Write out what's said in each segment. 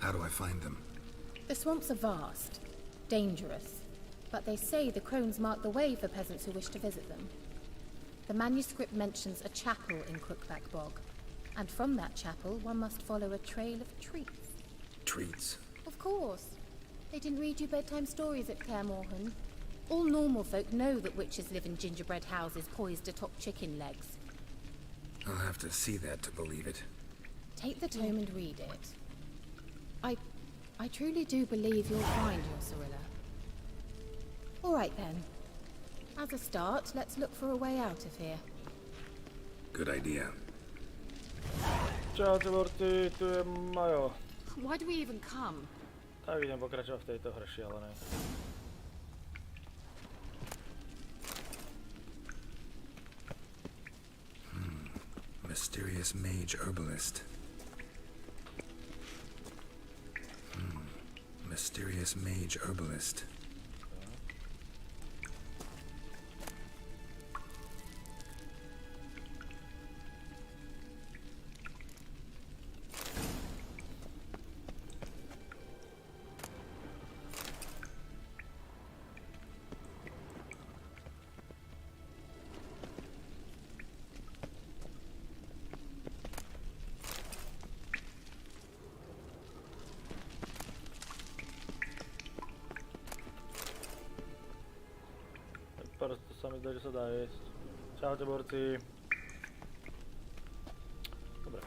How do I find them? The swamps are vast, dangerous, but they say the crones mark the way for peasants who wish to visit them. The manuscript mentions a chapel in Crookback Bog, and from that chapel one must follow a trail of treats. Treats? Of course. They didn't read you bedtime stories at Kaer Morhen. All normal folk know that witches live in gingerbread houses poised atop chicken legs. I'll have to see that to believe it. Take the tome and read it. I truly do believe you'll find your Cirilla. All right then. As a start, let's look for a way out of here. Good idea. Čaute borci, tu je Majo. Why do we even come? Tak idem pokračovať v tejto hre šialenej. Mysterious mage herbalist. Mysterious mage herbalist. Prosto sa mi zdá, že sa dá jesť. Čaute borci. Dobre.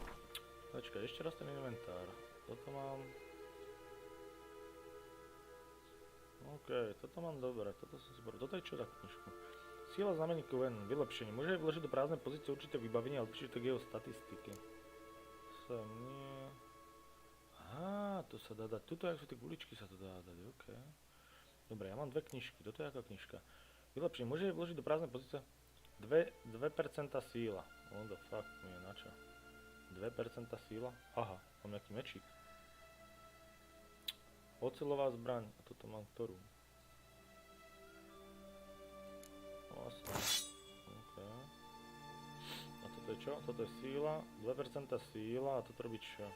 Počkaj, ešte raz ten inventár. Toto mám... OK, toto mám dobre, toto som si Toto je čo za knižku? Síla znameníku ven, vylepšenie. Môže aj vložiť do prázdnej pozície určité vybavenie, ale píše to k jeho statistiky. Sem nie... Aha, to sa dá dať. Tuto, jak sú tie guličky, sa to dá dať, OK. Dobre, ja mám dve knižky. Toto je aká knižka? Vylepšenie. Môže aj vložiť do prázdnej pozície 2% síla. What the fuck, mi je na čo? 2% síla? Aha, mám nejaký mečík. Oceľová zbraň. A toto mám ktorú? Vlastne. OK. A toto je čo? Toto je síla. 2% síla a toto robí čo?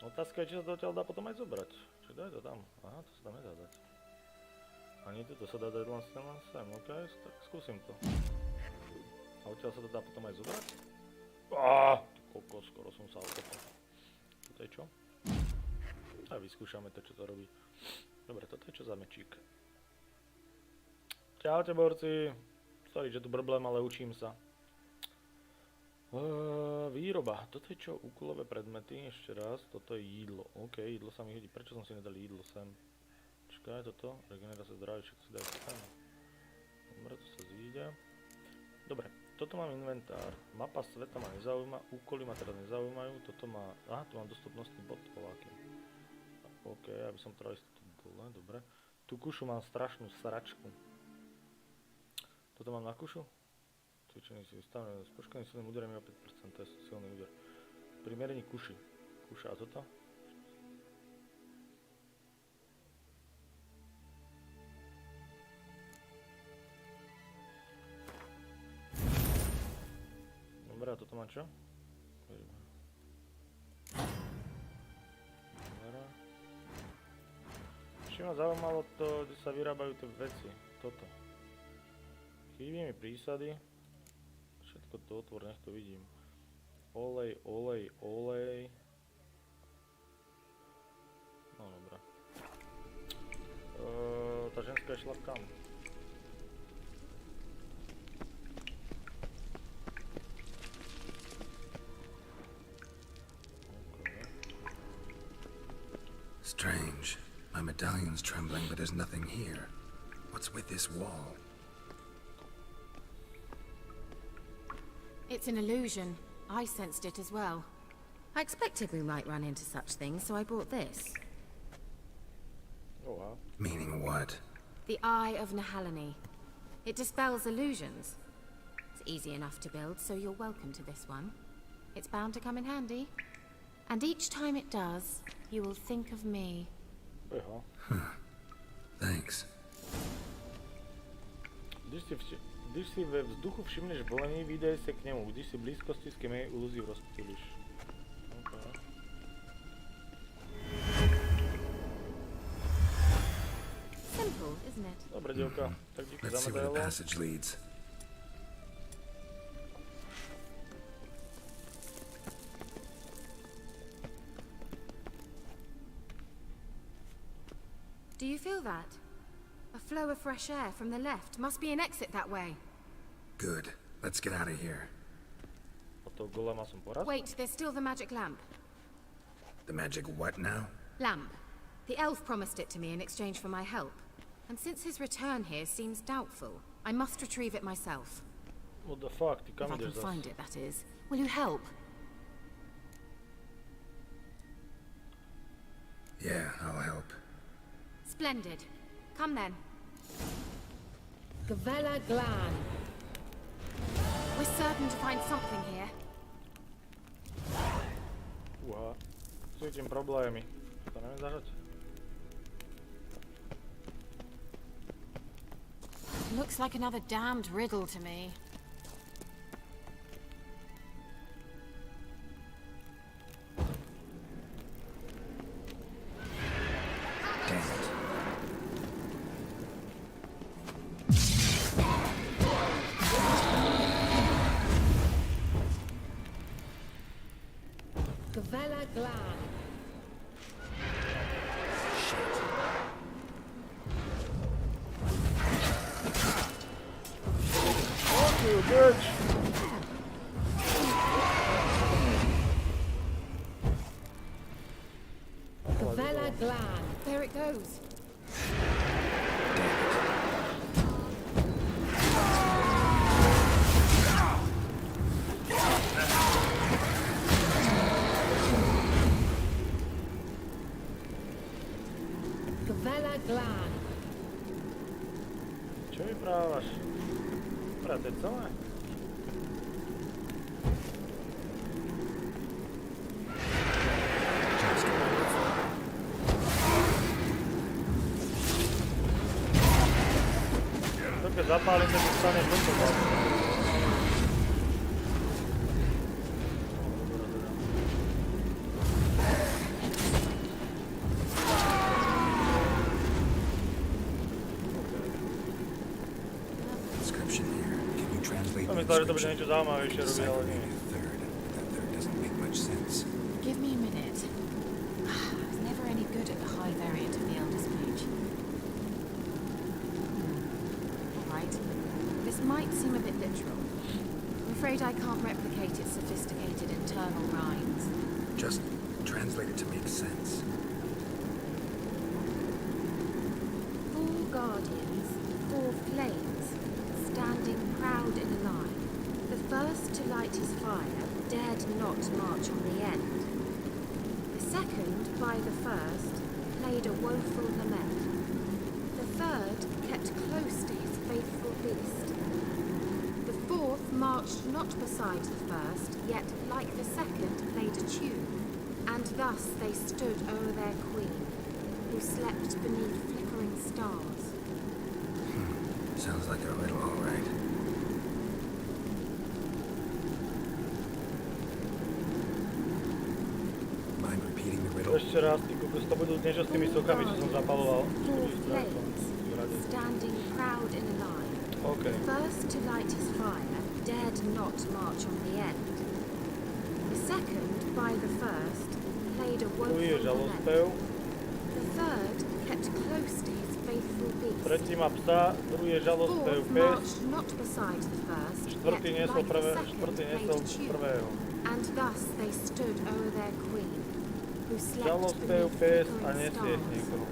Otázka je, či sa to odtiaľ dá potom aj zobrať. Čiže daj to tam. Aha, to sa tam nedá dať. Ani to sa dá dať len sem, OK? Tak skúsim to. A odtiaľ sa to dá potom aj zobrať? Koko, skoro som sa okopal. Toto je čo? A vyskúšame to, čo to robí. Dobre, toto je čo za mečík? Čaute borci. Sorry, že tu problém, ale učím sa. Výroba. Toto je čo? Úkolové predmety. Ešte raz. Toto je jídlo. OK, jídlo sa mi hodí. Prečo som si nedal jídlo sem? Počkaj, toto. Regenerácia zdravia, všetko si dajú sem. Dobre, to sa zíde. Dobre, toto mám inventár. Mapa sveta ma nezaujíma. Úkoly ma teda nezaujímajú. Toto má... Aha, tu mám dostupnostný bod. Voláky. OK, aby som trval ísť dole. Dobre. Tu kušu mám strašnú sračku. Toto mám na kušu? Cvičený si vystavený s poškodeným silným úderom iba 5%, to je silný úder. Pri merení kuši. Kuša a toto? Dobre, a toto má čo? Dobre. Či ma zaujímalo to, kde sa vyrábajú tie veci. Toto. Chýbi mi prísady. Všetko to otvor, nech to vidím. Olej, olej, olej. No dobré. Tá ženská je šla kam? Strange. My medallion's trembling, but there's nothing here. What's with this wall? It's an illusion. I sensed it as well. I expected we might run into such things, so I brought this. Oh wow. Meaning what? The Eye of Nahalani. It dispels illusions. It's easy enough to build, so you're welcome to this one. It's bound to come in handy. And each time it does, you will think of me. Thanks. Když si ve vzduchu všimneš bolení, vydej se k němu. Když si v blízkosti, s kým jej ilúziu rozptýliš. Okay. Simple, isn't it? Dobre, dievka. Tak díky za Let's see where the medailo. passage leads. Do you feel that? A flow of fresh air from the left. Must be an exit that way. Good. Let's get out of here. O toho golema som poraz. Wait, there's still the magic lamp. The magic what now? Lamp. The elf promised it to me in exchange for my help. And since his return here seems doubtful, I must retrieve it myself. What the fuck, ty If kam I can ideš find zas? it, that is. Will you help? Yeah, I'll help. Splendid. Come then. Gavella Glan. We're certain to find something here. Uha. Cítim problémy. To neviem zahrať? Looks like another damned riddle to me. Damn it. Gavella Glan. Fuck you, bitch! Gavella Glan. There it goes. Gavella Glan. Čo vyprávaš? Dobre, to je celé? To keď zapálim, to stane toto. Inscription here. Can you translate To the myslel, že to bude inscription? niečo zaujímavejšie robiť, ale Decipher nie. maybe a third, but that third doesn't make much sense. Give me a minute. I was never any good at the high variant of the Elder's Speech. Alright. This might seem a bit literal. I'm afraid I can't replicate its sophisticated internal rhymes. Just translate it to make sense. Four guardians, four flames, standing proud in a line. The first to light his fire dared not march on the end. The second, by the first, played a woeful lament. The third kept close to his faithful beast. The fourth marched not beside the first, yet, like the second, played a tune. And thus they stood o'er their queen, who slept beneath flickering stars. Sounds like a riddle, all right. Mind repeating the riddle? Ešte raz, ty kokos, to budú niečo s tými sokami, čo som zapaloval. Four flames, standing proud in a line. OK. The first to light his fire dared not march on the end. The second, by the first, played a Tu je woeful lament. žalospev. The third kept close to his faithful beast. Tretí má psa, druhý je žalospev Fourth pes. marched not beside the first, Štvrtý yet, niesol like the prvé, second, štvrtý played niesol a tune. prvého. And thus they stood o'er their queen, who slept Žalospev beneath pes a flickering nesie stars. niekoho.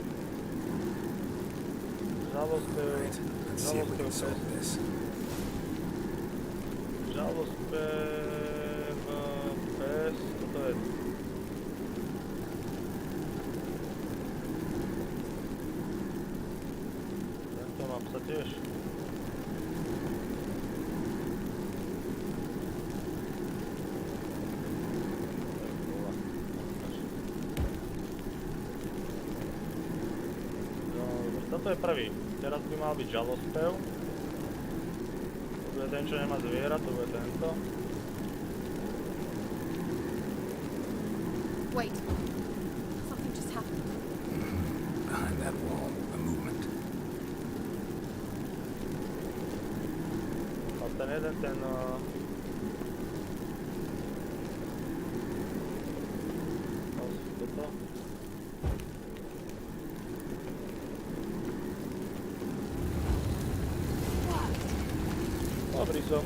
Žalospev, Right. Let's see if we can solve this. Žalospev pes, toto je. Tento má psa tiež. Toto je prvý. Teraz by mal byť žalospev. Čiže ten, čo nemá zviera, to bude tento. Wait. Something just happened. Behind that wall, a movement. A ten jeden, ten... Toto. Dobrý som.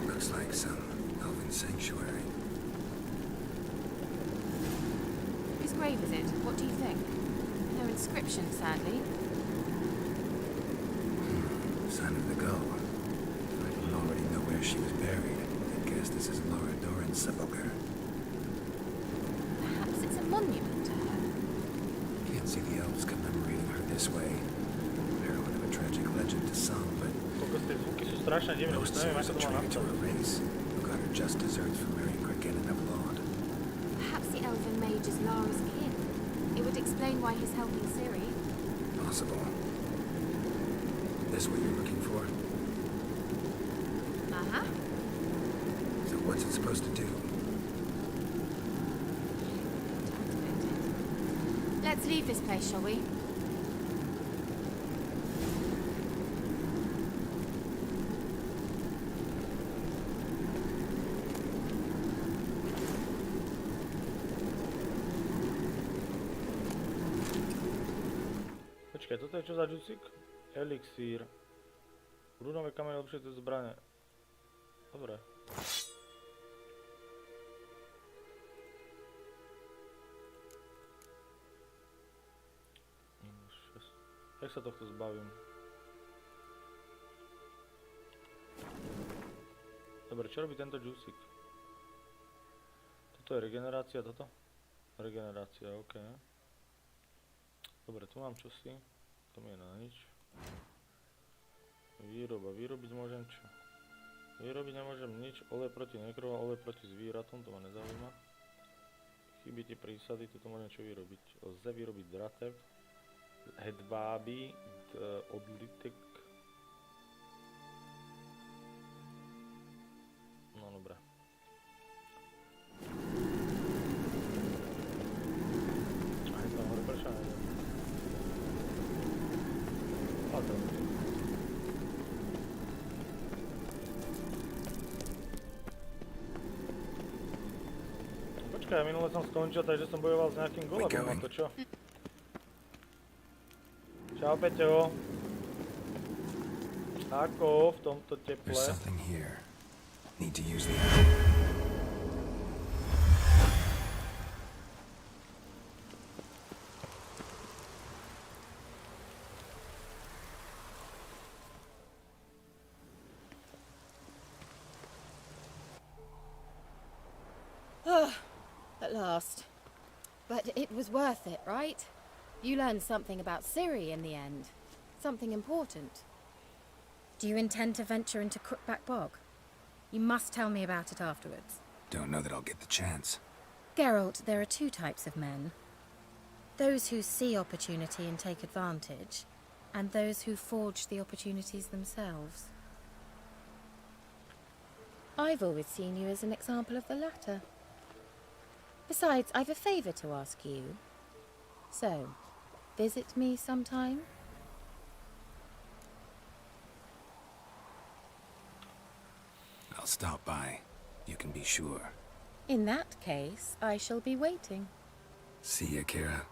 Looks like some elven sanctuary. Whose grave is it? What do you think? No inscription, sadly. Sign of the gull. I don't already know where she was buried. I guess this is Laura Doran's sepulcher. Perhaps it's a monument to her. Can't see the elves commemorating her this way. Heroine of a tragic legend to some, but Kokos, tie zvuky sú strašne divné, už most neviem, serves ako a to má traitor to nastaviť. a race who got her just deserts for marrying Kraken of Laud. Perhaps the elven mage is Lara's kin. It would explain why he's helping Ciri. Possible. This what you're looking for? Uh-huh. So what's it supposed to do? Let's leave this place, shall we? Počkaj, toto je čo za džucik? Elixír. Rúnové kamene lepšie to zbrane. Dobre. Minus 6. Jak sa tohto zbavím? Dobre, čo robí tento džucik? Toto je regenerácia, toto? Regenerácia, ok. Dobre, tu mám čosi. To mi je na nič. Výroba. Vyrobiť môžem čo? Vyrobiť nemôžem nič. Olej proti nekrovom, olej proti zvíratom, to ma nezaujíma. Chybí ti prísady, tuto môžem čo vyrobiť. Lze vyrobiť dratev, hedváby, odlitek. No dobré. Aj tam hore prečo neviem. A to. Počkaj, minule som skončil, takže som bojoval s nejakým golebom, a to čo? Čau Peťo. Ako v tomto teple? There's something here. Need to use the At last. But it was worth it, right? You learned something about Ciri in the end. Something important. Do you intend to venture into Crookback Bog? You must tell me about it afterwards. Don't know that I'll get the chance. Geralt, there are two types of men. Those who see opportunity and take advantage, and those who forge the opportunities themselves. I've always seen you as an example of the latter. Besides, I've a favour to ask you. So, visit me sometime? I'll stop by. You can be sure. In that case, I shall be waiting. See ya, Kira.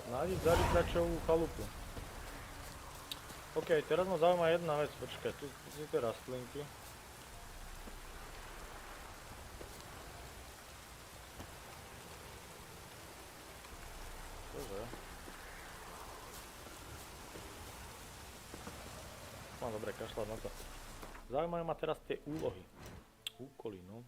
Nájsť zarytačovú chalupu. OK, teraz ma zaujíma jedna vec, počkaj, tu sú tie rastlinky. Čože? Má No dobre, kašľať na to. Zaujímajú ma teraz tie úlohy. Úkoly, no.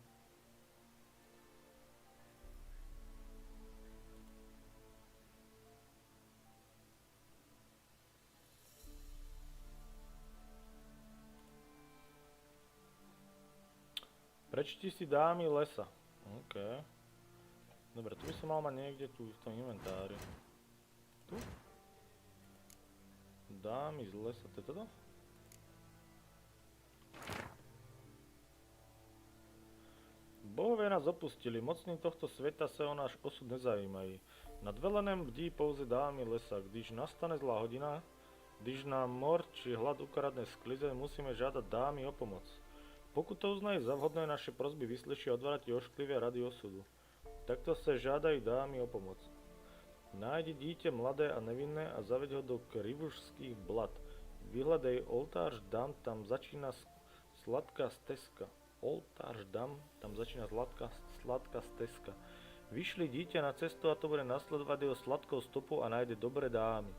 Prečti si dámy lesa. OK. Dobre, tu by som mal mať niekde tu v tom inventári. Tu? Dámy z lesa, to je toto? Bohovia nás opustili, mocní tohto sveta sa o náš osud nezajímají. Nad velenem bdí pouze dámy lesa, když nastane zlá hodina, když nám mor či hlad ukradne sklizeň, musíme žiadať dámy o pomoc. Pokud to uznají za vhodné, naše prosby vyslyší a odvráti ošklivé rady osudu. Takto se žádají dámy o pomoc. Nájdi dítě mladé a nevinné a zaveď ho do krivušských blad. Vyhledej oltář dam, tam začíná sladká stezka. Oltář dam, tam začíná sladká stezka. Vyšli dítě na cestu a to bude nasledovat jeho sladkou stopou a najde dobré dámy.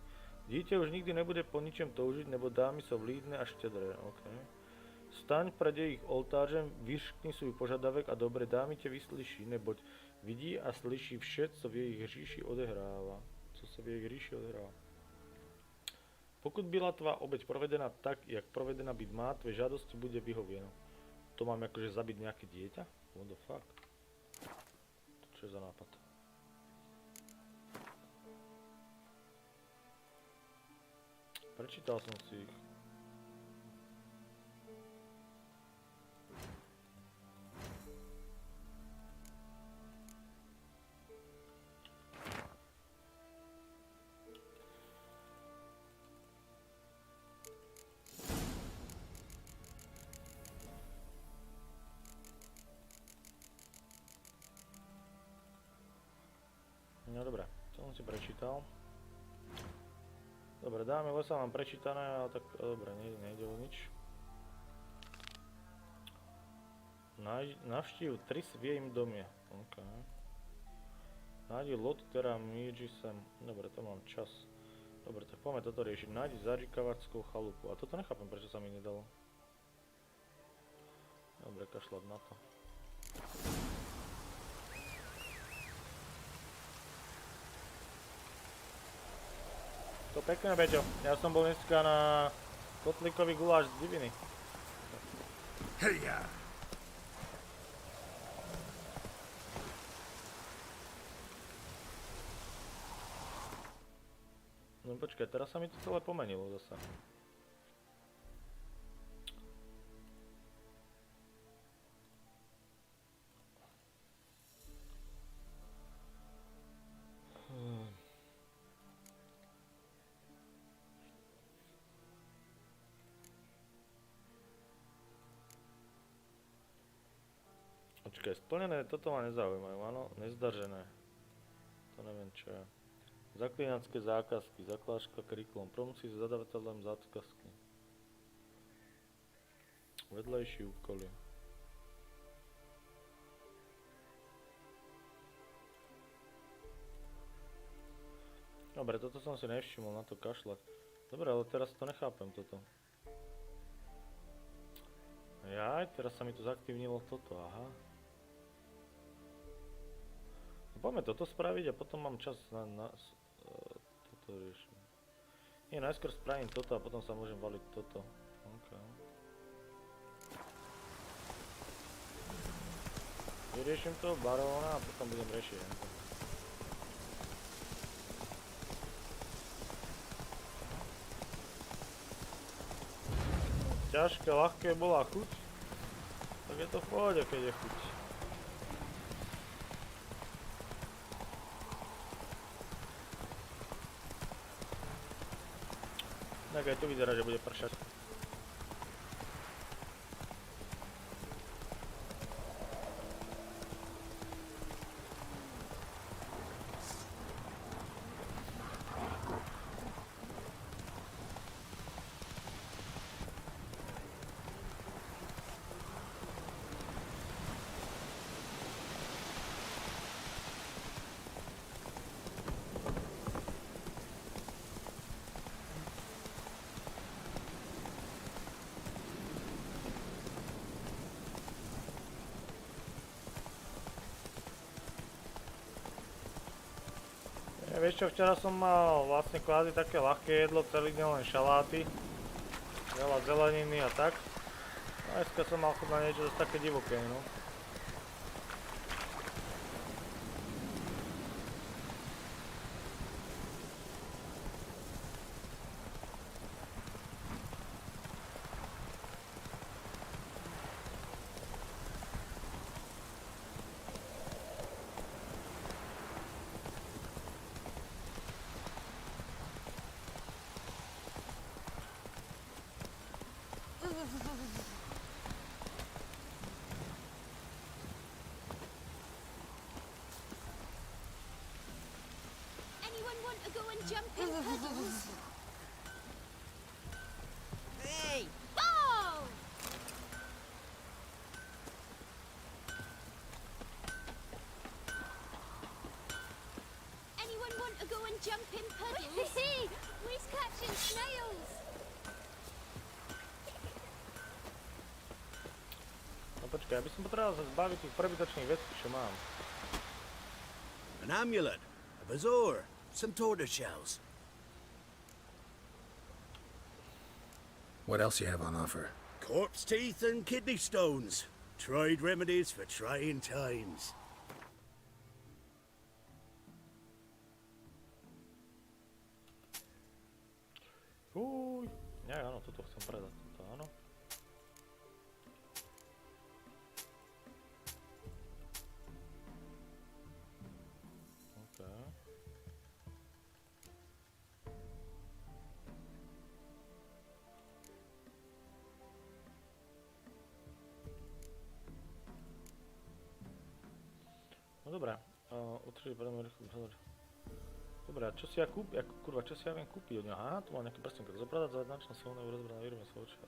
Dítě už nikdy nebude po ničem toužiť, nebo dámy sú vlídne a štedré. Okay. Staň pred jejich oltářem, vyškni svůj požadavek a dobré dámy tě vyslyší, neboť vidí a slyší vše, co v jejich říši odehrává. Co se v jejich říši odehrává. Pokud byla tvá obeť provedena tak, jak provedena byť má, tvé žádosti bude vyhověno. To mám akože zabiť nejaké dieťa? What the fuck? To čo je za nápad? Prečítal som si ich. No dobré, to som si prečítal. Dobre, dámy lesa mám prečítané, ale tak dobre, nejde o nič. Navštív Tris v jejím domě. OK. Nájdi loď, ktorá míří sem. Dobre, to mám čas. Dobre, tak poďme toto riešiť. Nájdi zažikavačskú chalupu. A toto nechápem, prečo sa mi nedalo. Dobre, kašľať na to. To pekné, Beťo. Ja som bol dneska na kotlíkový guláš z diviny. Heja! No počkaj, teraz sa mi to celé pomenilo zase. Počkaj, splnené, toto ma nezaujímajú, áno, nezdažené. To neviem čo je. Zaklínacké zákazky, zakláška kriklom, promusí s zadavateľom zákazky. Vedlejší úkoly. Dobre, toto som si nevšimol, na to kašľať. Dobre, ale teraz to nechápem toto. Jaj, teraz sa mi to zaktívnilo toto, aha. Poďme toto spraviť a potom mám čas na toto riešiť. Nie, najskôr spravím toto a potom sa môžem valiť toto. OK. Vyrieším toho baróna a potom budem riešiť. Ťažké, ľahké bola chuť. Tak je to v pohode, keď je chuť. Tak aj tu vyzerá, že bude pršať. Vieš čo, včera som mal vlastne kvázi také ľahké jedlo, celý deň len šaláty, veľa zeleniny a tak. A dneska som mal chuť na niečo zase také divoké, no. Anyone want to go and jump in puddles? Hey! Go! Anyone want to go and jump in puddles? We's catching snails! No počkaj, ja by som potreboval sa zbaviť tých prebytočných vecí, čo mám. An amulet, a bazaar, some tortoise shells. What else you have on offer? Corpse teeth and kidney stones. Tried remedies for trying times. Fúj. Nie, áno, toto chcem predať. Toto áno. OK. No dobré. Určite budeme rýchlo hľadať. Dobre, a čo si ja kúpim? Kurva, čo si ja viem kúpiť od neho? Aha, tu mám nejaký prstenka. Zopradať za značná silná rozbrá na výrobne Súťaž.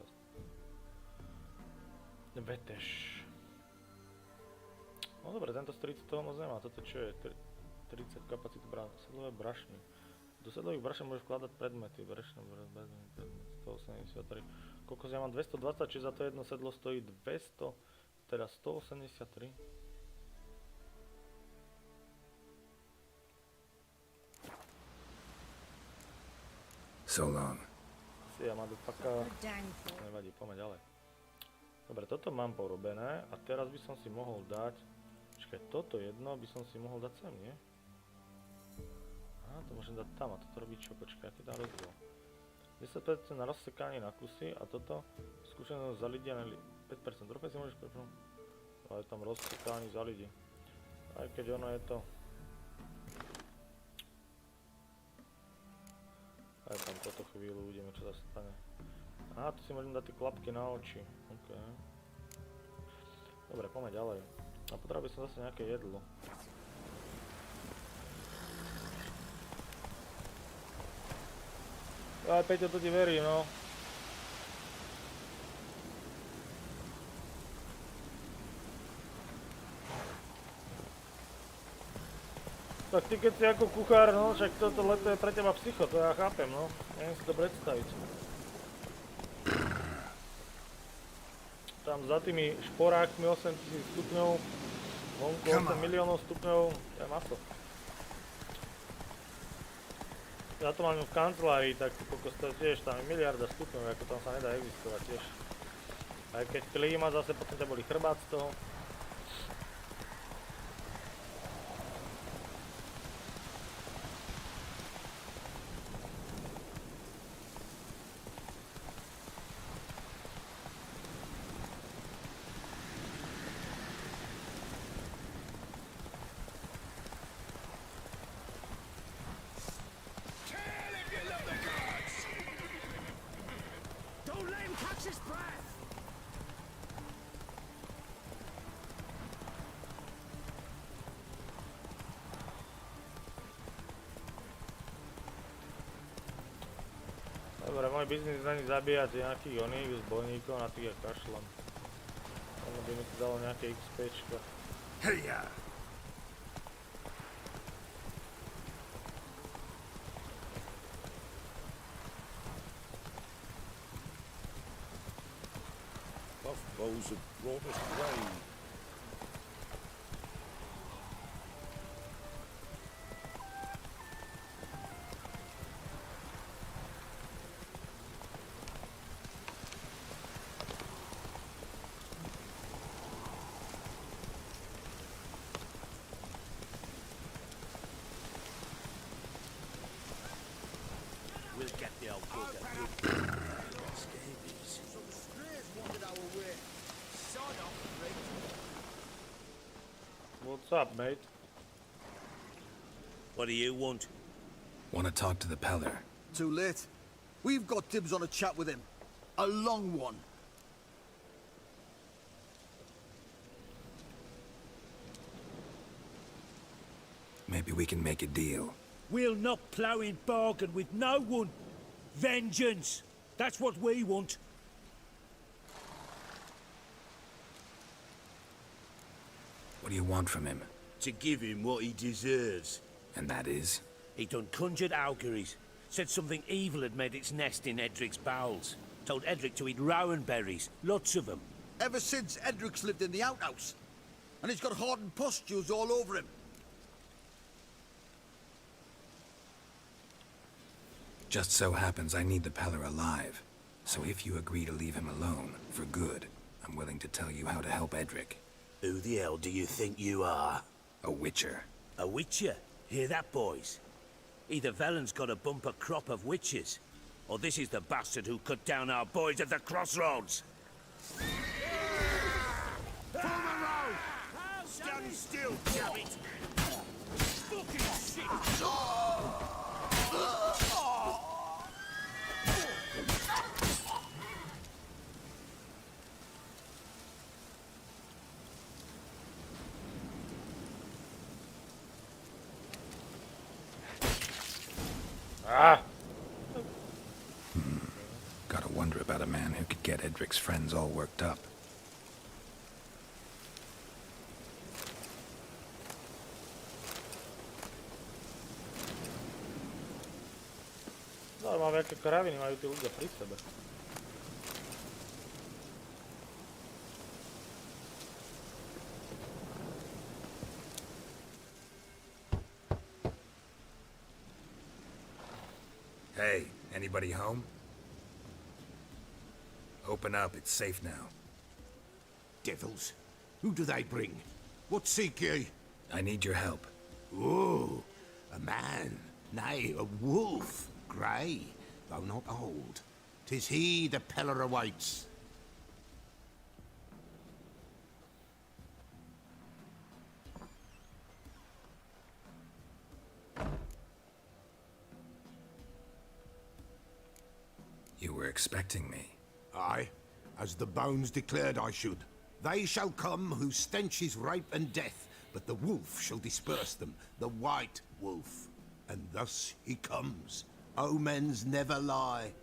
Veteš. No dobre, tento z 30 toho moc nemá. Toto čo je? 30 kapacity brány. Sedlové brašny. Do sedlových brašen môžeš vkladať predmety. Brašné predmety. 183. Kokos, ja mám 220, čiže za to jedno sedlo stojí 200, teda 183. So long. Si ja mám do paka. Nevadí, poďme ďalej. Dobre, toto mám porobené a teraz by som si mohol dať... Počkaj, toto jedno by som si mohol dať sem, nie? Á, to môžem dať tam a toto robí čo? Počkaj, aký tam rozdiel? 10% na rozsekanie na kusy a toto skúšenosť za lidi a 5%. Trochu si môžeš prepnúť. Ale tam rozsekanie za lidi. Aj keď ono je to... Aj tam toto chvíľu, uvidíme čo sa stane. Aha, tu si môžem dať tie klapky na oči. OK. Dobre, poďme ďalej. A potreboval by som zase nejaké jedlo. Aj Peťo, to ti verím, no. Tak ty keď si ako kuchár, no, však toto leto je pre teba psycho, to ja chápem, no. Neviem si to predstaviť. Tam za tými šporákmi 8000 stupňov, vonku 8 miliónov stupňov, to je maso. Ja to mám v kancelárii, tak kokos to tiež tam je miliarda stupňov, ako tam sa nedá existovať tiež. Aj keď klíma, zase potom ťa boli chrbát z toho. Dobre, môj biznis není zabíjať nejakých oných zbojníkov, na tých ja kašľam. Ono by mi to dalo nejaké XPčko. Heja! Buff bows have brought us rain. What's up, mate? What do you want? Want to talk to the Peller. Too late. We've got dibs on a chat with him. A long one. Maybe we can make a deal. We'll not plough in bargain with no one. Vengeance. That's what we want. What do you want from him? To give him what he deserves. And that is? He done conjured auguries. Said something evil had made its nest in Edric's bowels. Told Edric to eat rowan berries. Lots of them. Ever since Edric's lived in the outhouse. And he's got hardened pustules all over him. Just so happens I need the Peller alive. So if you agree to leave him alone, for good, I'm willing to tell you how to help Edric. Who the hell do you think you are? A witcher. A witcher? Hear that, boys? Either Velen's got a bumper crop of witches, or this is the bastard who cut down our boys at the crossroads. Form a row! Stand still, damn it! Fucking shit! Ah! Gotta wonder about a man who could get Edric's friends all worked up. Zaujímavé, aké kraviny majú tí ľudia pri sebe. Hey, anybody home? Open up, it's safe now. Devils, who do they bring? What seek ye? I need your help. Oh, a man, nay, a wolf, grey, though not old. 'Tis he the Peller awaits. You were expecting me. Aye, as the bones declared I should. They shall come whose stench is rape and death, but the wolf shall disperse them, the white wolf. And thus he comes. Omens never lie.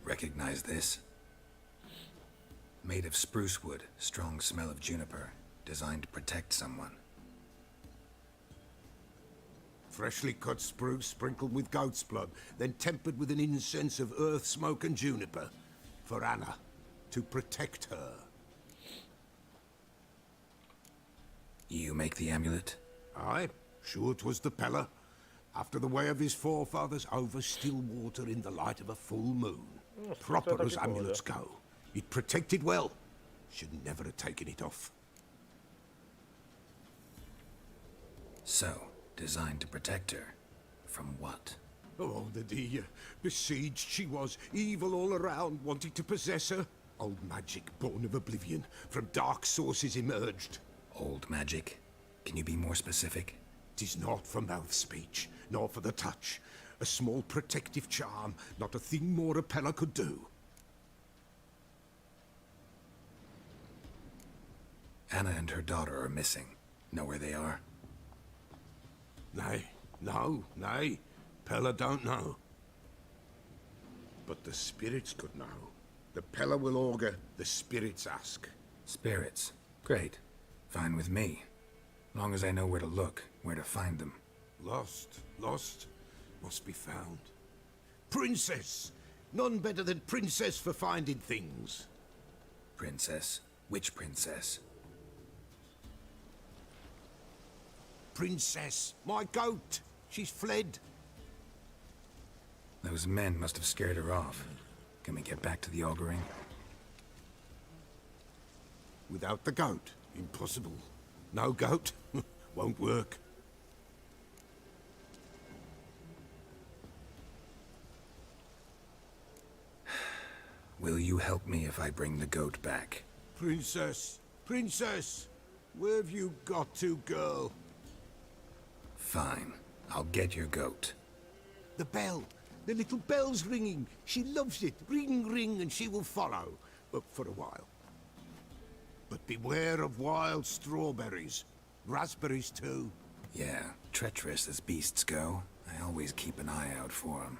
Recognize this? Made of spruce wood, strong smell of juniper, designed to protect someone. Freshly cut spruce sprinkled with goat's blood, then tempered with an incense of earth, smoke and juniper. For Anna, to protect her. You make the amulet? Aye, sure 'twas the Peller. After the way of his forefathers, over still water in the light of a full moon. Proper as amulets go. It protected well. Should never have taken it off. So, designed to protect her. From what? Oh, the dear. Besieged she was, evil all around, wanting to possess her. Old magic, born of oblivion, from dark sources emerged. Old magic? Can you be more specific? 'Tis not for mouth speech, nor for the touch. A small protective charm, not a thing more a Peller could do. Anna and her daughter are missing. Know where they are? Nay, nay. Peller don't know. But the spirits could know. The Peller will augur, the spirits ask. Spirits. Great. Fine with me. Long as I know where to look, where to find them. Lost, must be found. Princess! None better than Princess for finding things. Princess? Which princess? Princess, my goat! She's fled. Those men must have scared her off. Can we get back to the auguring? Without the goat, impossible. No goat, won't work. Will you help me if I bring the goat back? Princess, princess, where have you got to, girl? Fine. I'll get your goat. The bell. The little bell's ringing. She loves it. Ring, ring, and she will follow. But for a while. But beware of wild strawberries. Raspberries, too. Yeah, treacherous as beasts go. I always keep an eye out for them.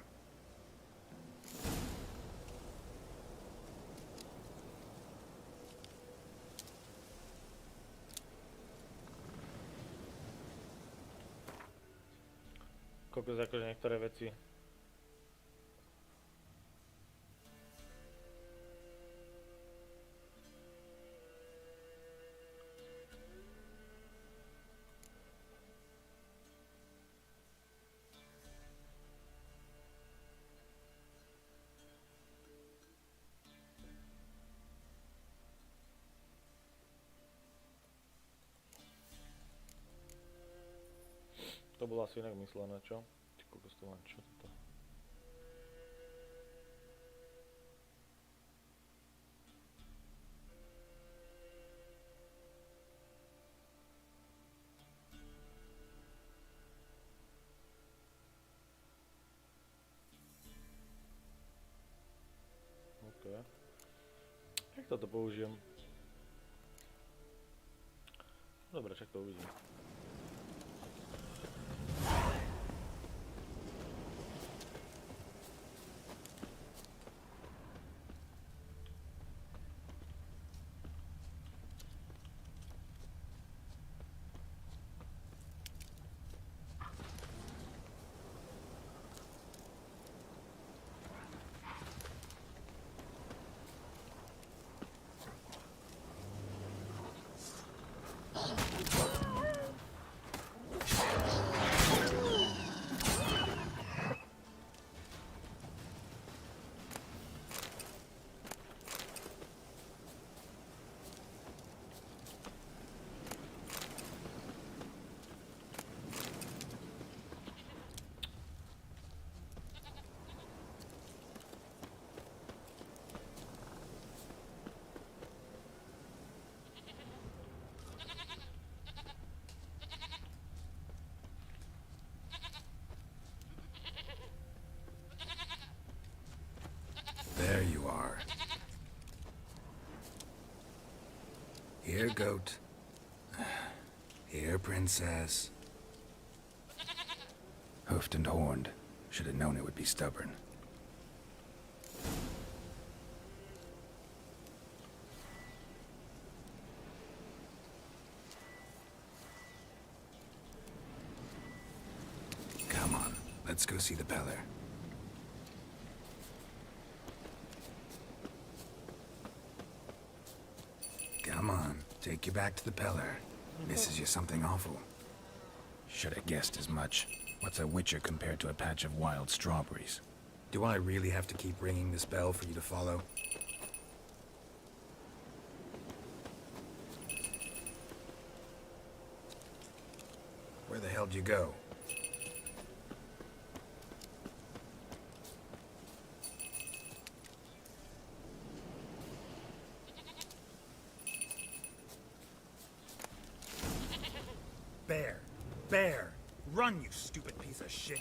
Kokos, akože niektoré veci. To bolo asi inak myslené, čo? Ty kokos, to mám čo toto? OK. Jak toto použijem? Dobre, čak to uvidím. There you are. Here, goat. Here, princess. Hoofed and horned. Should have known it would be stubborn. Come on, let's go see the Peller. Come on, take you back to the Peller. Misses you something awful. Should have guessed as much. What's a witcher compared to a patch of wild strawberries? Do I really have to keep ringing this bell for you to follow? Where the hell do you go? Bear! Bear! Run, you stupid piece of shit!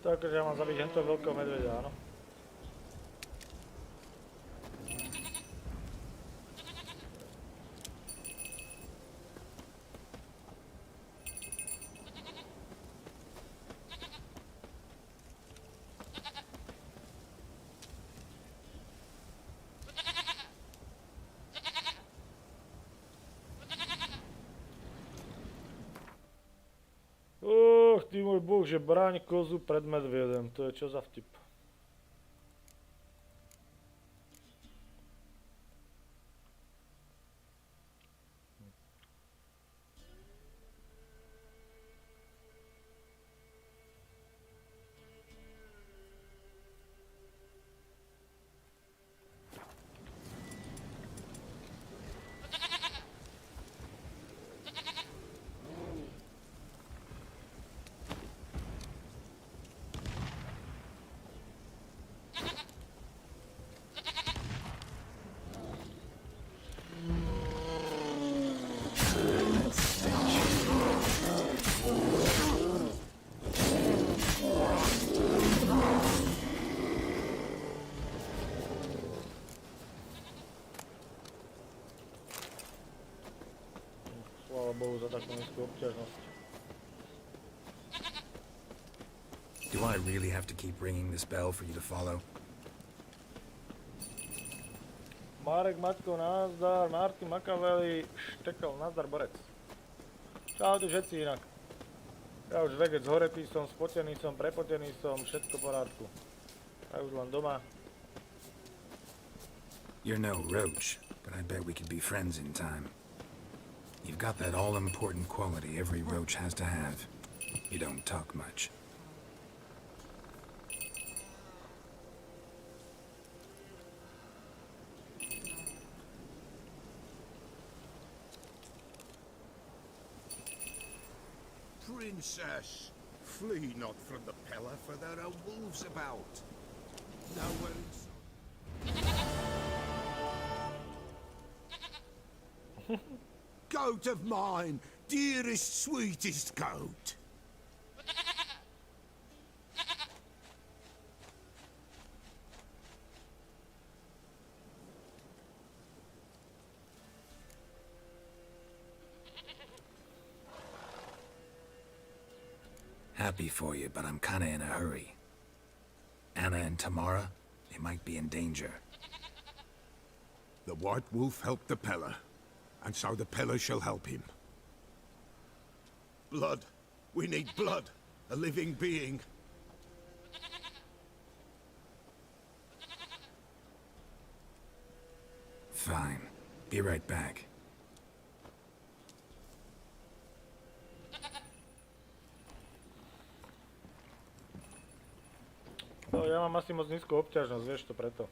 Takže ja mám zabiť hento veľkého medveďa, áno. Ty môj boh, že bráň kozu pred medviedem, to je čo za vtip? nízku obťažnosť. Do I really have to keep ringing this bell for you to follow? Marek, Maťko, nazdar, Martin, Makaveli, Štekal, nazdar, Borec. Čaute všetci inak. Ja už vegec horetý som, spotený som, prepotený som, všetko po rádku. Ja už len doma. You're no roach, but I bet we could be friends in time. You've got that all-important quality every roach has to have. You don't talk much. Princess, flee not from the pillar, for there are wolves about. No one's... Goat of mine, dearest, sweetest goat. Happy for you, but I'm kinda in a hurry. Anna and Tamara, they might be in danger. The white wolf helped the Peller, and so the Peller shall help him. Blood. We need blood. A living being. Fine. Be right back. No, ja mám asi moc nízku obťažnosť, vieš to preto.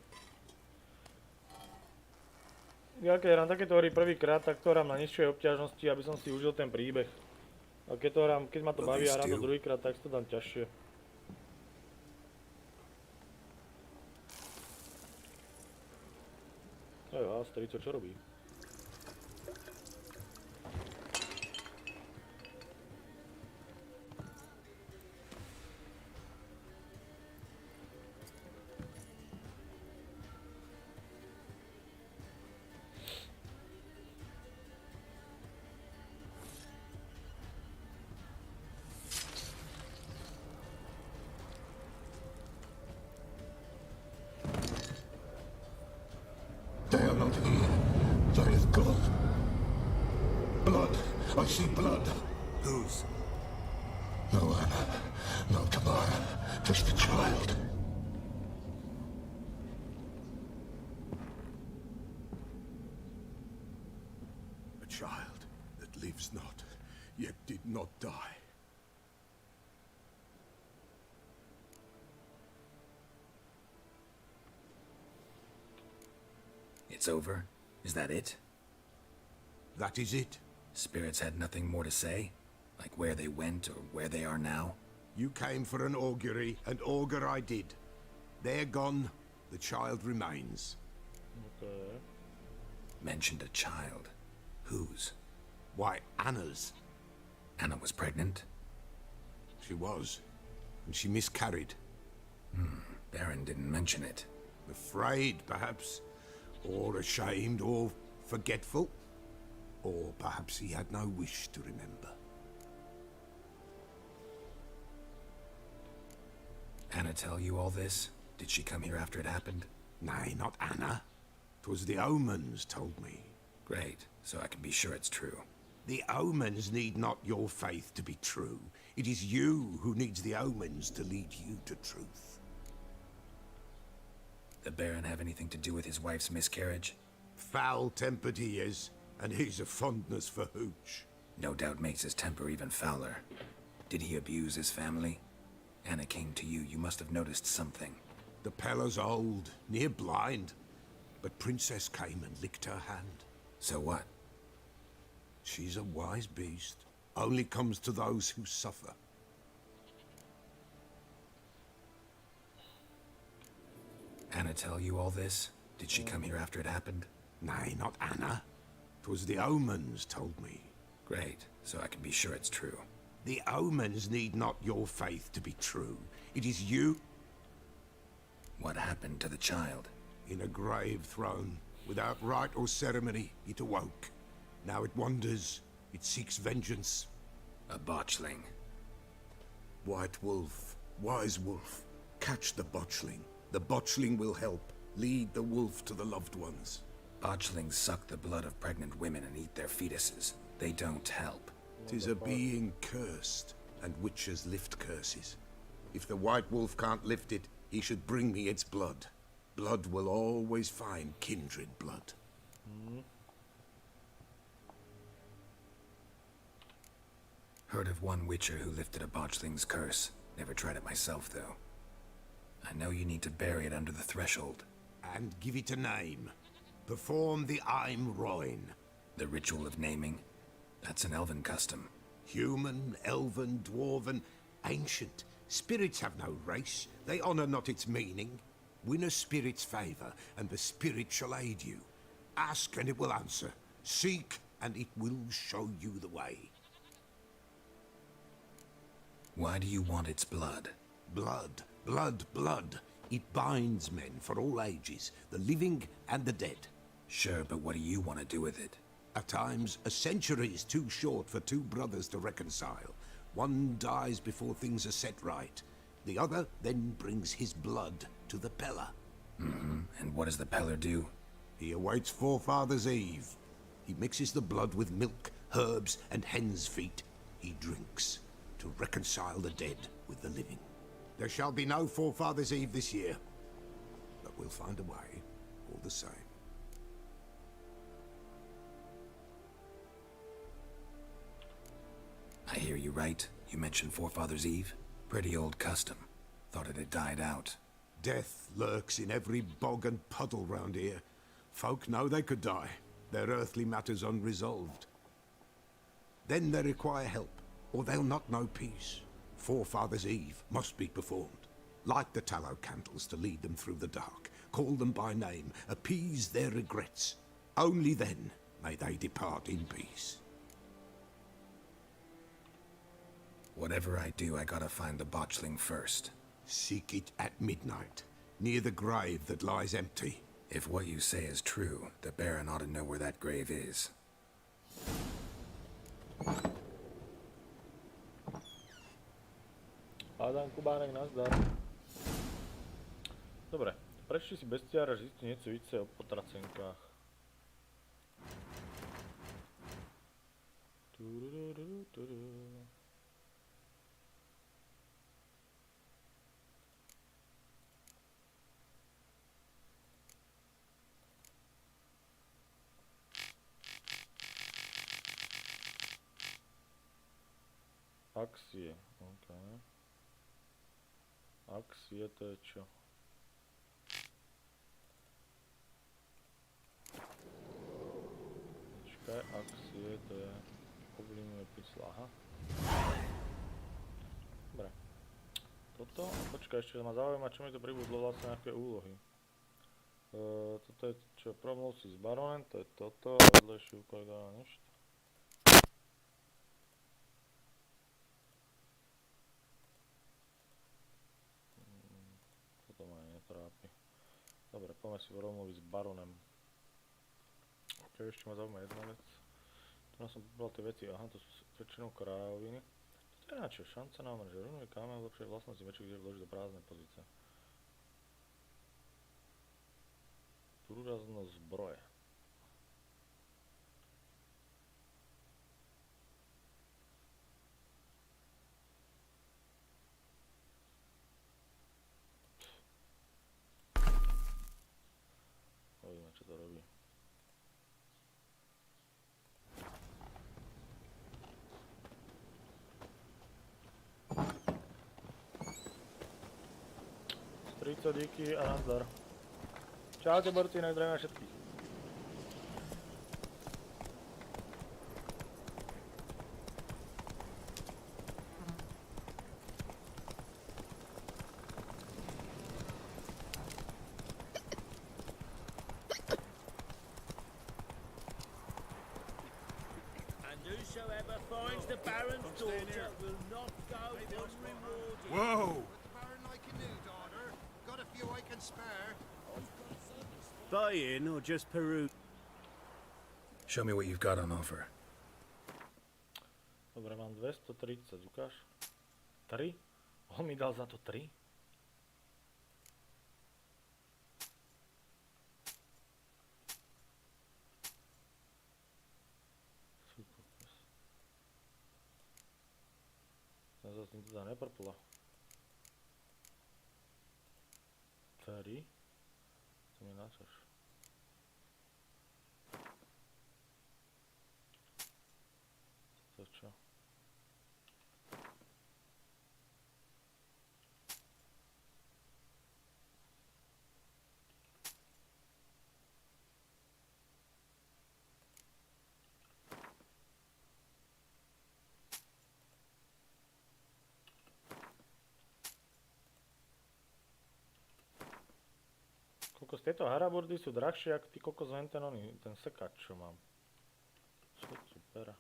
Ja keď hrám takéto hry prvýkrát, tak to hrám na nižšej obťažnosti, aby som si užil ten príbeh. A keď to hrám, keď ma to baví a hrám to druhýkrát, tak si to dám ťažšie. Jo, Asterico, čo robí? They are not here. There is blood. Blood. I see blood. Whose? No Anna. No Tamara. Just the child. A child that lives not, yet did not die. It's over? Is that it? That is it. Spirits had nothing more to say? Like where they went or where they are now? You came for an augury, and augur I did. They're gone. The child remains. Okay. Mentioned a child. Whose? Why, Anna's. Anna was pregnant? She was. And she miscarried. Baron didn't mention it. Afraid, perhaps. Or ashamed, or forgetful. Or perhaps he had no wish to remember. Anna tell you all this? Did she come here after it happened? Nay, not Anna. 'Twas the omens told me. Great, so I can be sure it's true. The omens need not your faith to be true. It is you who needs the omens to lead you to truth. The Baron have anything to do with his wife's miscarriage? Foul-tempered he is, and he's a fondness for hooch. No doubt makes his temper even fouler. Did he abuse his family? Anna came to you, you must have noticed something. The Peller's old, near blind, but Princess came and licked her hand. So what? She's a wise beast, only comes to those who suffer. Anna tell you all this? Did she come here after it happened? Nay, not Anna. 'Twas the omens told me. Great, so I can be sure it's true. The omens need not your faith to be true. It is you. What happened to the child? In a grave thrown, without rite or ceremony, it awoke. Now it wanders, it seeks vengeance, A botchling. White wolf, wise wolf, catch the botchling. The botchling will help. Lead the wolf to the loved ones. Botchlings suck the blood of pregnant women and eat their fetuses. They don't help. 'Tis a being cursed, and witches lift curses. If the white wolf can't lift it, he should bring me its blood. Blood will always find kindred blood. Heard of one witcher who lifted a botchling's curse. Never tried it myself, though. I know you need to bury it under the threshold. And give it a name. Perform the Aim Roin. The ritual of naming? That's an elven custom. Human, elven, dwarven, ancient. Spirits have no race. They honor not its meaning. Win a spirit's favor, and the spirit shall aid you. Ask, and it will answer. Seek, and it will show you the way. Why do you want its blood? Blood, blood, blood. It binds men for all ages, the living and the dead. Sure, but what do you want to do with it? At times, a century is too short for two brothers to reconcile. One dies before things are set right. The other then brings his blood to the Peller. And what does the Peller do? He awaits Forefathers' Eve. He mixes the blood with milk, herbs, and hen's feet. He drinks to reconcile the dead with the living. There shall be no Forefathers' Eve this year, but we'll find a way, all the same. I hear you right. You mentioned Forefathers' Eve? Pretty old custom. Thought it had died out. Death lurks in every bog and puddle round here. Folk know they could die, their earthly matters unresolved. Then they require help, or they'll not know peace. Forefathers' Eve must be performed. Light the tallow candles to lead them through the dark. Call them by name, appease their regrets. Only then may they depart in peace. Whatever I do, I gotta find the botchling first. Seek it at midnight, near the grave that lies empty. If what you say is true, the Baron ought to know where that grave is. Hádam, Kubánek, nazdar. Dobre, prečti si bestiára, že zistí niečo více o potracenkách. Akcie, OK. Akcie, to je čo? Počkaj, akcie, to je... Ovlivňuje prísla, aha. Dobre. Toto, počkaj, ešte ma zaujíma, čo mi to pribudlo vlastne nejaké úlohy. Toto je čo, promluv si s baronem, to je toto, a vedlejší úkol dáva nič. Netrápi. Dobre, poďme si rozmluviť s baronem. Ok, ešte ma zaujíma jedna vec. Tu som pobral tie veci, aha, to sú väčšinou kráľoviny. Toto je na čo? Šanca na omrže. Runový kámen zlepšuje vlastnosti väčších, kde vloží do prázdnej pozície. Úžasnú zbroje. Uvidíme, čo to robí. Strico, díky a nazdar. Čaute borci, zdravím všetkých. Whosoever finds the Baron's daughter will not go unrewarded. Whoa! Baron like a new daughter. Got a few I can spare. Buy in or just peruse? Show me what you've got on offer. Dobre, mám 230, ukáž. 3? On mi dal za to 3? Ten zase mi teda neprpla. 3? To mi načaš. To čo? Kokos, tieto harabordy sú drahšie, ako ty kokos ten sekač, čo mám. Čo super.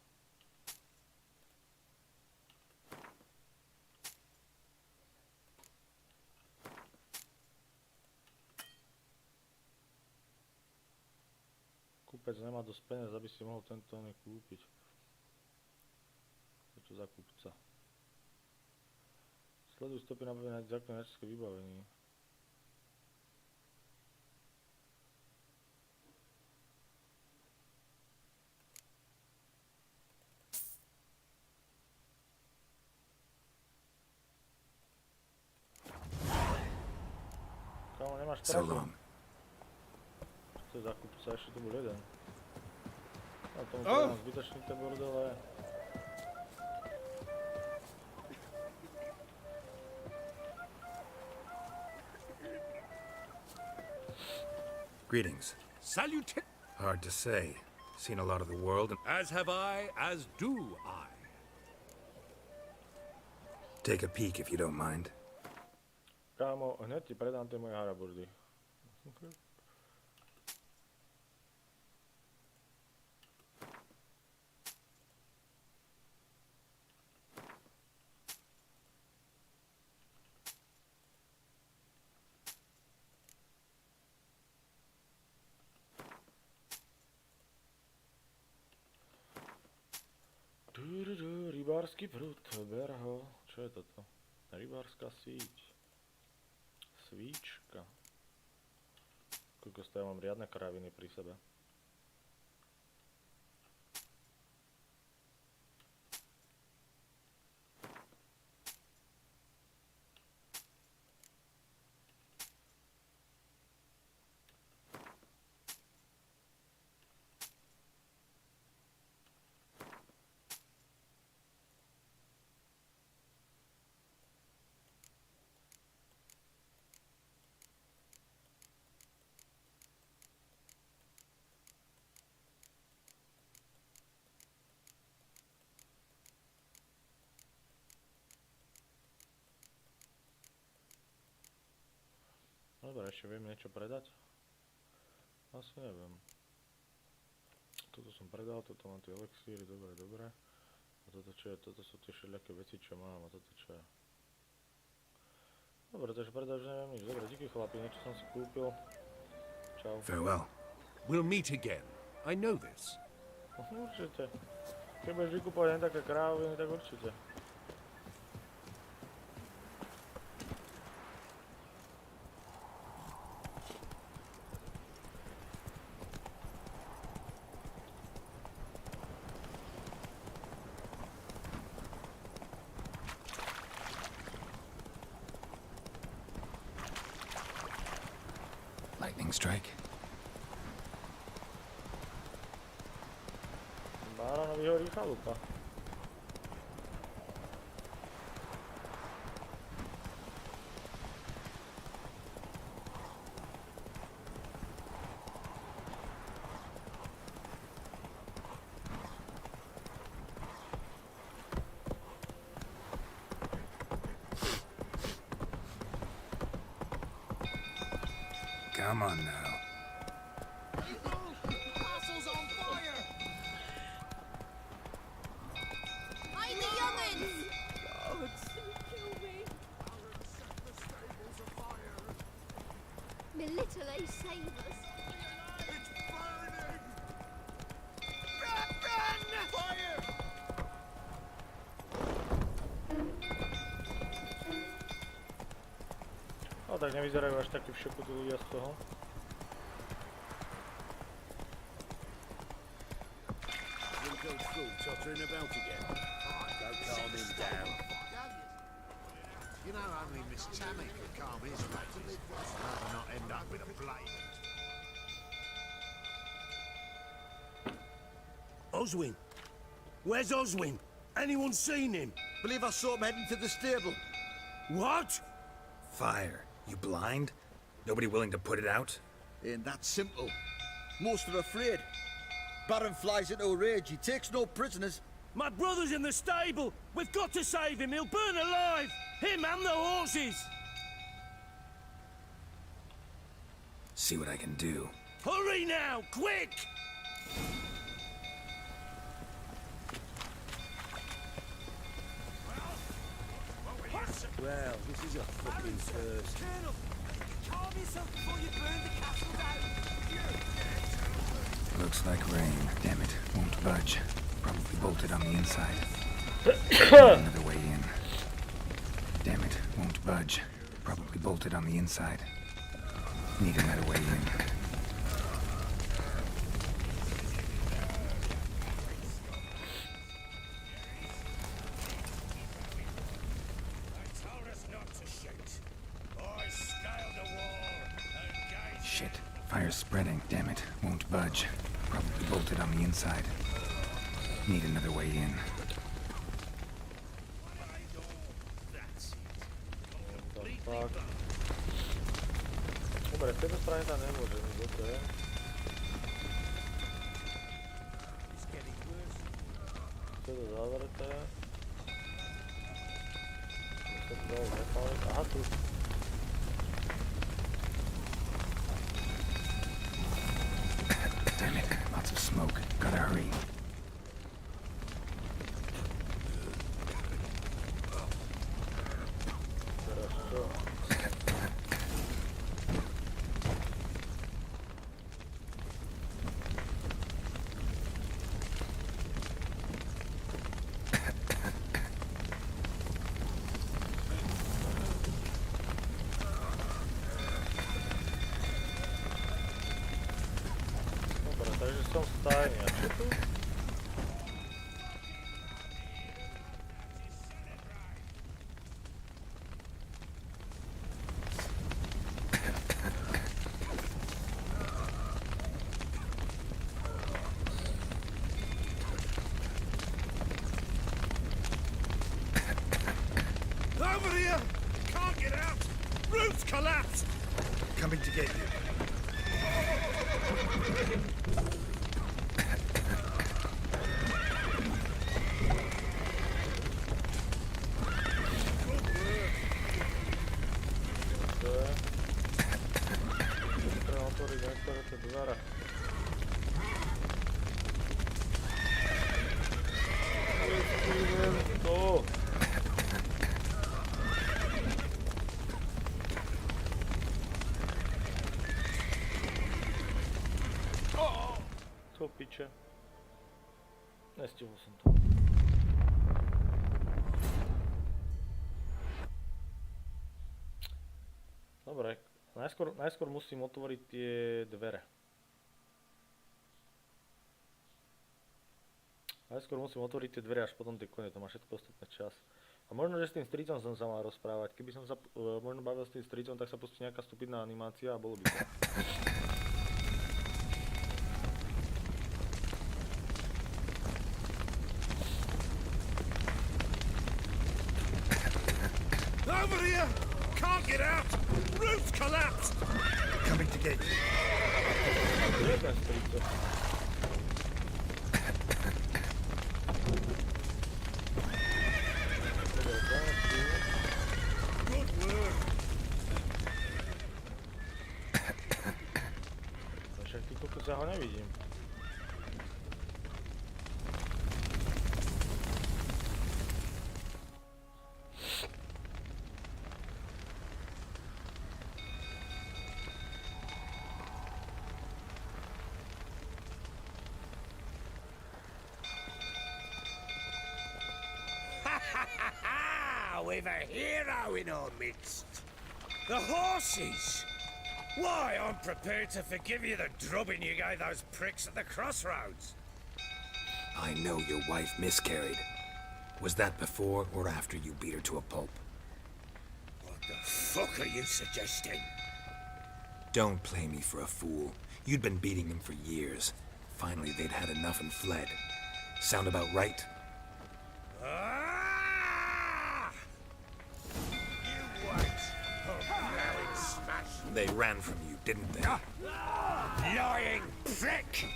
Kúpec nemá dosť peniaz, aby si mohol tento kúpiť. Čo za kúpca? Sleduj stopy na ďakujem najväčšie vybavení. Kámo, nemáš pravdu. Čo to je za kúpca? Ešte tu bol jeden. A tomu povedám zbytočný ten bordel. Greetings. Salute. Hard to say. Seen a lot of the world and... As have I, as do I. Take a peek if you don't mind. Kámo, hneď ti predám tie moje harabordy. Rybársky prúd, ber ho. Čo je toto? Rybárska síť. Svíčka. Kokos, to ja mám riadne kraviny pri sebe. Dobre, ešte viem niečo predať? Asi neviem. Toto som predal, toto mám tie elixíry, dobre. A toto čo je? Toto sú tie všelijaké veci, čo mám, a toto čo je? Dobre, takže predať už neviem nič. Dobre, díky chlapi, niečo som si kúpil. Čau. Farewell. We'll meet again. I know this. Určite. Keď budeš vykúpovať len také kráviny, tak určite. Lightning strike. Báranový horí chalupa. Come on now. Castle's on fire! Hide the young'uns! God, kill me. Set the stables afire! My little ace save us. It's burning! Run! Fire! tak nevyzerajú až takí v šoku tí ľudia z toho. You know only Miss Tammy could calm his rages. Rather not end up with a blade. Oswin? Where's Oswin? Anyone seen him? Believe I saw him heading to the stable. What? Fire. You blind? Nobody willing to put it out? Ain't that simple. Most are afraid. Baron flies into a rage. He takes no prisoners. My brother's in the stable. We've got to save him. He'll burn alive. Him and the horses. See what I can do. Hurry now, quick! Well, this is a fucking first. Colonel, calm yourself before you burn the castle down. Looks like rain. Damn it. Won't budge. Probably bolted on the inside. Another way in. Damn it. Won't budge. Probably bolted on the inside. Need another way in. Shit. Fire's spreading. Damn it. Won't budge. Probably bolted on the inside. Need another way in. Dobre, z tejto strany tam nemôžem ísť, dobre. To je zavreté. To sa dalo zapáliť. Aha, tu. Damn it. Lots of smoke. Gotta hurry. Teraz čo? Takže som v stajni, a čo tu? Over here! Can't get out! Roof's collapsed! Coming to get you. To piče. Nestihol som to. Dobre, najskôr musím otvoriť tie dvere. Až potom tie kone, to má všetko ostatné čas. A možno, že s tým stricom som sa mal rozprávať. Keby som sa možno bavil s tým stricom, tak sa pustí nejaká stupidná animácia a bolo by to. Over here! Can't get out! Roof's collapsed! Coming to get you. Kde je ten strico? Good work! Však ty kokos, ja ho nevidím. We've a hero in our midst. The horses! Why, I'm prepared to forgive you the drubbing you gave those pricks at the crossroads. I know your wife miscarried. Was that before or after you beat her to a pulp? What the fuck are you suggesting? Don't play me for a fool. You'd been beating them for years. Finally, they'd had enough and fled. Sound about right? Ah! You wait. Oh, now it's smashed. They ran from you, didn't they? Lying prick!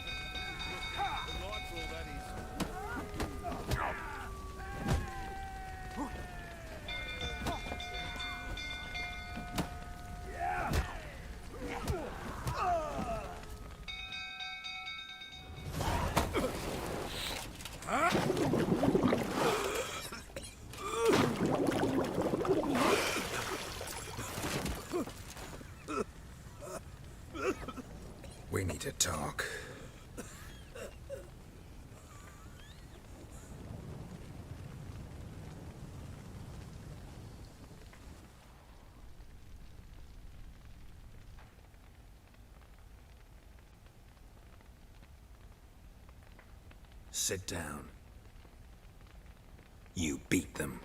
We need to talk. Sit down. You beat them.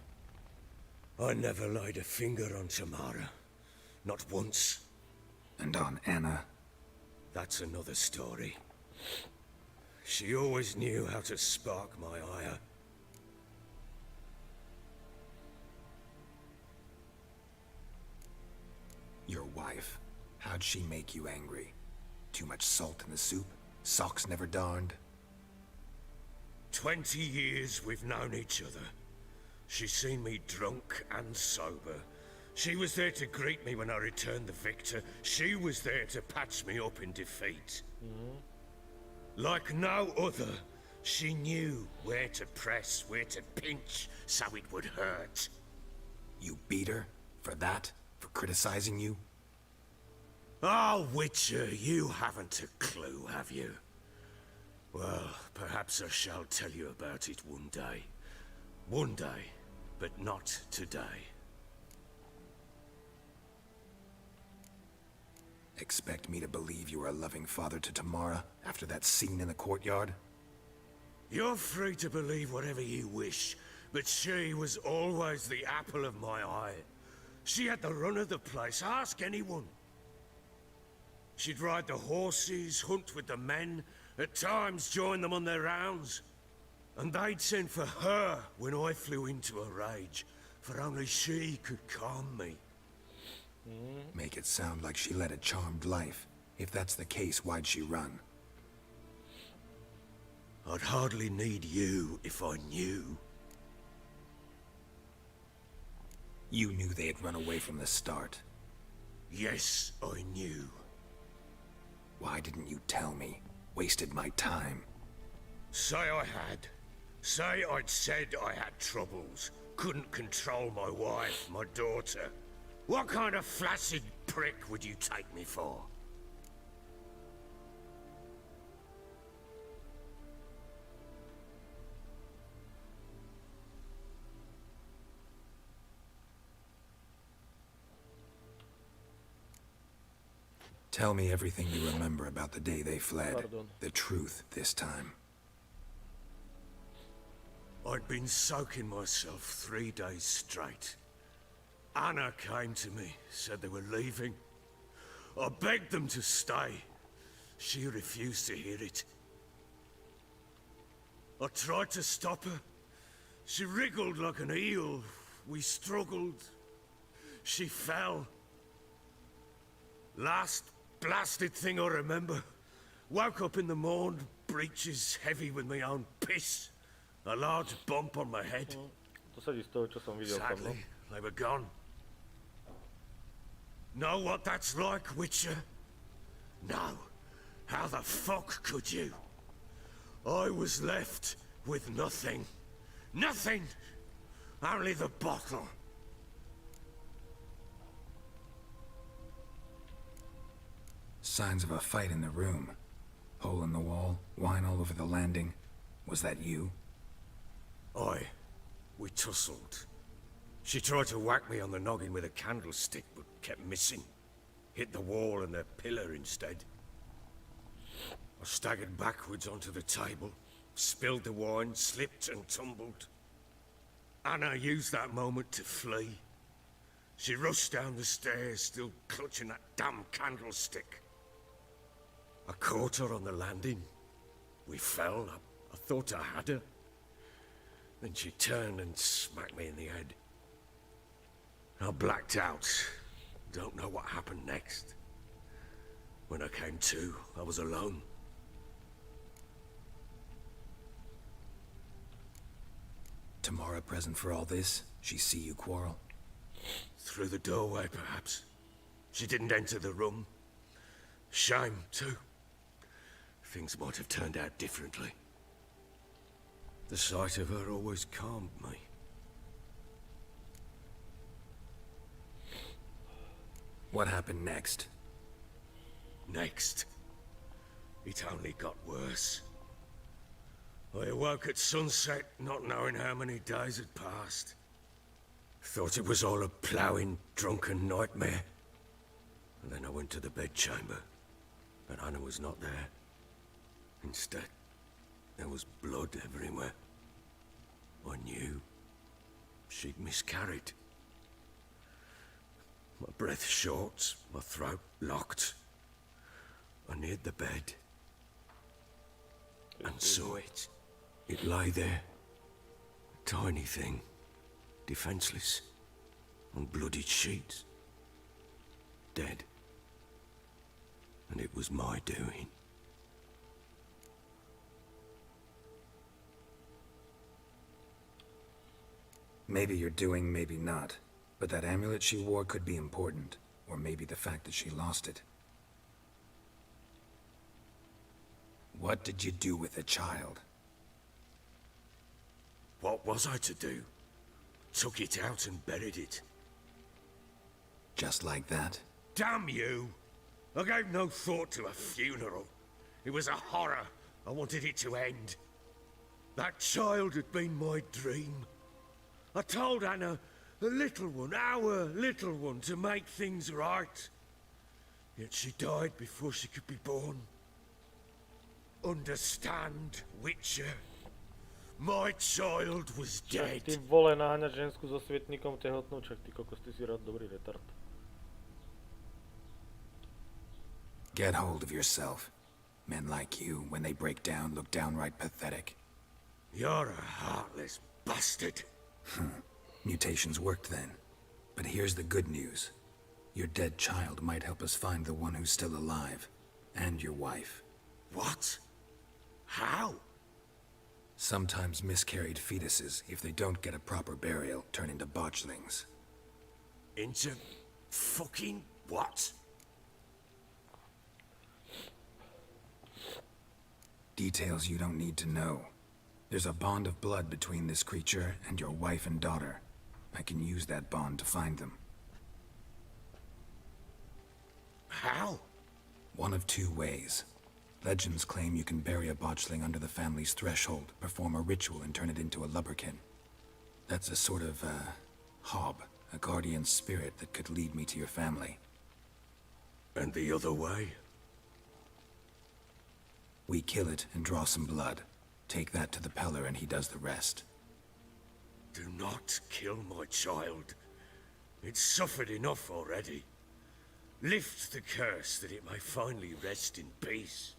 I never laid a finger on Tamara. Not once. And on Anna? That's another story. She always knew how to spark my ire. Your wife. How'd she make you angry? Too much salt in the soup? Socks never darned? 20 years we've known each other. She's seen me drunk and sober. She was there to greet me when I returned the victor. She was there to patch me up in defeat. Like no other, she knew where to press, where to pinch, so it would hurt. You beat her? For that? For criticizing you? Oh, Witcher, you haven't a clue, have you? Well, perhaps I shall tell you about it one day. One day, but not today. Expect me to believe you were a loving father to Tamara after that scene in the courtyard? You're free to believe whatever you wish, but she was always the apple of my eye. She had the run of the place, ask anyone. She'd ride the horses, hunt with the men, at times join them on their rounds. And they'd send for her when I flew into a rage, for only she could calm me. Make it sound like she led a charmed life. If that's the case, why'd she run? I'd hardly need you if I knew. You knew they had run away from the start. Yes, I knew. Why didn't you tell me? Wasted my time. Say I had. Say I'd said I had troubles. Couldn't control my wife, my daughter. What kind of flaccid prick would you take me for? Tell me everything you remember about the day they fled. Pardon. The truth this time. I'd been soaking myself 3 days straight. Anna came to me, said they were leaving. I begged them to stay. She refused to hear it. I tried to stop her. She wriggled like an eel. We struggled. She fell. Last blasted thing I remember. Woke up in the morn, breeches heavy with my own piss. A large bump on my head. To sedí z toho, čo som videl tam, no. Sadly, they were gone. Know what that's like, Witcher? No. How the fuck could you? I was left with nothing. Nothing! Only the bottle. Signs of a fight in the room. Hole in the wall, wine all over the landing. Was that you? We tussled. She tried to whack me on the noggin with a candlestick, but kept missing. Hit the wall and a pillar instead. I staggered backwards onto the table, spilled the wine, slipped and tumbled. Anna used that moment to flee. She rushed down the stairs, still clutching that damn candlestick. I caught her on the landing. We fell. I thought I had her. Then she turned and smacked me in the head. I blacked out. Don't know what happened next. When I came to, I was alone. Tamara present for all this? She see you quarrel? Through the doorway, perhaps. She didn't enter the room. Shame, too. Things might have turned out differently. The sight of her always calmed me. What happened next? Next? It only got worse. I awoke at sunset, not knowing how many days had passed. Thought it was all a ploughing, drunken nightmare. And then I went to the bedchamber, but Anna was not there. Instead, there was blood everywhere. I knew she'd miscarried. My breath short, my throat locked. I neared the bed and saw it. It lay there, a tiny thing, defenseless, on bloodied sheets, dead. And it was my doing. Maybe you're doing, maybe not. But that amulet she wore could be important. Or maybe the fact that she lost it. What did you do with the child? What was I to do? Took it out and buried it. Just like that? Damn you! I gave no thought to a funeral. It was a horror. I wanted it to end. That child had been my dream. I told Anna, the little one, our little one, to make things right. Yet she died before she could be born. Understand, Witcher? My child was dead. Ty vole, naháňať žensku so svietnikom tehotnú, čak ty kokos, ty si rád dobrý retard. Get hold of yourself. Men like you, when they break down, look downright pathetic. You're a heartless bastard. Mutations worked then. But here's the good news. Your dead child might help us find the one who's still alive. And your wife. What? How? Sometimes miscarried fetuses, if they don't get a proper burial, turn into botchlings. Into fucking what? Details you don't need to know. There's a bond of blood between this creature and your wife and daughter. I can use that bond to find them. How? One of two ways. Legends claim you can bury a botchling under the family's threshold, perform a ritual and turn it into a lubberkin. That's a sort of, hob, a guardian spirit that could lead me to your family. And the other way? We kill it and draw some blood. Take that to the Peller and he does the rest. Do not kill my child. It's suffered enough already. Lift the curse that it may finally rest in peace.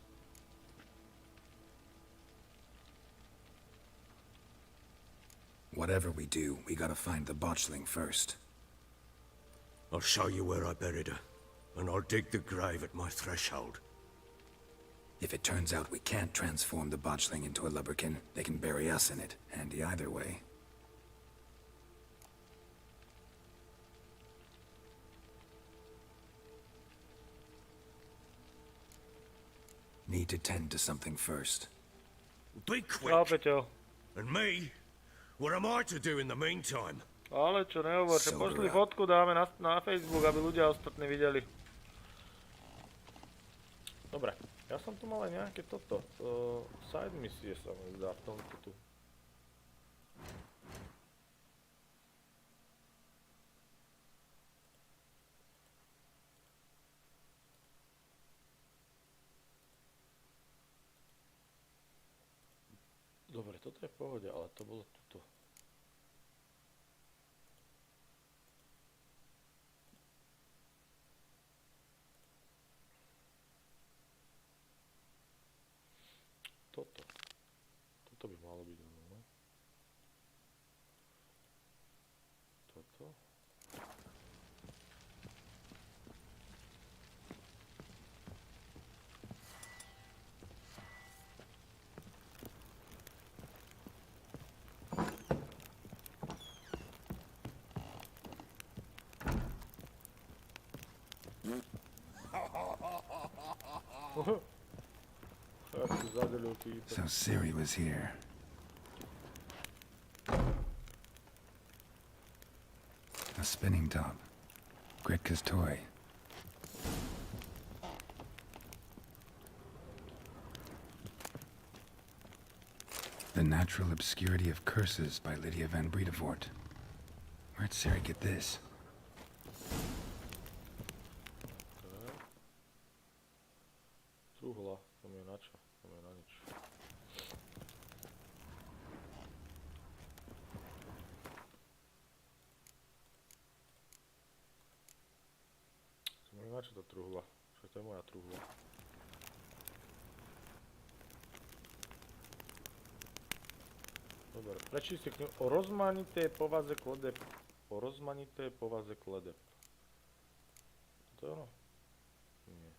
Whatever we do, we gotta find the botchling first. I'll show you where I buried her, and I'll dig the grave at my threshold. If it turns out we can't transform the botchling into a lubberkin, they can bury us in it. Handy either way. Need to tend to something first. Be quick. Čau, Peťo. And me? What am I to do in the meantime? Ale čo nehovor, že pošli fotku, dáme na Facebook, aby ľudia ostatní videli. Dobre, ja som tu mal aj nejaké toto, side misie sa mi zdá v tomto tu. Dobre, toto je v pohode, ale to bolo tuto. Toto by malo byť ono, no. Toto. So Siri was here. A spinning top. Gretka's toy. The Natural Obscurity of Curses by Lydia van Bredevoort. Where'd Siri get this? Truhla, to mi je na čo? To mi je na nič. To mi je na čo tá truhla? Však to je moja truhla. Dobre, prečíste knihu o rozmanité povaze kladeb. O rozmanité povaze kladeb. To je ono? Nie.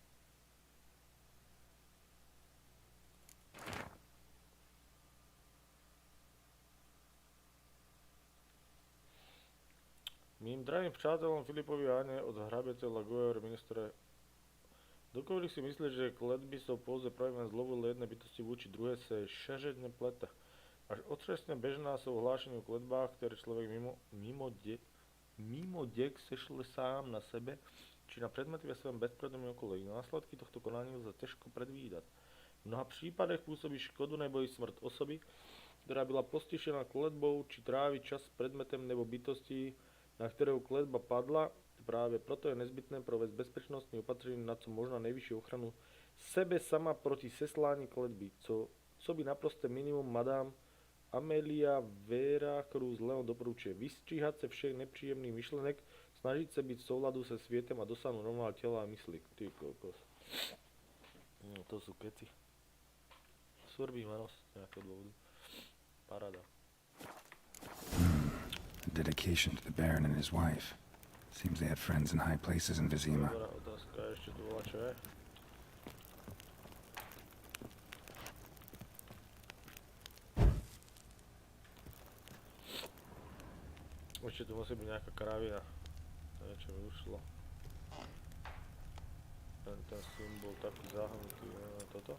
Mým drahým přátelom Filipovi a Ane od hrabiece Lagoer ministre dokoľvek si myslieť, že kletby sú pouze projevom zlovôle jednej bytosti voči druhej sa šeřeť neplete. Až otřesne bežná sú hlášení o kletbách, ktoré človek mimo dek sešle sám na sebe, či na predmety ve svém bezpredným okolí. Následky tohto konání lze ťažko predvídať. V mnoha prípadech pôsobí škodu nebo i smrt osoby, ktorá byla postižená kletbou, či trávi čas s predmetem nebo bytostí, na ktorého kletba padla. Práve proto je nezbytné provést bezpečnostní opatrení na co možná nejvyššiu ochranu sebe sama proti seslání kletby, co by naprosté minimum madame Amelia Vera Cruz Leon doporučuje vystříhat se všech nepříjemných myšlenek, snažiť sa byť v souladu se svietem a dosáhnuť rovnováhu tela a mysli. Ty kokos. No, to sú keci. Svrbí ma nos z nejakého dôvodu. Paráda. Dedication to the Baron and his wife. Seems they had friends in high places in Vizima. Dobrá otázka, ešte tu bola čo je? Ešte tu musí byť nejaká kravina. Niečo mi ušlo. Ten symbol taký zahnutý, neviem, toto.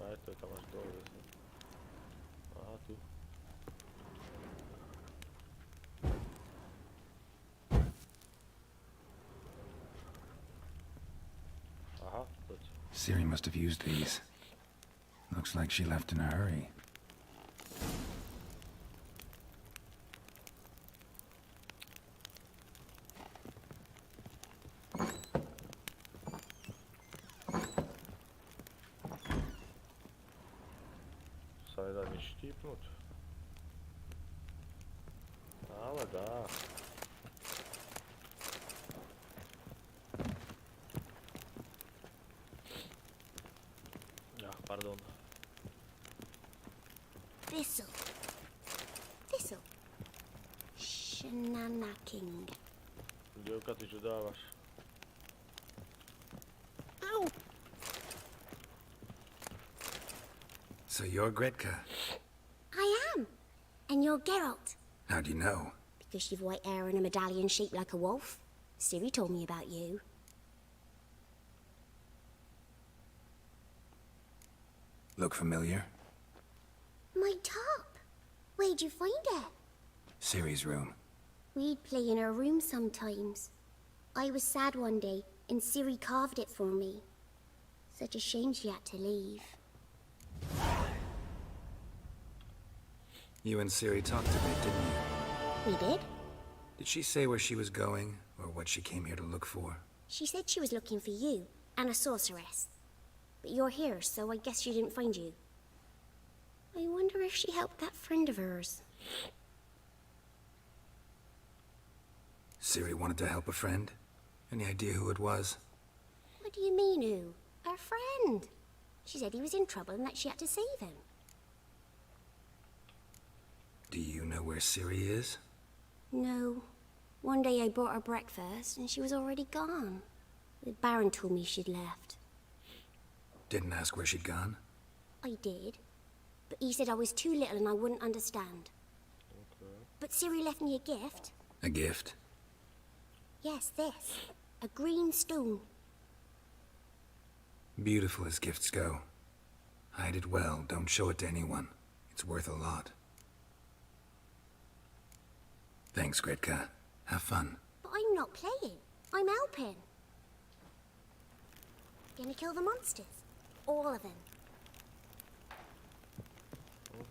Aj to je tam až dole, vesne. Aha, tu. Aha, toď. Siri must have used these. Looks like she left in a hurry. Sa nedá nič štípnuť. Ale dá. Pardon. Thistle. Thistle. Shenanaking. Dievka, ty čo dávaš? Ow! So you're Gretka? I am. And you're Geralt. How do you know? Because you've white hair and a medallion shaped like a wolf. Siri told me about you. Look familiar? My top. Where'd you find it? Siri's room. We'd play in her room sometimes. I was sad one day, and Siri carved it for me. Such a shame she had to leave. You and Siri talked a bit, didn't you? We did. Did she say where she was going, or what she came here to look for? She said she was looking for you and a sorceress. But you're here, so I guess she didn't find you. I wonder if she helped that friend of hers. Ciri wanted to help a friend? Any idea who it was? What do you mean, who? Her friend. She said he was in trouble and that she had to save him. Do you know where Ciri is? No. One day I bought her breakfast and she was already gone. The Baron told me she'd left. Didn't ask where she'd gone? I did. But he said I was too little and I wouldn't understand. Okay. But Ciri left me a gift. A gift? Yes, this. A green stone. Beautiful as gifts go. Hide it well, don't show it to anyone. It's worth a lot. Thanks, Gretka. Have fun. But I'm not playing. I'm helping. Gonna kill the monsters. All of them.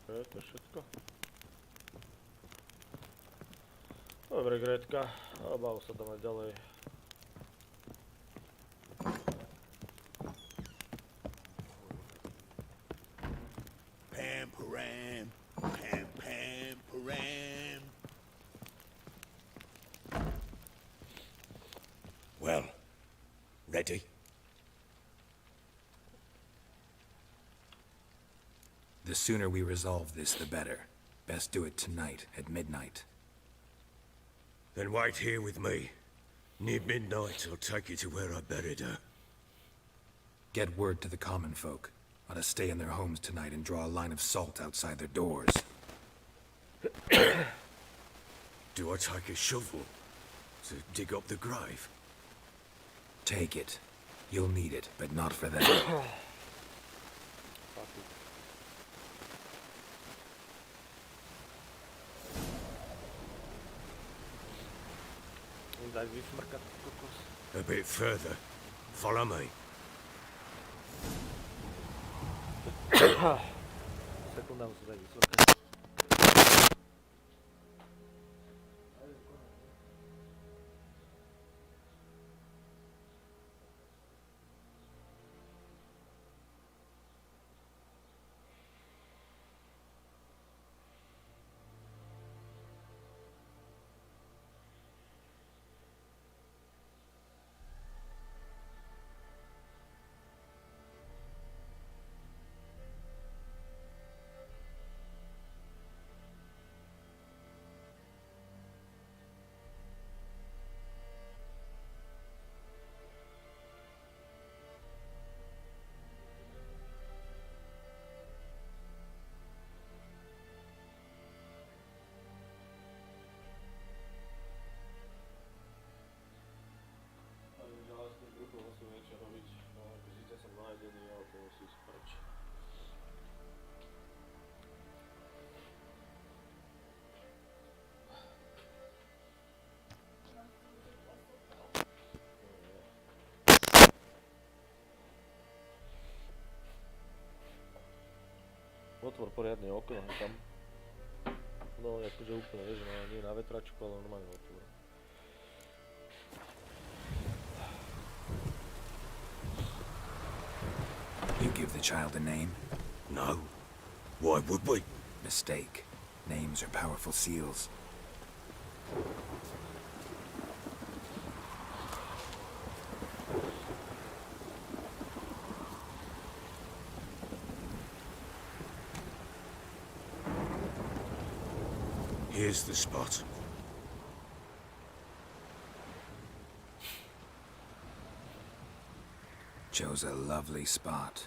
Okay, to je všetko. Dobre, Gretka. A bav sa tam aj ďalej. Pam, param. Pam, pam, param. Well, ready? The sooner we resolve this, the better. Best do it tonight, at midnight. Then wait here with me. Near midnight, I'll take you to where I buried her. Get word to the common folk. Ought to stay in their homes tonight and draw a line of salt outside their doors. Do I take a shovel to dig up the grave? Take it. You'll need it, but not for that. A bit further. Follow me. Sekunda musí dať vysvetliť. Otvor poriadne okno tam. No, akože úplne, vieš, no, nie na vetračku, ale normálne otvor. You give the child a name? No. Why would we? Mistake. Names are powerful seals. Here's the spot. Chose a lovely spot.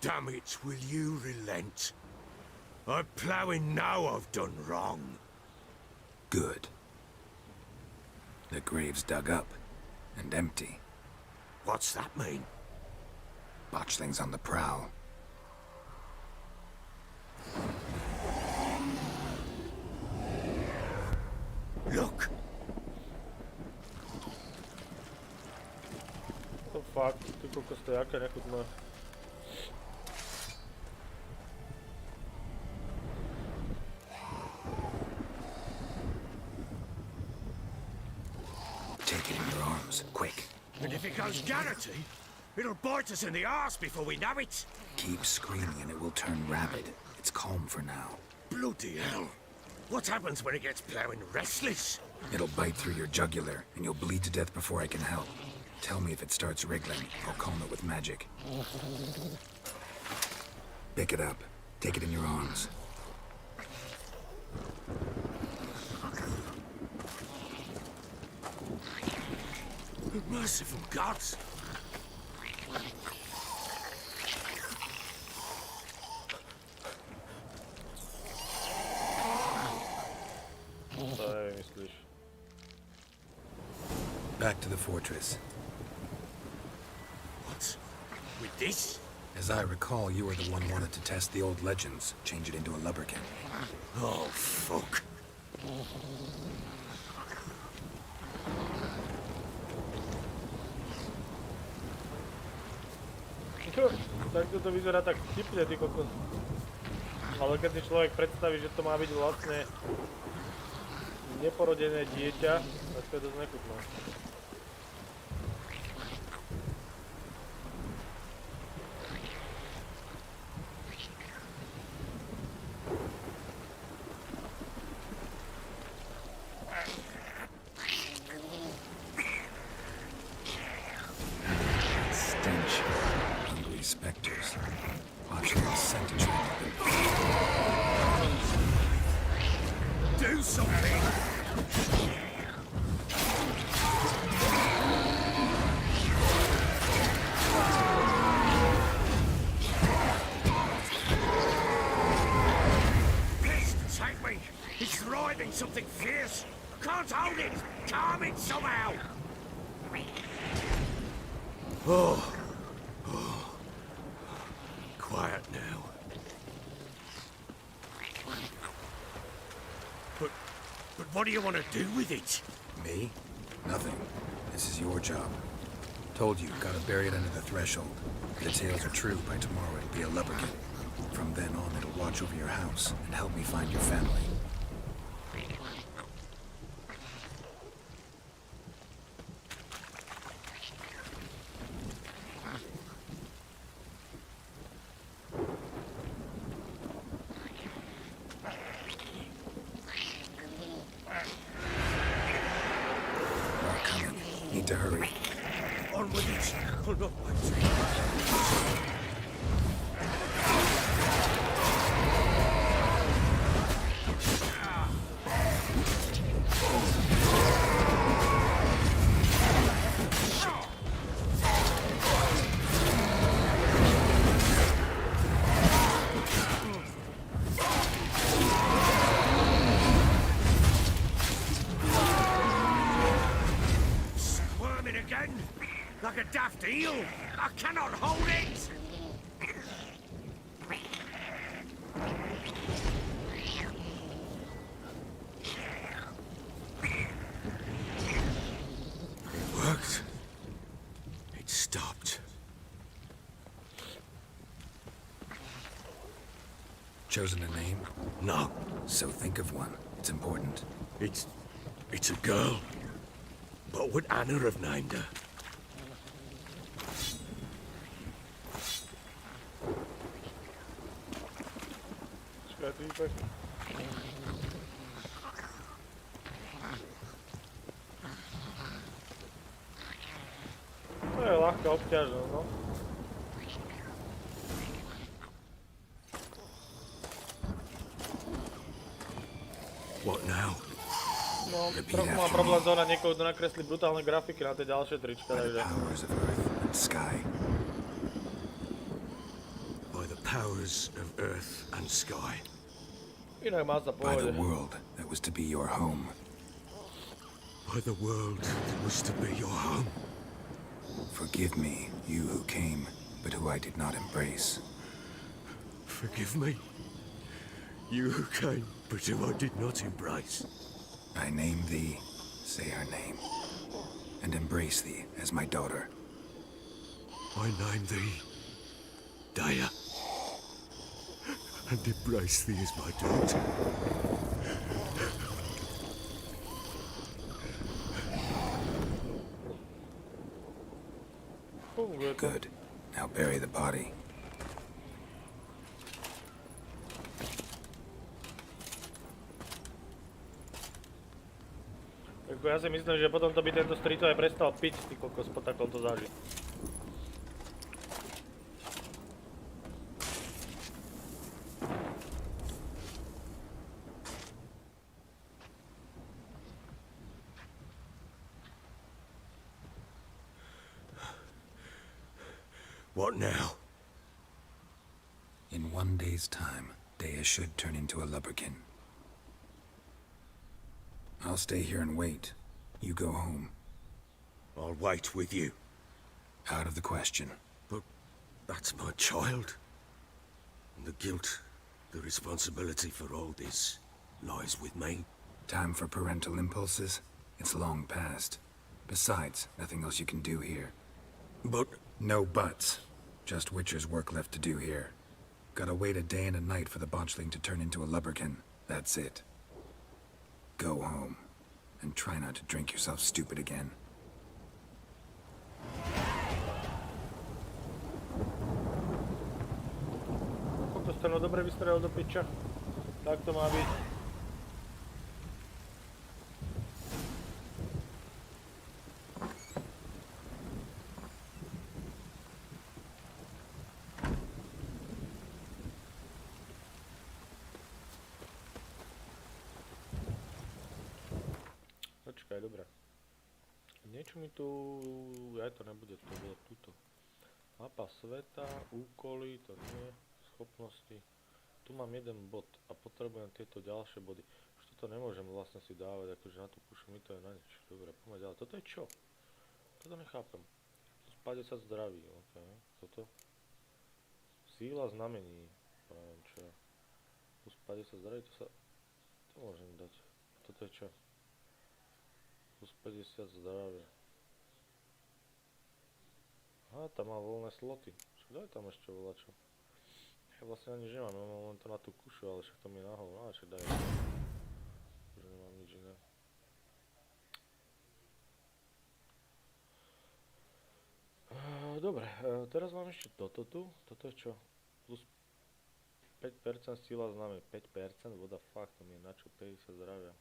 Damn it, will you relent? I'm ploughing now I've done wrong. Good. The grave's dug up and empty. What's that mean? Botchlings on the prowl. Look! To fakt, ty kokos, to je jaké nechutné. Take it in your arms, quick. And if it goes garrety, it'll bite us in the arse before we know it. Keep screaming and it will turn rabid. It's calm for now. Bloody hell. What happens when it gets plowing restless? It'll bite through your jugular, and you'll bleed to death before I can help. Tell me if it starts wriggling. I'll calm it with magic. Pick it up. Take it in your arms. Merciful gods! Back to the fortress. What? With this? As I recall, you were the one wanted to test the old legends, change it into a lubberkin. Oh, fuck. Tak to vyzerá tak vtipne, ty kokos. Ale keď si človek predstaví, že to má byť vlastne neporodené dieťa, tak to je dosť nechutné. Something fierce. Can't hold it. Calm it somehow. Oh. Quiet now. But what do you want to do with it? Me? Nothing. This is your job. Told you, gotta bury it under the threshold. If the tales are true, by tomorrow it'll be a lubberkin. From then on, it'll watch over your house and help me find your family. Need to hurry. On with it. Hold up. Like a daft eel. I cannot hold it. It worked. It stopped. Chosen a name? No. So think of one. It's important. It's a girl. What would Anna have named her? To je ľahká obťažnosť, no. What now? No, trochu mám problém zohnať niekoho, kto nakreslí brutálne grafiky na tie ďalšie trička, takže... By the powers of earth and sky. Inak má sa By pohode. the world that was to be your home. By the world that was to be your home. Forgive me, you who came, but who I did not embrace. Forgive me, you who came, but who I did not embrace. I name thee, say her name, and embrace thee as my daughter. I name thee, Daya, and embrace thee as my daughter. Good. Now bury the body. Ja si myslím, že potom to by tento strito aj prestal piť, ty kokos, po takomto záži. What now? In 1 day's time, Dea should turn into a lubberkin. I'll stay here and wait. You go home. I'll wait with you. Out of the question. But that's my child. And the guilt, the responsibility for all this lies with me. Time for parental impulses? It's long past. Besides, nothing else you can do here. But... No buts. Just Witcher's work left to do here. Gotta wait a day and a night for the botchling to turn into a lubberkin. That's it. Go home. And try not to drink yourself stupid again. To stano dobre vystrelil do piča. Tak to má byť. Počkaj, dobre. Niečo mi tu... Aj to nebude, to bolo tuto. Mapa sveta, úkoly, to nie, schopnosti. Tu mám jeden bod a potrebujem tieto ďalšie body. Už toto nemôžem vlastne si dávať, akože na tú pušu mi to je na nič. Dobre, poďme ďalej. Toto je čo? Toto nechápem. Tu spáde sa zdraví, ok. Toto? Síla znamení. Neviem čo. Tu spáde sa zdraví, to sa... To môžem dať. Toto je čo? Plus 50 zdravia. Aha, tam má voľné sloty. Čo daj tam ešte volačo? Ja vlastne ani nemám, ja mám len to na tú kušu, ale však to mi je nahol. Á, však daj. Že nemám nič iné. Dobre, teraz mám ešte toto tu. Toto je čo? Plus 5% sila znamení. 5%? What the fuck, to mi je na čo? 50 zdravia.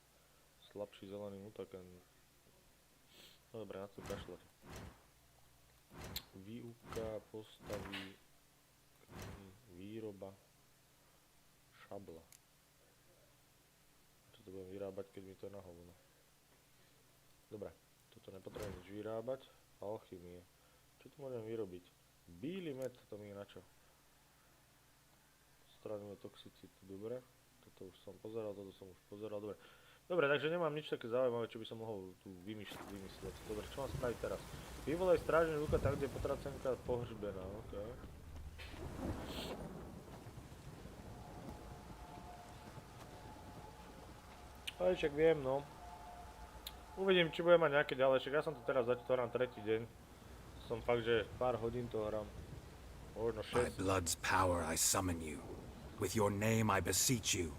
Slabší zelený útok. No dobre, na to kašľať. Výuka, postavy, výroba, šabla. Čo to budem vyrábať, keď mi to je na hovno? Dobre, toto nepotrebujem nič vyrábať. Alchymie. Čo tu môžem vyrobiť? Bíly med, to mi je na čo? Straňuje toxicitu, dobre. Toto už som pozeral, toto som už pozeral, dobre. Dobre, takže nemám nič také zaujímavé, čo by som mohol tu vymysleť. Dobre, čo mám spraviť teraz? Vyvolaj strážneho ducha tam, kde je potracenka pohřbená, ok. Ale však viem, no. Uvidím, či budem mať nejaké ďalej, však ja som to teraz zatiaľ hrám tretí deň. Som fakt, že pár hodín to hrám. Možno 6. By blood's power I summon you. With your name I beseech you.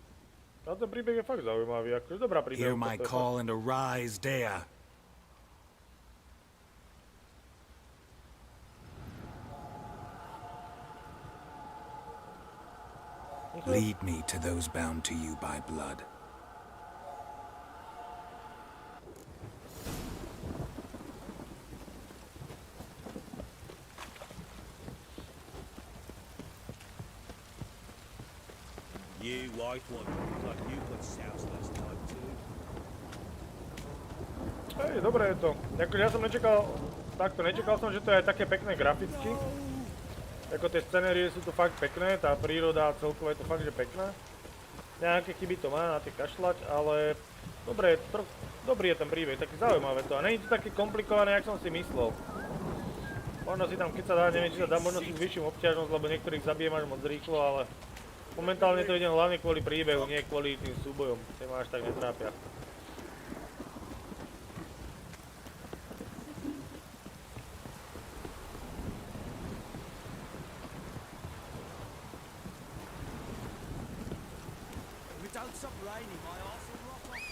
A ten príbeh je fakt zaujímavý, akože dobrá príbeh. Hear my call and arise, Dea. Lead me to those bound to you by blood. You white one, like you put souse last time too. Hej, dobré je to. Akože ja som nečakal, nečakal som, že to je aj také pekné graficky. Ako tie scenérie sú tu fakt pekné, tá príroda celkovo je to fakt, že pekná. Nejaké chyby to má na tie kašľať, ale dobrý je ten príbeh, taký zaujímavé to. A nie je to také komplikované, jak som si myslel. Možno si tam, keď sa dá, neviem, či sa dá možno si vyšším obťažnosť, lebo niektorých zabijem až moc rýchlo, ale momentálne to idem hlavne kvôli príbehu, nie kvôli tým súbojom, tie ma až tak netrápia. Don't stop raining, my arse will rock off.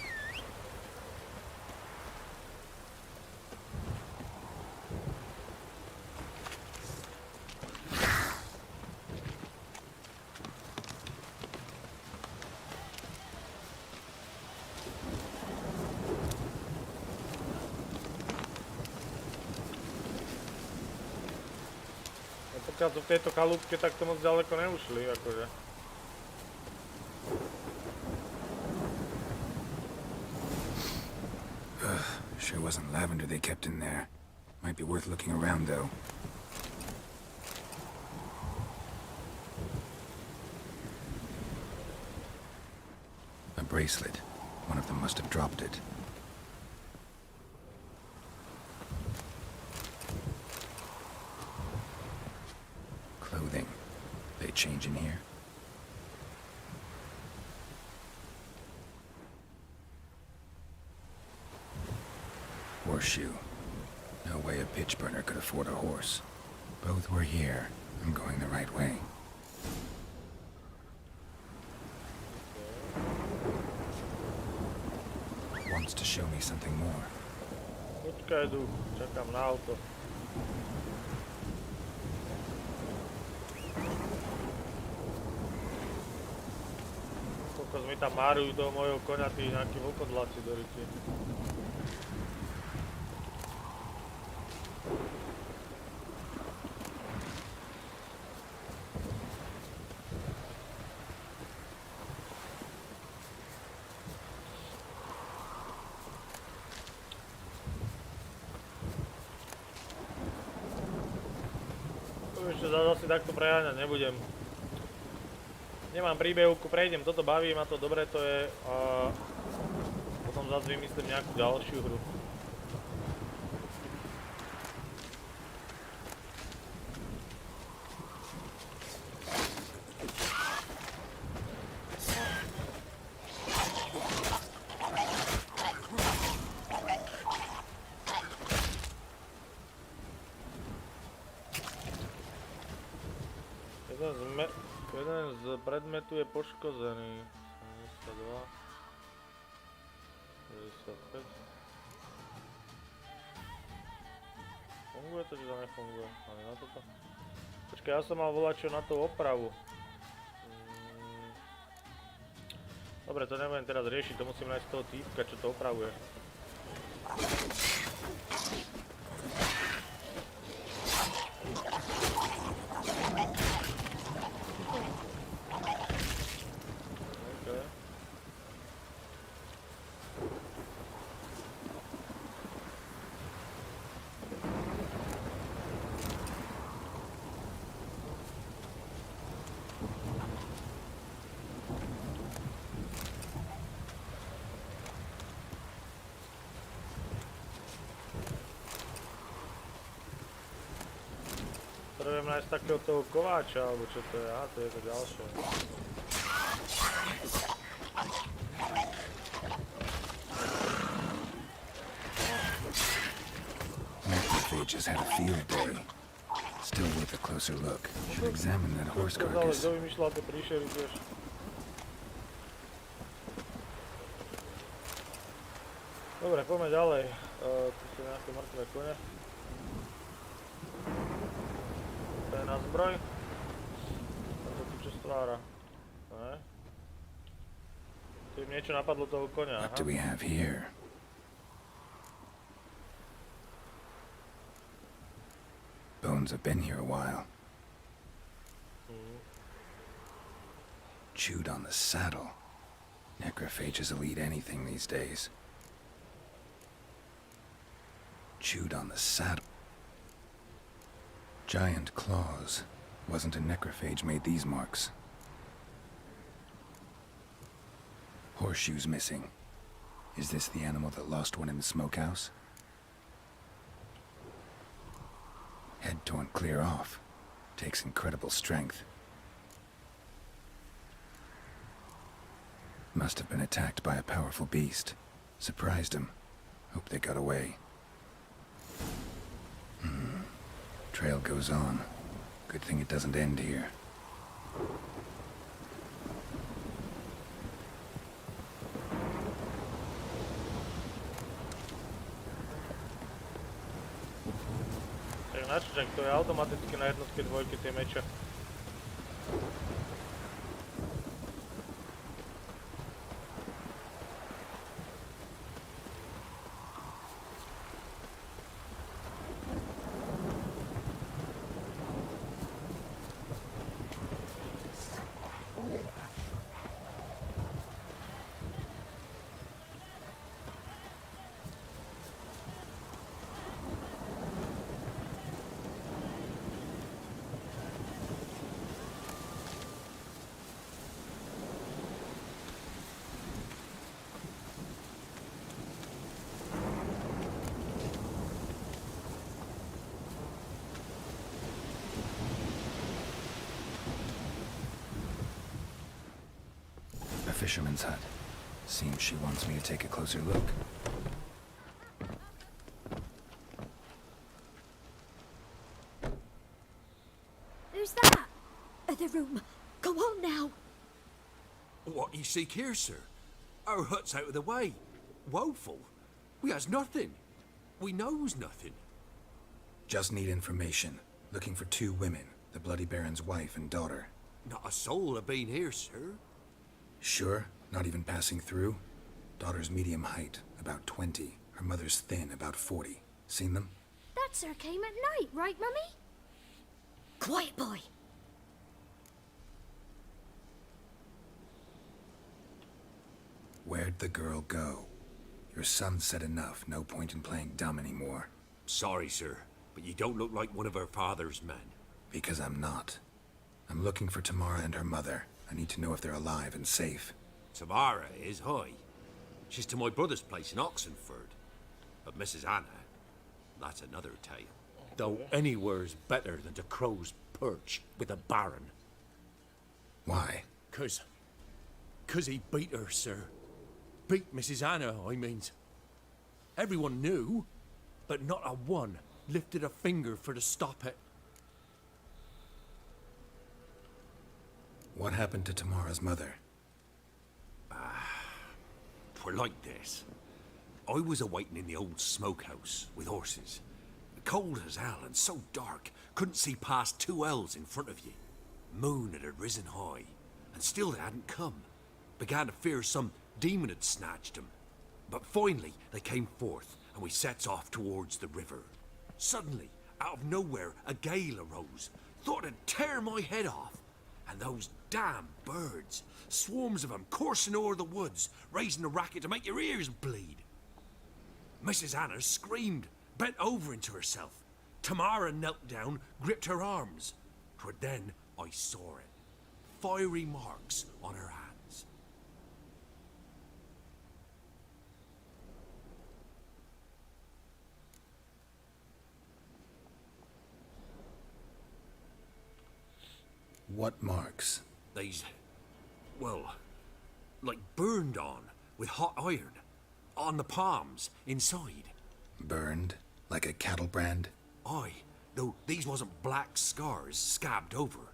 pokiaľ to v tejto chalúbke, tak to moc ďaleko neušli, akože. Sure wasn't lavender they kept in there. Might be worth looking around, though. A bracelet. One of them must have dropped it. Clothing. They change in here? Horseshoe. No way a pitch burner could afford a horse. Both were here. I'm going the right way. Wants to show me something more. Počkaj, duch, čakám na auto. Kokos mi tam márujú do mojho koňa tí nejakí vlkodlaci do ryti. Zase takto preháňať nebudem. Nemám príbehovku, prejdem, toto baví ma to, dobre to je a potom zase vymyslím nejakú ďalšiu hru. Jeden z predmetu je poškozený. 72. 95. Funguje to, či to nefunguje? Ale na toto. Počkaj, ja som mal volať čo na tú opravu. Dobre, to nebudem teraz riešiť, to musím nájsť toho týpka, čo to opravuje. Potrebujem nájsť takého toho kováča, alebo čo to je? Aha, to je to ďalšie. Macrophage has had a field day. Still worth a closer look. Should examine that horse carcass. Kto vymýšľal tie príšery tiež? Dobre, poďme ďalej. Tu sú nejaké mŕtve kone. To je na zbroj. A to tu čo stvára? Ne? Tu im niečo napadlo toho koňa. What do we have here? Bones have been here a while. Chewed on the saddle. Necrophages will eat anything these days. Chewed on the saddle. Giant claws. Wasn't a necrophage made these marks. Horseshoes missing. Is this the animal that lost one in the smokehouse? Head torn clear off. Takes incredible strength. Must have been attacked by a powerful beast. Surprised him. Hope they got away. Trail goes on. Good thing it doesn't end here. Tak načíčak, to je automaticky na jednotke dvojky tie meče. fisherman's hut. Seems she wants me to take a closer look. Who's that? The room. Go on now. What you seek here, sir? Our hut's out of the way. Woeful. We has nothing. We knows nothing. Just need information. Looking for 2 women, the Bloody Baron's wife and daughter. Not a soul have been here, sir. Sure? Not even passing through? Daughter's medium height, about 20. Her mother's thin, about 40. Seen them? That sir came at night, right, Mummy? Quiet, boy. Where'd the girl go? Your son said enough. No point in playing dumb anymore. Sorry, sir, but you don't look like one of her father's men. Because I'm not. I'm looking for Tamara and her mother. I need to know if they're alive and safe. Tamara is, hi. She's to my brother's place in Oxenford. But Mrs. Anna, that's another tale. Though anywhere's better than to crow's perch with a baron. Why? 'Cause he beat her, sir. Beat Mrs. Anna, I means. Everyone knew, but not a one lifted a finger for to stop it. What happened to Tamara's mother? Twere like this. I was awaiting in the old smokehouse with horses. Cold as hell and so dark, couldn't see past 2 ells in front of you. Moon had risen high, and still they hadn't come. Began to fear some demon had snatched them. But finally they came forth, and we sets off towards the river. Suddenly, out of nowhere, a gale arose. Thought it'd tear my head off. And those damn birds, swarms of them coursing o'er the woods, raising a racket to make your ears bleed. Mrs. Anna screamed, bent over into herself. Tamara knelt down, gripped her arms. 'Twere then I saw it. Fiery marks on her hands. What marks? They's, well, like burned on with hot iron. On the palms, inside. Burned? Like a cattle brand? Aye, though these wasn't black scars scabbed over.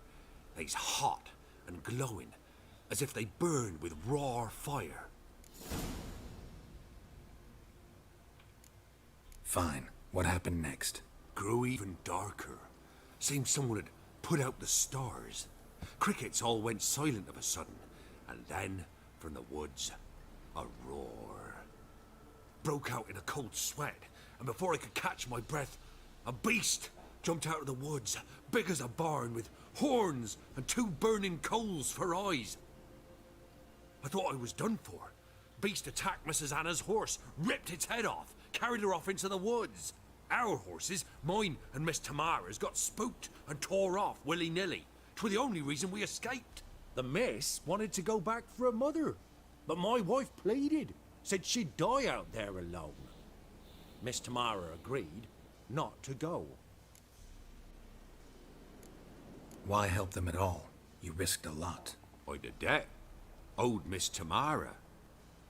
They's hot and glowing, as if they burned with raw fire. Fine. What happened next? Grew even darker. Seemed someone had put out the stars. Crickets all went silent of a sudden, and then, from the woods, a roar. Broke out in a cold sweat, and before I could catch my breath, a beast jumped out of the woods, big as a barn, with horns and 2 burning coals for eyes. I thought I was done for. Beast attacked Mrs. Anna's horse, ripped its head off, carried her off into the woods. Our horses, mine and Miss Tamara's, got spooked and tore off willy-nilly. 'Twere the only reason we escaped. The miss wanted to go back for her mother, but my wife pleaded, said she'd die out there alone. Miss Tamara agreed not to go. Why help them at all? You risked a lot. I'd a debt. Owed Miss Tamara.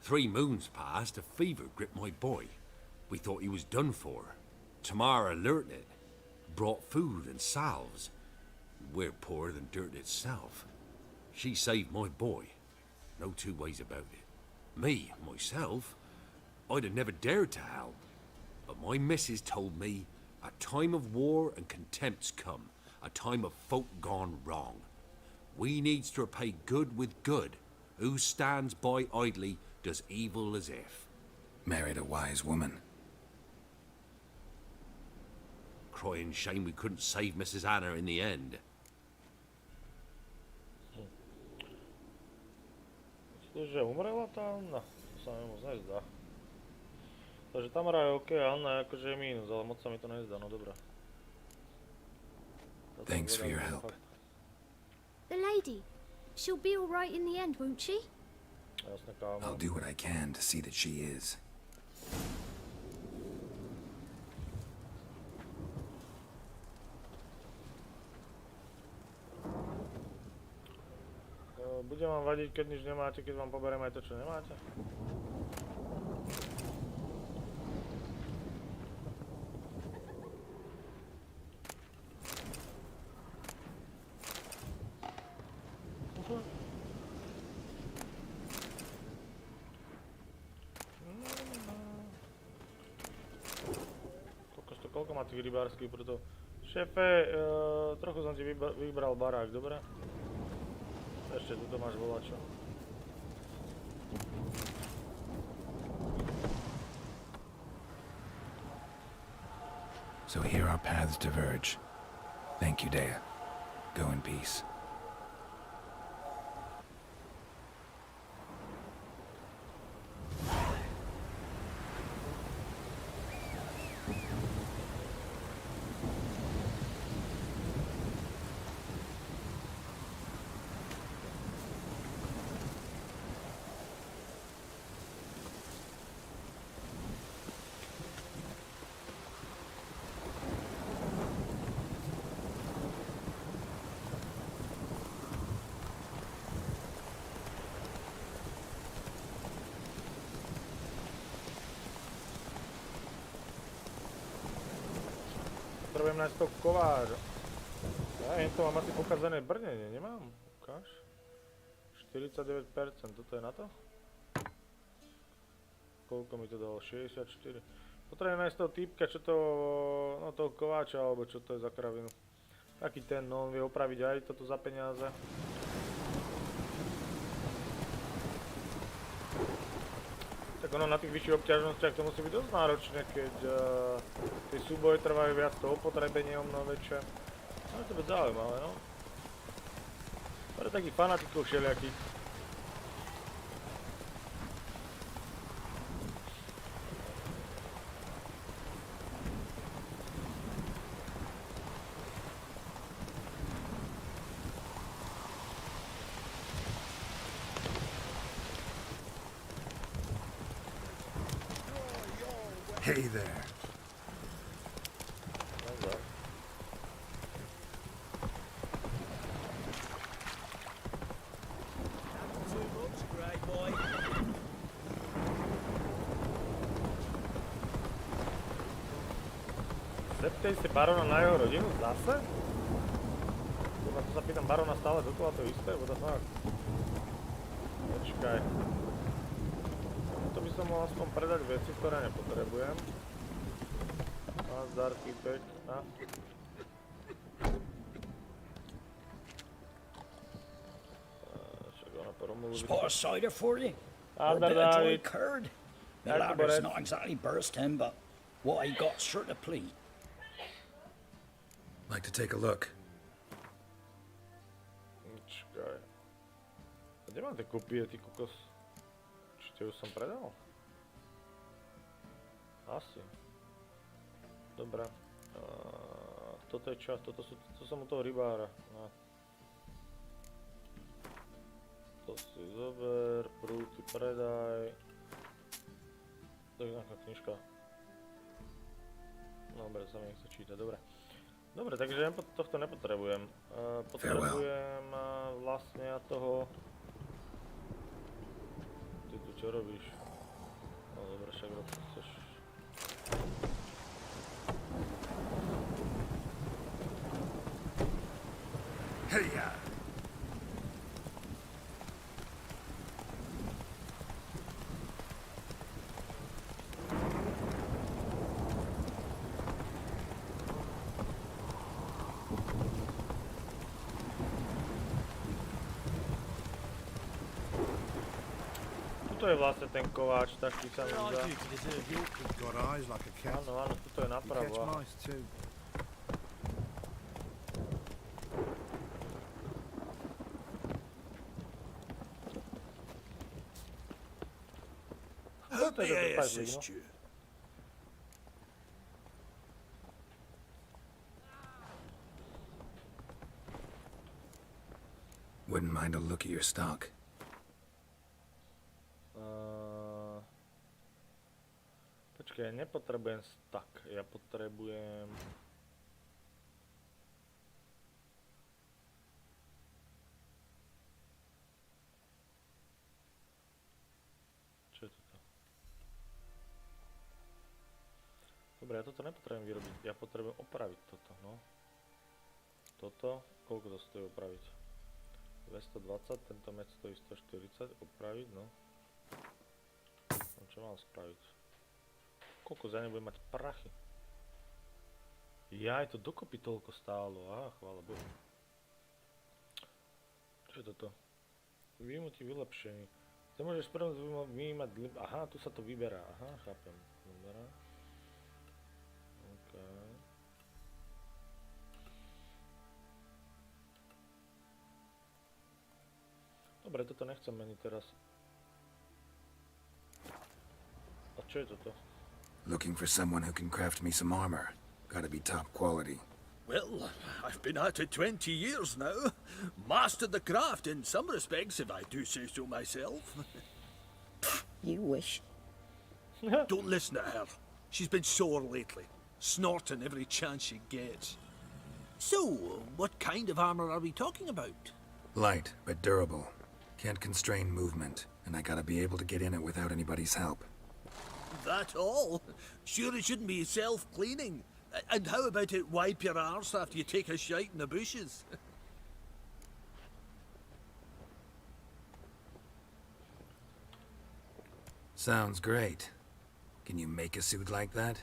3 moons passed, a fever gripped my boy. We thought he was done for. Tamara learnt it. Brought food and salves. We're poorer than dirt itself. She saved my boy. No 2 ways about it. Me, myself, I'd have never dared to help. But my missus told me a time of war and contempt's come. A time of folk gone wrong. We needs to repay good with good. Who stands by idly does evil as if. Married a wise woman. Crying shame we couldn't save Mrs. Anna in the end. Že umrela tá Anna? To sa mi moc nezdá. Takže Tamara je OK, Anna je akože mínus, ale moc sa mi to nezdá, no dobré. Thanks for your help. The lady. She'll be all right in the end, won't she? Jasne, kámo. I'll do what I can to see that she is. Bude vám vadiť, keď nič nemáte, keď vám poberiem aj to, čo nemáte? Koľko má tých rybárskych prútov? Šéfe, trochu som ti vybral barák, dobre? Ešte, tuto máš volačo. So here our paths diverge. Thank you, Dea. Go in peace. Potrebujem nájsť toho kováža. Ja to mám asi pokazané brnenie, nemám? Ukáž. 49%, toto je na to? Koľko mi to dalo? 64. Potrebujem nájsť toho týpka, čo to... no toho kováča, alebo čo to je za kravinu. Taký ten, no on vie opraviť aj toto za peniaze. Tak ono na tých vyšších obťažnostiach to musí byť dosť náročné, keď tie súboje trvajú viac, to opotrebenie o mnoho väčšie. No je to byť zaujímavé, no. Pre takých fanatikov všelijakých. Hey there. Zeptej si barona na jeho rodinu zase? Kurva, to sa pýtam barona stále dokola to isté, bo to fakt. Počkaj. To by som mohol aspoň predať veci, ktoré nepotrebujem. Nazdar, týpek. Čak ona poromluví. Spot a cider for you? Or a Nazdar, bit of dry Dávid. curd? The Ďakujem, latter's Borec. not exactly bursting, but what I got's sure to please. Like to take a look. Čakaj. A kde mám tie kopie, ty kokos? Či tie už som predal? Asi. Dobre. Toto je čas, toto som u toho rybára. No. To si zober, prúty predaj. To je nejaká knižka. Dobre, sa mi nechce čítať, dobre. Dobre, takže ja tohto nepotrebujem. Potrebujem vlastne ja toho... Ty tu čo robíš? No dobre, však rob čo chceš. Heya! Tuto je vlastne ten kováč, taký sa mi zdá. Got eyes like a cat. Áno, áno, tuto je napravo. Catch mice too. To je to spajzlík, no. Wouldn't mind a look at your stock. Počkaj, ja nepotrebujem stack, ja potrebujem... Dobre, ja toto nepotrebujem vyrobiť, ja potrebujem opraviť toto, no. Toto, koľko to stojí opraviť? 220, tento meč stojí 140, opraviť, no. No čo mám spraviť? Koľko za ne budem mať prachy? Jaj, to dokopy toľko stálo, chvála Bohu. Čo je toto? Výjimutí vylepšení. Ty môžeš prvom vyjímať, aha, tu sa to vyberá, aha, chápem. Dobre. OK. Dobre, toto nechcem meniť teraz. A čo je toto? Looking for someone who can craft me some armor. Gotta be top quality. Well, I've been at it 20 years now. Mastered the craft in some respects, if I do say so myself. You wish. Don't listen to her. She's been sore lately, snorting every chance she gets. So, what kind of armor are we talking about? Light, but durable. Can't constrain movement, and I gotta be able to get in it without anybody's help. That all? Sure it shouldn't be self-cleaning. And how about it wipe your arse after you take a shite in the bushes? Sounds great. Can you make a suit like that?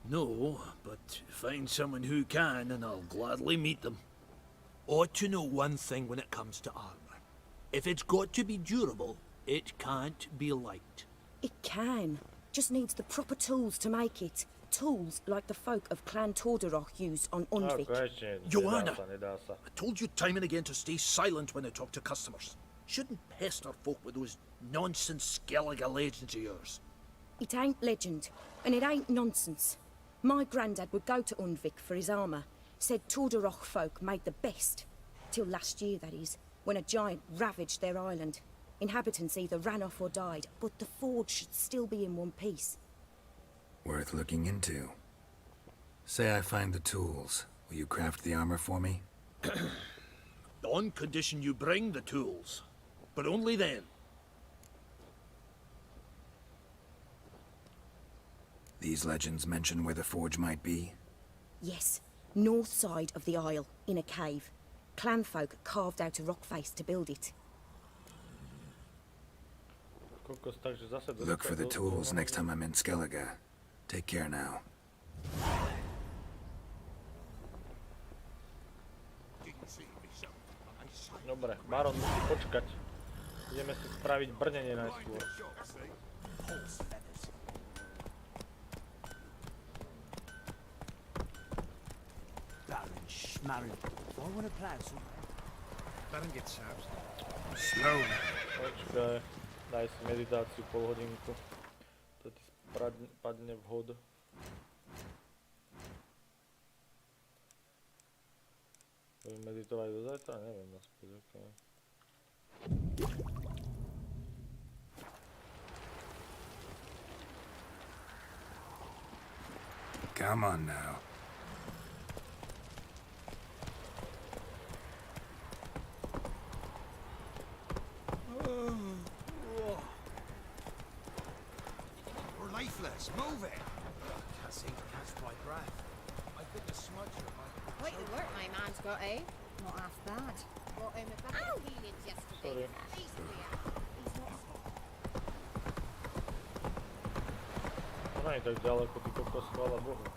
No, but find someone who can and I'll gladly meet them. Ought to know one thing when it comes to armor. If it's got to be durable, it can't be light. It can. Just needs the proper tools to make it. Tools like the folk of Clan Tordarroch use on Undvik. Joanna, I told you time and again to stay silent when I talk to customers. Shouldn't pester folk with those nonsense Skellige legends of yours. It ain't legend, and it ain't nonsense. My granddad would go to Undvik for his armour. Said Tordarroch folk made the best. Till last year, that is, when a giant ravaged their island. Inhabitants either ran off or died, but the forge should still be in one piece. Worth looking into. Say I find the tools. Will you craft the armor for me? On condition you bring the tools. But only then. These legends mention where the forge might be? Yes, north side of the isle, in a cave. Clanfolk carved out a rock face to build it. Look for the tools next time I'm in Skellige. Take care now. Dobre, Baron musí počkať. Ideme si spraviť brnenie najskôr. Baron, I want to plan something. Baron gets out. Slow. Počkaj, daj si meditáciu pol hodinku. To ti padne vhod. Budem meditovať do zajtra? Neviem, aspoň okay. Come on now. We're lifeless. Move it. Can't seem to catch my breath. I think a smudger might... Quite the work my man's got, eh? Not half bad. Brought him a back of feelings yesterday. He's clear. He's not... No nie tak ďaleko, ty kokos, chvála Bohu.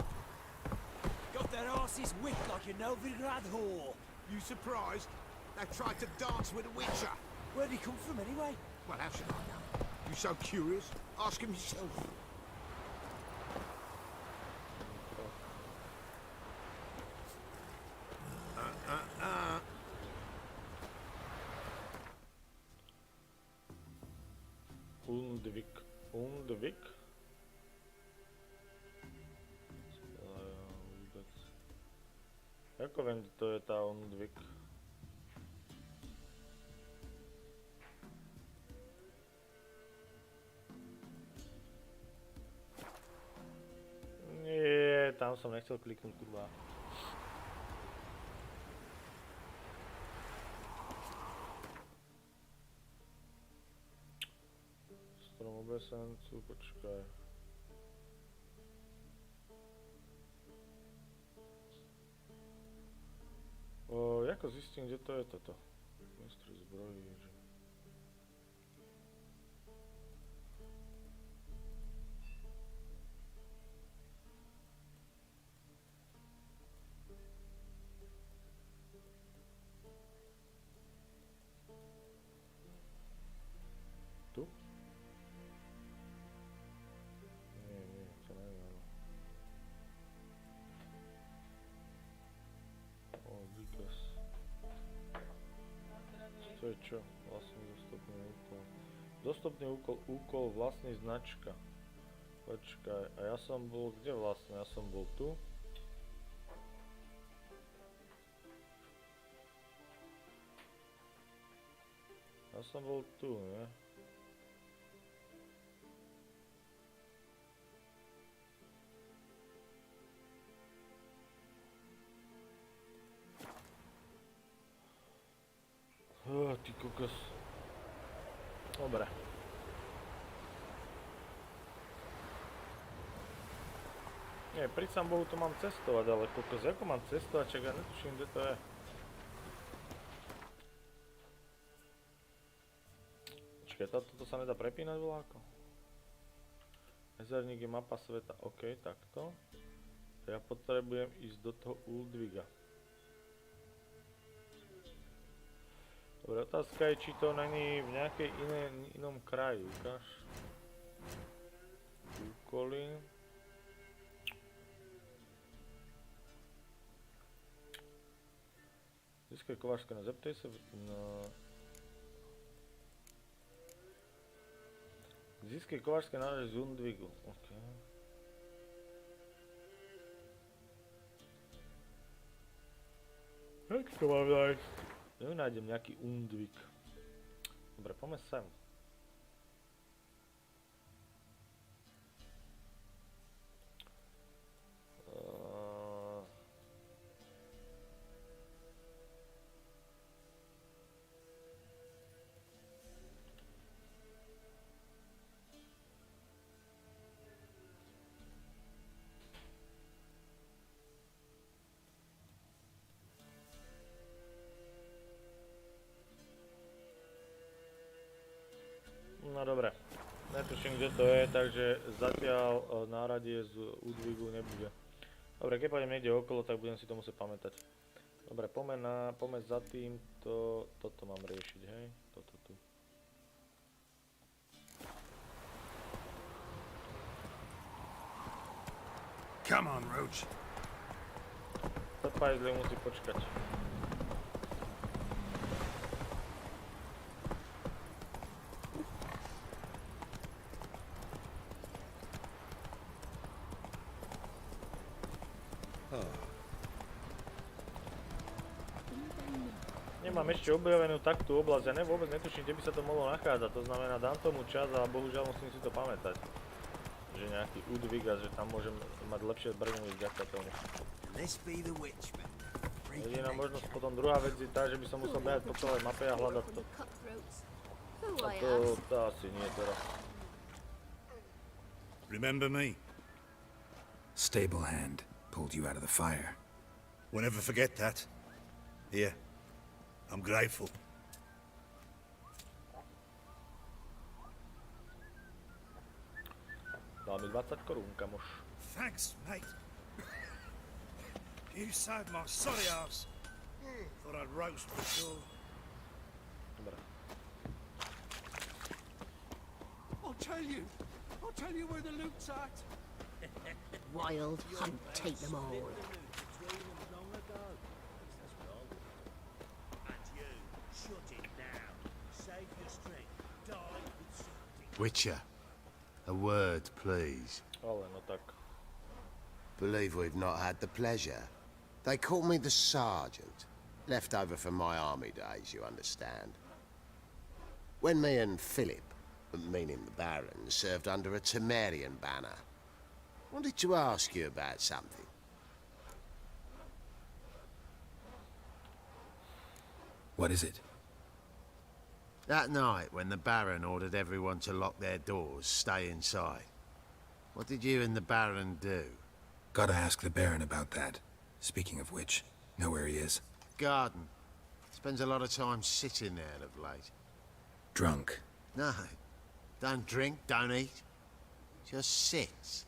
Got their asses whipped like a Novigrad whore. You surprised? They tried to dance with a witcher. Where'd he come from anyway? Well, how should I know? You so curious? Ask him yourself. Undvik? Ako viem, to je tá Undvik? Nie, tam som nechcel kliknúť, kurva. Strom obesencu, počkaj. Jako zistím, kde to je toto? Mistr zbrojí, že... Tu? Nie, to neviem, ale... Výkaz. To je čo? Vlastný dostupný úkol. Dostupný úkol vlastný značka. Počkaj, a ja som bol kde vlastne? Ja som bol tu. Ja som bol tu, ne? Ty kokos. Dobre. Nie, pri sám Bohu to mám cestovať, ale kokos, ako mám cestovať, čak ja netuším, kde to je. Počkaj, toto sa nedá prepínať voľako? Mezerník je mapa sveta, ok, takto. Ja potrebujem ísť do toho Uldviga. Dobre, otázka je, či to není v nejakej inom kraji, ukáž. Úkoly. Získaj kovářské na zeptej se na... Získaj kovářské nálež z Undvigu, ok. Jak to mám nájsť? Nájdem nejaký Undvik. Dobre, poďme sem. No dobre, netuším, kde to je, takže zatiaľ náradie z Udvigu nebude. Dobre, keď pôjdem niekde okolo, tak budem si to musieť pamätať. Dobre, poďme za tým, toto mám riešiť, hej? Toto tu. Come on, Roach. Zapajdli musí počkať. Nemám ešte objavenú takú oblasť, ja vôbec netuším, kde by sa to mohlo nachádzať, to znamená, dám tomu čas a bohužiaľ musím si to pamätať. Že nejaký Udvig a že tam môžem mať lepšie zbrňový vďaka tomu. Jediná možnosť potom druhá vec je tá, že by som musel behať po celej mape a hľadať to. A to asi nie teraz. Remember me? Stable hand pulled you out of the fire. We'll never forget that. Here. I'm grateful. Dal mi 20 korún, kamoš. Thanks, mate. You saved my sorry ass. Thought I'd roast for sure. Dobre. I'll tell you where the loot's at. Wild hunt, take them all. Witcher, a word, please. Ale no tak. Believe we've not had the pleasure. They call me the Sergeant. Left over from my army days, you understand. When me and Philip, meaning the Baron, served under a Temerian banner. Wanted to ask you about something. What is it? That night, when the Baron ordered everyone to lock their doors, stay inside. What did you and the Baron do? Gotta ask the Baron about that. Speaking of which, know where he is? garden. Spends a lot of time sitting there of late. Drunk. No. Don't drink, don't eat. Just sits.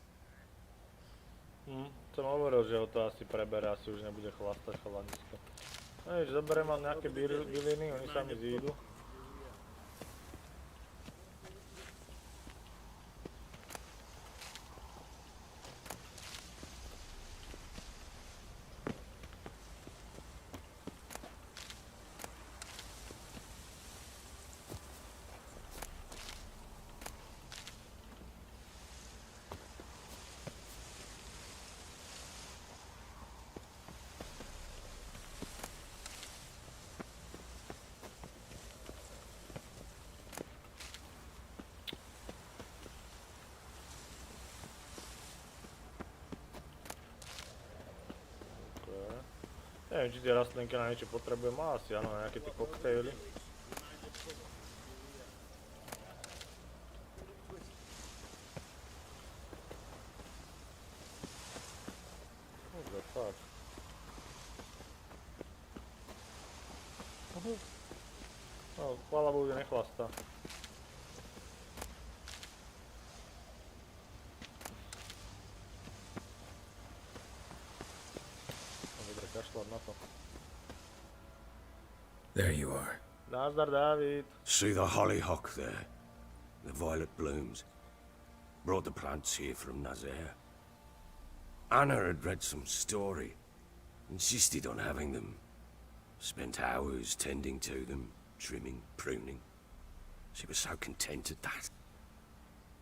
Som hovoril, že ho to asi prebere, asi už nebude chlastať chalanisko. No víš, zoberiem vám nejaké byliny, oni sa mi zídu. Neviem, či tie rastlinky na niečo potrebujem, asi áno, na nejaké tie koktejly. Tak. No, chvála Bohu, že nechlastá. There you are. Nazdar, Dávid. See the hollyhock there? The violet blooms. Brought the plants here from Nazaire. Anna had read some story. Insisted on having them. Spent hours tending to them, trimming, pruning. She was so content at that.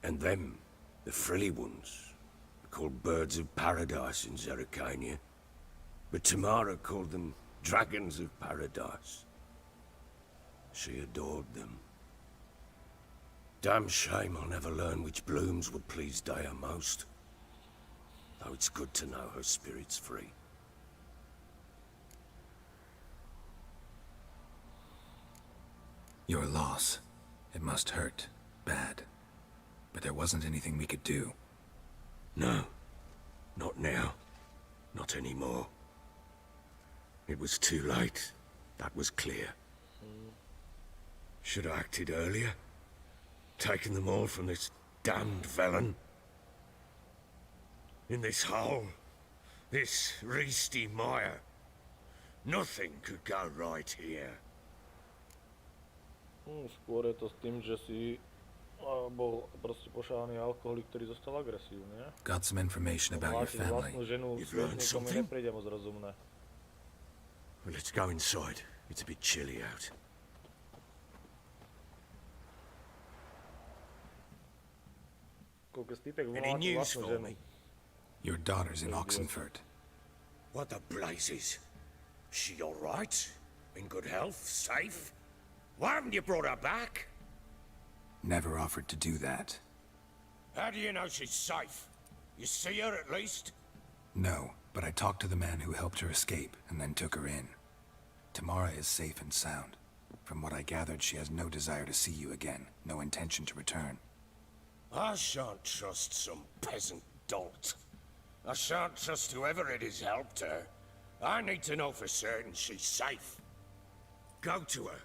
And them, the frilly ones, are called birds of paradise in Zerikania. But Tamara called them dragons of paradise. She adored them. Damn shame I'll never learn which blooms would please Dea most. Though it's good to know her spirit's free. Your loss. It must hurt. Bad. But there wasn't anything we could do. No. Not now. Not anymore. It was too late. That was clear. Should have acted earlier. Taken them all from this damned felon. In this hole. This Reesty mire. Nothing could go right here. Skôr je to s tým, že si bol proste pošáhaný alkoholik, ktorý zostal agresívny, ne? Got some information about your family. You've learned something? Nepríde moc rozumné. Well, let's go inside. It's a bit chilly out. Any news for me? Your daughter's in Oxenfurt. What the blazes? She all right? In good health? Safe? Why haven't you brought her back? Never offered to do that. How do you know she's safe? You see her at least? No, but I talked to the man who helped her escape and then took her in. Tamara is safe and sound. From what I gathered, she has no desire to see you again, no intention to return. I shan't trust some peasant dolt. I shan't trust whoever it is helped her. I need to know for certain she's safe. Go to her.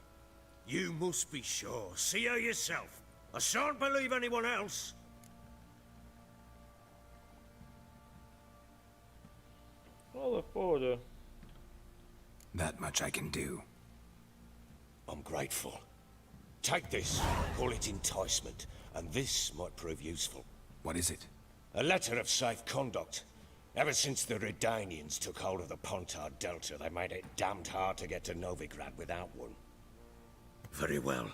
You must be sure. See her yourself. I shan't believe anyone else. Ale v pohode. That much I can do. I'm grateful. Take this. Call it enticement. And this might prove useful. What is it? A letter of safe conduct. Ever since the Redanians took hold of the Pontar Delta, they made it damned hard to get to Novigrad without one. Very well.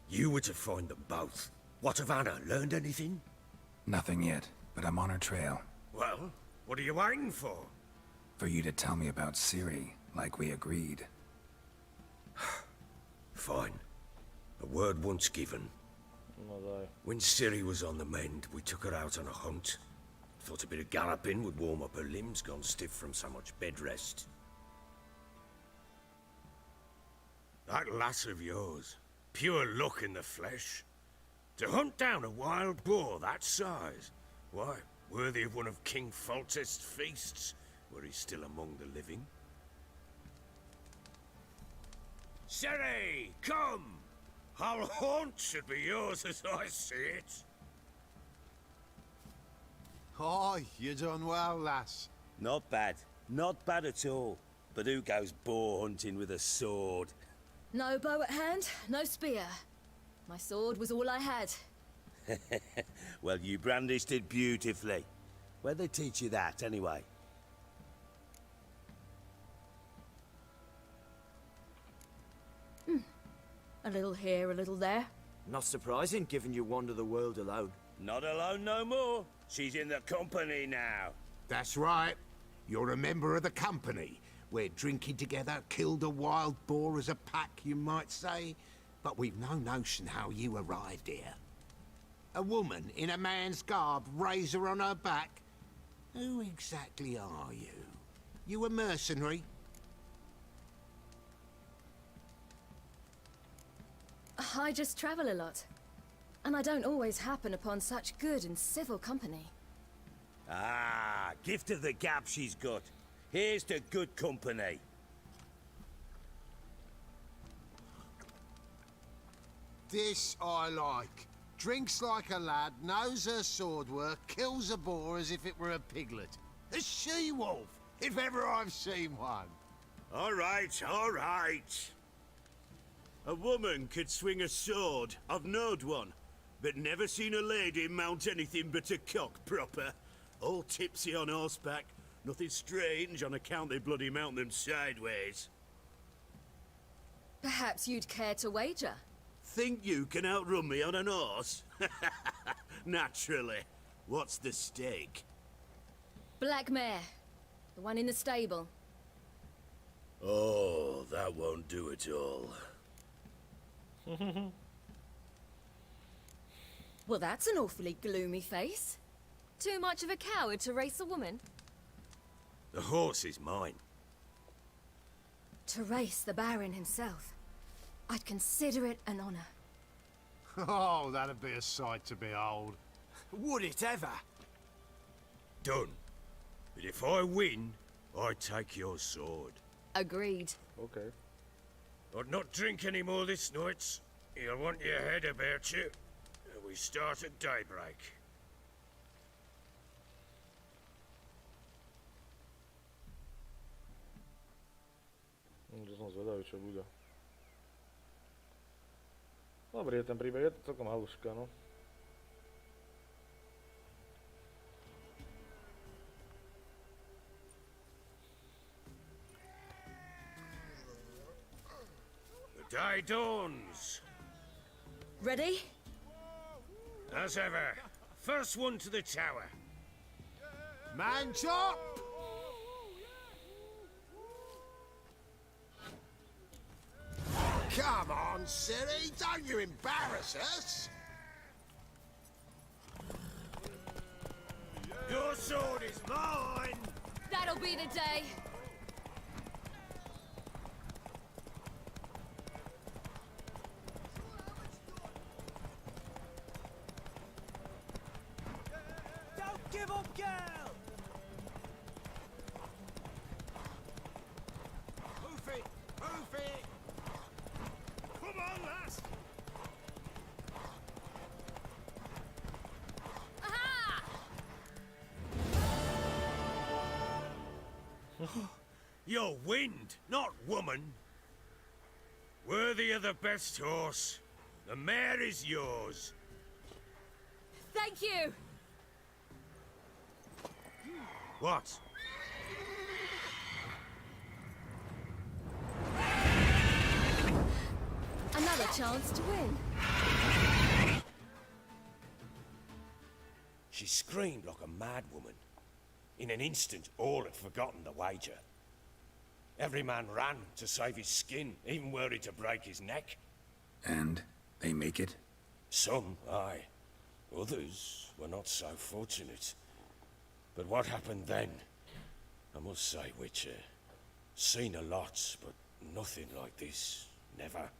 You were to find them both. What of Anna? Learned anything? Nothing yet, but I'm on her trail. Well, what are you waiting for? For you to tell me about Ciri, like we agreed. Fine. A word once given. When Ciri was on the mend, we took her out on a hunt. Thought a bit of galloping would warm up her limbs, gone stiff from so much bed rest. That lass of yours, pure luck in the flesh. To hunt down a wild boar that size, why, worthy of one of King Foltest's feasts, were he still among the living. Siri, come! Our haunt should be yours as I see it. Oh, you done well, lass. Not bad. Not bad at all. But who goes boar hunting with a sword? No bow at hand, no spear. My sword was all I had. Well, you brandished it beautifully. Where'd they teach you that, anyway? A little here, a little there. Not surprising, given you wander the world alone. Not alone no more. She's in the company now. That's right. You're a member of the company. We're drinking together, killed a wild boar as a pack, you might say. But we've no notion how you arrived here. A woman in a man's garb, razor on her back. Who exactly are you? You a mercenary? I just travel a lot. And I don't always happen upon such good and civil company. Ah, gift of the gab she's got. Here's to good company. This I like. Drinks like a lad, knows her sword work, kills a boar as if it were a piglet. A she-wolf, if ever I've seen one. All right, all right. A woman could swing a sword. I've knowed one. But never seen a lady mount anything but a cock proper. All tipsy on horseback. Nothing strange on account they bloody mount them sideways. Perhaps you'd care to wager? Think you can outrun me on an horse? Naturally. What's the stake? Black mare. The one in the stable. Oh, that won't do it all. Well, that's an awfully gloomy face. Too much of a coward to race a woman? The horse is mine. To race the Baron himself. I'd consider it an honor. Oh, that'd be a sight to behold. Would it ever? Done. But if I win, I take your sword. Agreed. Okay. I'd not drink any more this night. You'll want your head about you. We start at daybreak. To som zvedavý, čo bude. Dobrý je ten príbeh, je to celkom haluška, no. The day dawns. Ready? As ever. First one to the tower. Man chop! Come on, Siri, don't you embarrass us! Your sword is mine! That'll be the day. Don't give up, girl! Hoof it! Hoof it! Come on, lass! Aha! You're wind, not woman. Worthy of the best horse. The mare is yours. Thank you! What? Another chance to win. She screamed like a mad woman. In an instant, all had forgotten the wager. Every man ran to save his skin, even were he to break his neck. And they make it? Some, aye. Others were not so fortunate. But what happened then? I must say, Witcher, seen a lot, but nothing like this. Never.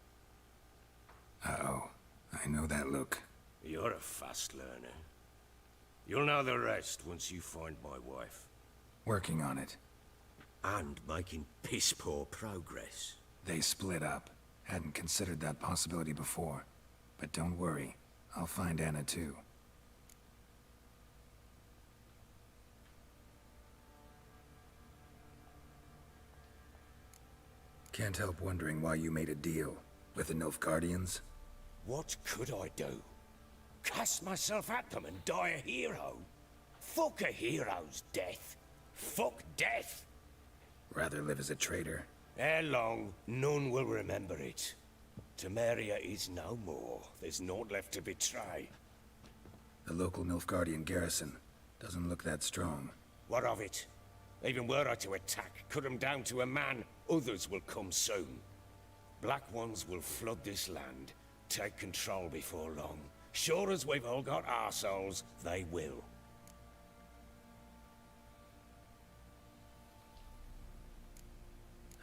Uh-oh. I know that look. You're a fast learner. You'll know the rest once you find my wife. Working on it. And making piss-poor progress. They split up. Hadn't considered that possibility before. But don't worry, I'll find Anna too. Can't help wondering why you made a deal with the Nilfgaardians. What could I do? Cast myself at them and die a hero? Fuck a hero's death. Fuck death. Rather live as a traitor. Ere long, none will remember it. Temeria is no more. There's naught left to betray. The local Nilfgaardian garrison doesn't look that strong. What of it? Even were I to attack, cut them down to a man, others will come soon. Black ones will flood this land, take control before long. Sure as we've all got arseholes, they will.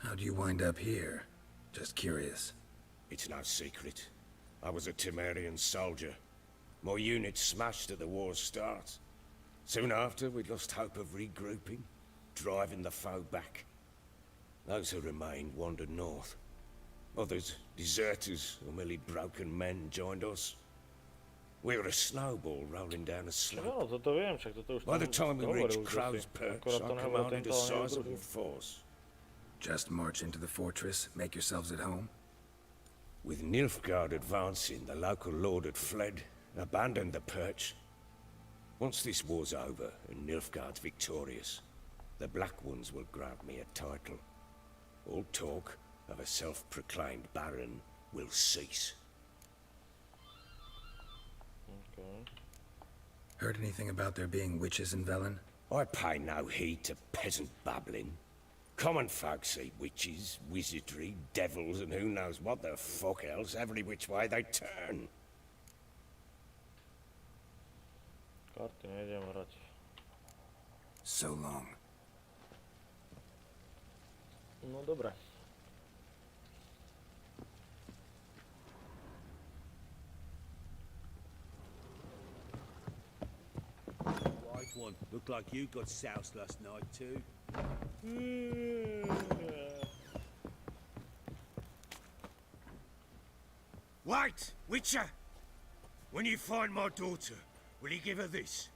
How'd you wind up here? Just curious. It's no secret. I was a Temerian soldier. My unit smashed at the war's start. Soon after, we'd lost hope of regrouping, driving the foe back. Those who remained wandered north. Others, deserters or merely broken men, joined us. We were a snowball rolling down a slope. By the time we reached Crow's Perch, I commanded a sizable force. Just march into the fortress, make yourselves at home? With Nilfgaard advancing, the local lord had fled, abandoned the perch. Once this war's over and Nilfgaard's victorious, the Black Ones will grant me a title. All talk of a self-proclaimed baron will cease. Okay. Heard anything about there being witches in Velen? I pay no heed to peasant babbling. Common folk see witches, wizardry, devils, and who knows what the fuck else every which way they turn. So long. No dobre. White one. Looked like you got soused last night too. Wait, Witcher! When you find my daughter, will you give her this?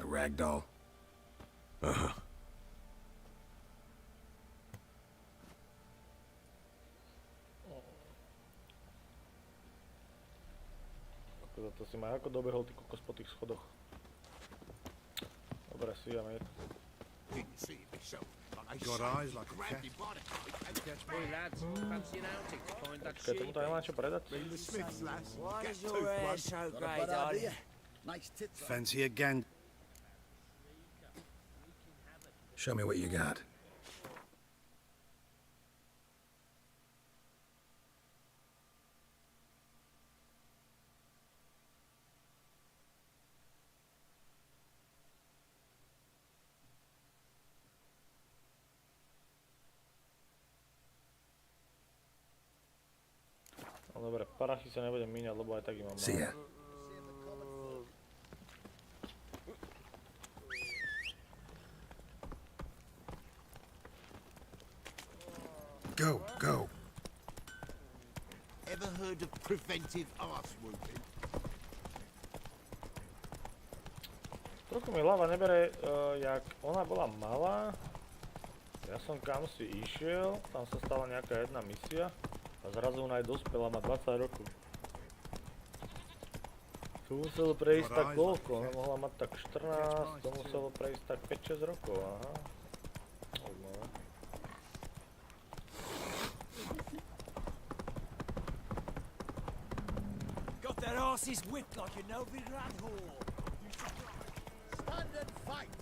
A rag doll? Uh-huh. Zato si ma ako dobehol ty kokos po tých schodoch. Dobre, si ideme. Got eyes like a cat. Počkaj, tomu to nemá čo predať? Fancy a gang. Show me what you got. No dobre, parachy sa nebudem míňať, lebo aj tak ich mám málo. See ya. Go, go. Ever heard of preventive arse whooping? Trochu mi hlava nebere, jak ona bola malá. Ja som kam si išiel, tam sa stala nejaká jedna misia. A zrazu ona aj dospela, má 20 rokov. Tu muselo prejsť tak koľko? Ona mohla mať tak 14, to muselo prejsť tak 5-6 rokov, aha. Got their asses whipped like a Novigrad whore. Stand and fight!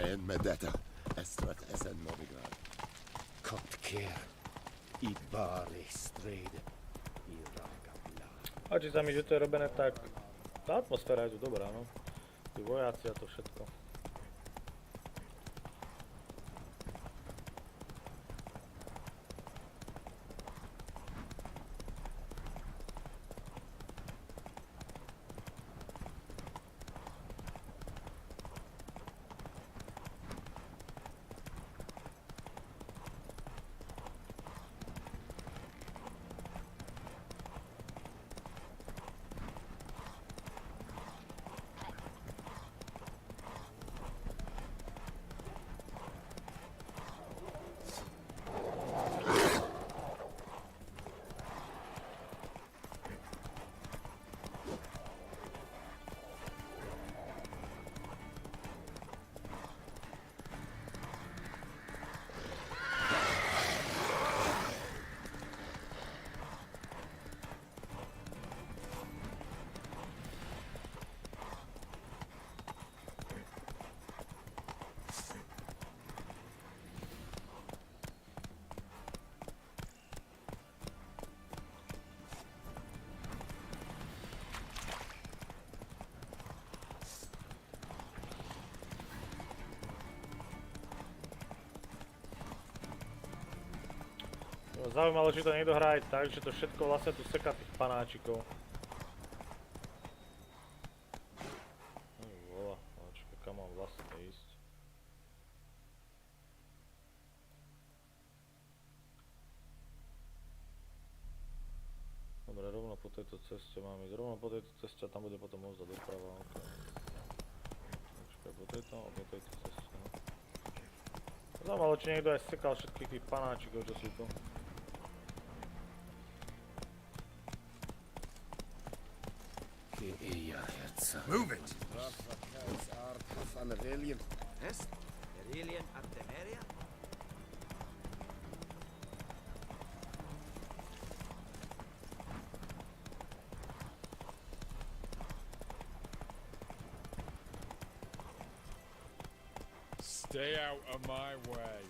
Hen Madetko, Estrat Essen Novigrad. Kotker, I Bari Strid, I Ragabla. Páči sa mi, že to je robené tak... Tá atmosféra je tu dobrá, no. Tí vojaci a to všetko. Zaujímalo, či to niekto hrá aj tak, že to všetko vlastne tu seká tých panáčikov. Vola, čakaj, kam mám vlastne ísť. Dobre, rovno po tejto ceste mám ísť. Rovno po tejto ceste a tam bude potom most doprava. Čakaj, po tejto a po tejto ceste. Zaujímalo, či niekto aj sekal všetkých tých panáčikov, čo sú tu. Move it! Stay out of my way.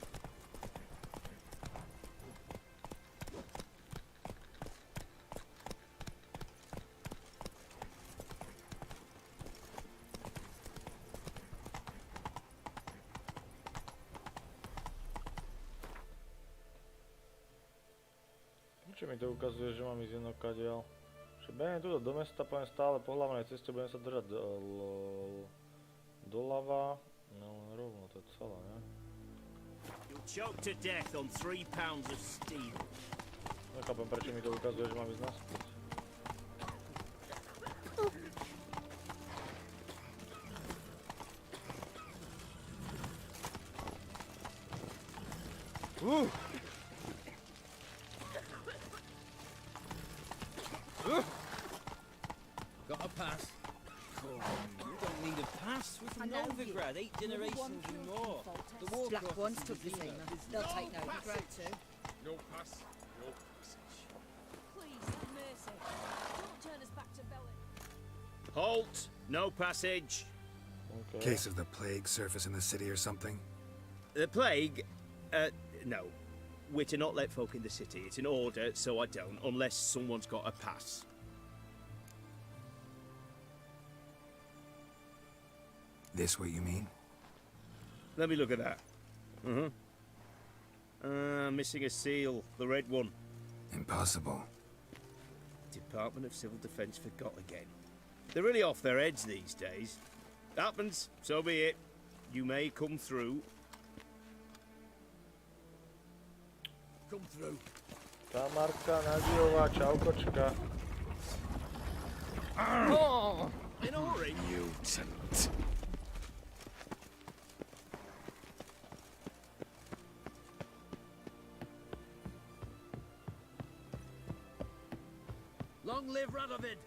Čo mi to ukazuje, že mám ísť jednokadiaľ. Že behem tuto do mesta, poviem stále po hlavnej ceste, budem sa držať doľava. No rovno, to je celé, ne? You'll choke to death on 3 pounds of steel. Nechápem, prečo mi to ukazuje, že mám ísť naspäť. Got a pass? Oh, you don't need a pass. We're from Novigrad, 8 generations and more. The war Black ones took the steamer. They'll take Novigrad too. No pass, no passage. Please, have mercy. Don't turn us back to Belen. Halt! No passage. Okay. Case of the plague surface in the city or something? The plague? No. We're to not let folk in the city. It's an order, so I don't, unless someone's got a pass. This what you mean? Let me look at that. Missing a seal, the red one. Impossible. Department of Civil Defence forgot again. They're really off their heads these days. Happens, so be it. You may come through. Come through. Kamarka Nadiová, čaukočka. Oh! In a hurry. Mutant. Long live Radovid!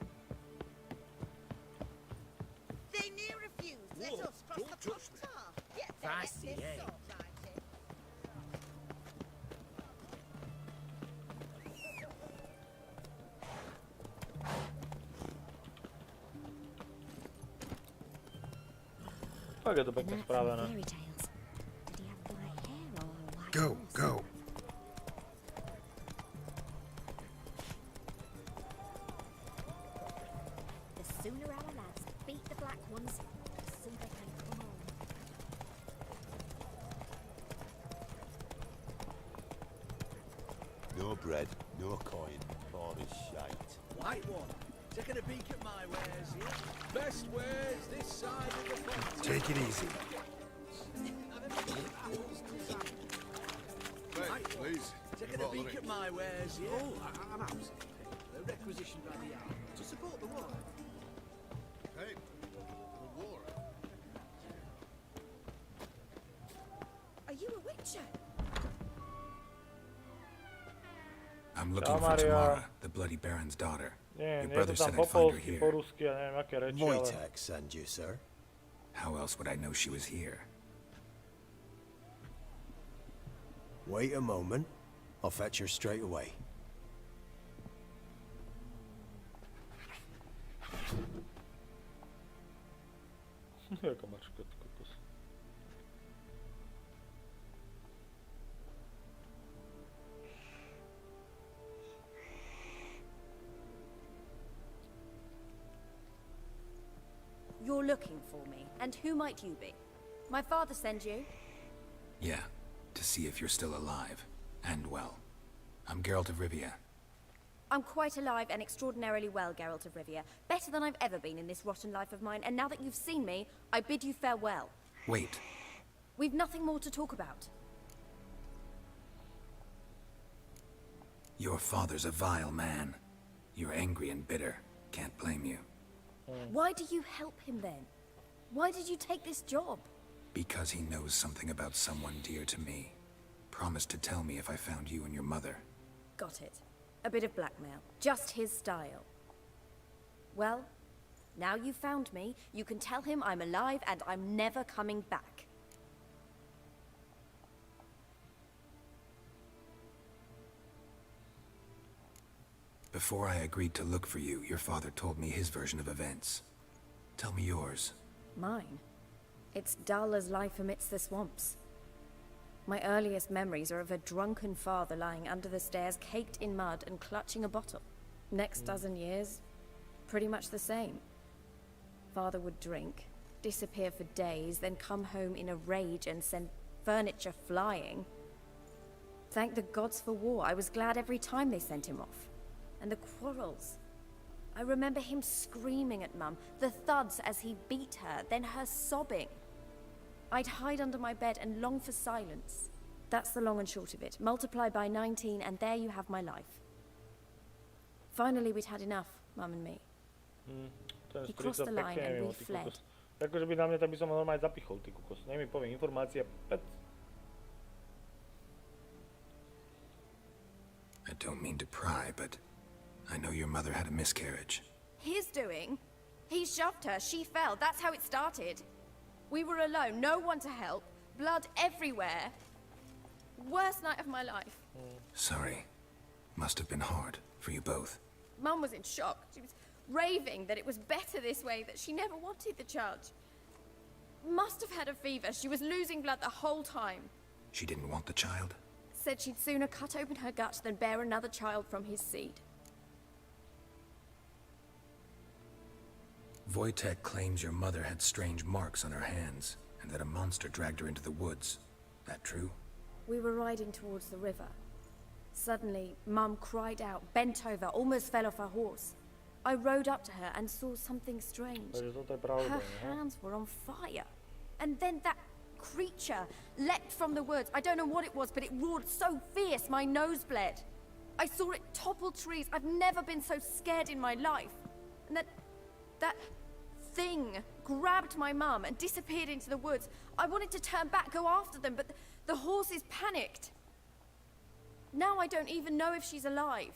They near refused. Let us cross the Poktar. Get there, Fancy, get this eh? sort righted. Tak je to pekne spravené. Go, go. The sooner our lads beat the black ones, the sooner they can come on. No bread, no coin, all this shite. White one, taking a peek at my wares here. Best wares this side of the front. Take it easy. Right, please. Taking a peek at my wares here. Oh, I'm out. They're requisitioned by the hour to support the war. Hey, the war. Are you a witcher? I'm looking Čau, for Maria. Tamara, the Bloody Baron's daughter. Nie, Your nie, brother to tam said po I'd find her polsky, here. po rusky, ja neviem, aké reči, ale... Wojtek send you, sir. How else would I know she was here? Wait a moment. I'll fetch her straight away. Jaká mačka, ty kokos. You're looking for me, and who might you be? My father send you? Yeah, to see if you're still alive. And well. I'm Geralt of Rivia. I'm quite alive and extraordinarily well, Geralt of Rivia. Better than I've ever been in this rotten life of mine, and now that you've seen me, I bid you farewell. Wait. We've nothing more to talk about. Your father's a vile man. You're angry and bitter. Can't blame you. Why do you help him then? Why did you take this job? Because he knows something about someone dear to me. Promised to tell me if I found you and your mother. Got it. A bit of blackmail. Just his style. Well, now you've found me, you can tell him I'm alive and I'm never coming back. Before I agreed to look for you, your father told me his version of events. Tell me yours. Mine? It's dull as life amidst the swamps. My earliest memories are of a drunken father lying under the stairs, caked in mud and clutching a bottle. Next dozen years, pretty much the same. Father would drink, disappear for days, then come home in a rage and send furniture flying. Thank the gods for war. I was glad every time they sent him off. And the quarrels. I remember him screaming at Mum, the thuds as he beat her, then her sobbing. I'd hide under my bed and long for silence. That's the long and short of it. Multiply by 19 and there you have my life. Finally we'd had enough, Mum and me. He crossed the line and we fled. Akože by na mňa, tak by som ho normálne zapichol, ty kokos. Nej mi poviem informácia, pec. I don't mean to pry, but I know your mother had a miscarriage. His doing? He shoved her, she fell, that's how it started. We were alone, no one to help, blood everywhere. Worst night of my life. Sorry. Must have been hard for you both. Mum was in shock. She was raving that it was better this way, that she never wanted the child. Must have had a fever. She was losing blood the whole time. She didn't want the child? Said she'd sooner cut open her gut than bear another child from his seed. Wojtek claims your mother had strange marks on her hands, and that a monster dragged her into the woods. That true? We were riding towards the river. Suddenly, Mum cried out, bent over, almost fell off her horse. I rode up to her and saw something strange. Her hands were on fire. And then that creature leapt from the woods. I don't know what it was, but it roared so fierce my nose bled. I saw it topple trees. I've never been so scared in my life. And that thing grabbed my mum and disappeared into the woods. I wanted to turn back, go after them, but the horses panicked. Now I don't even know if she's alive.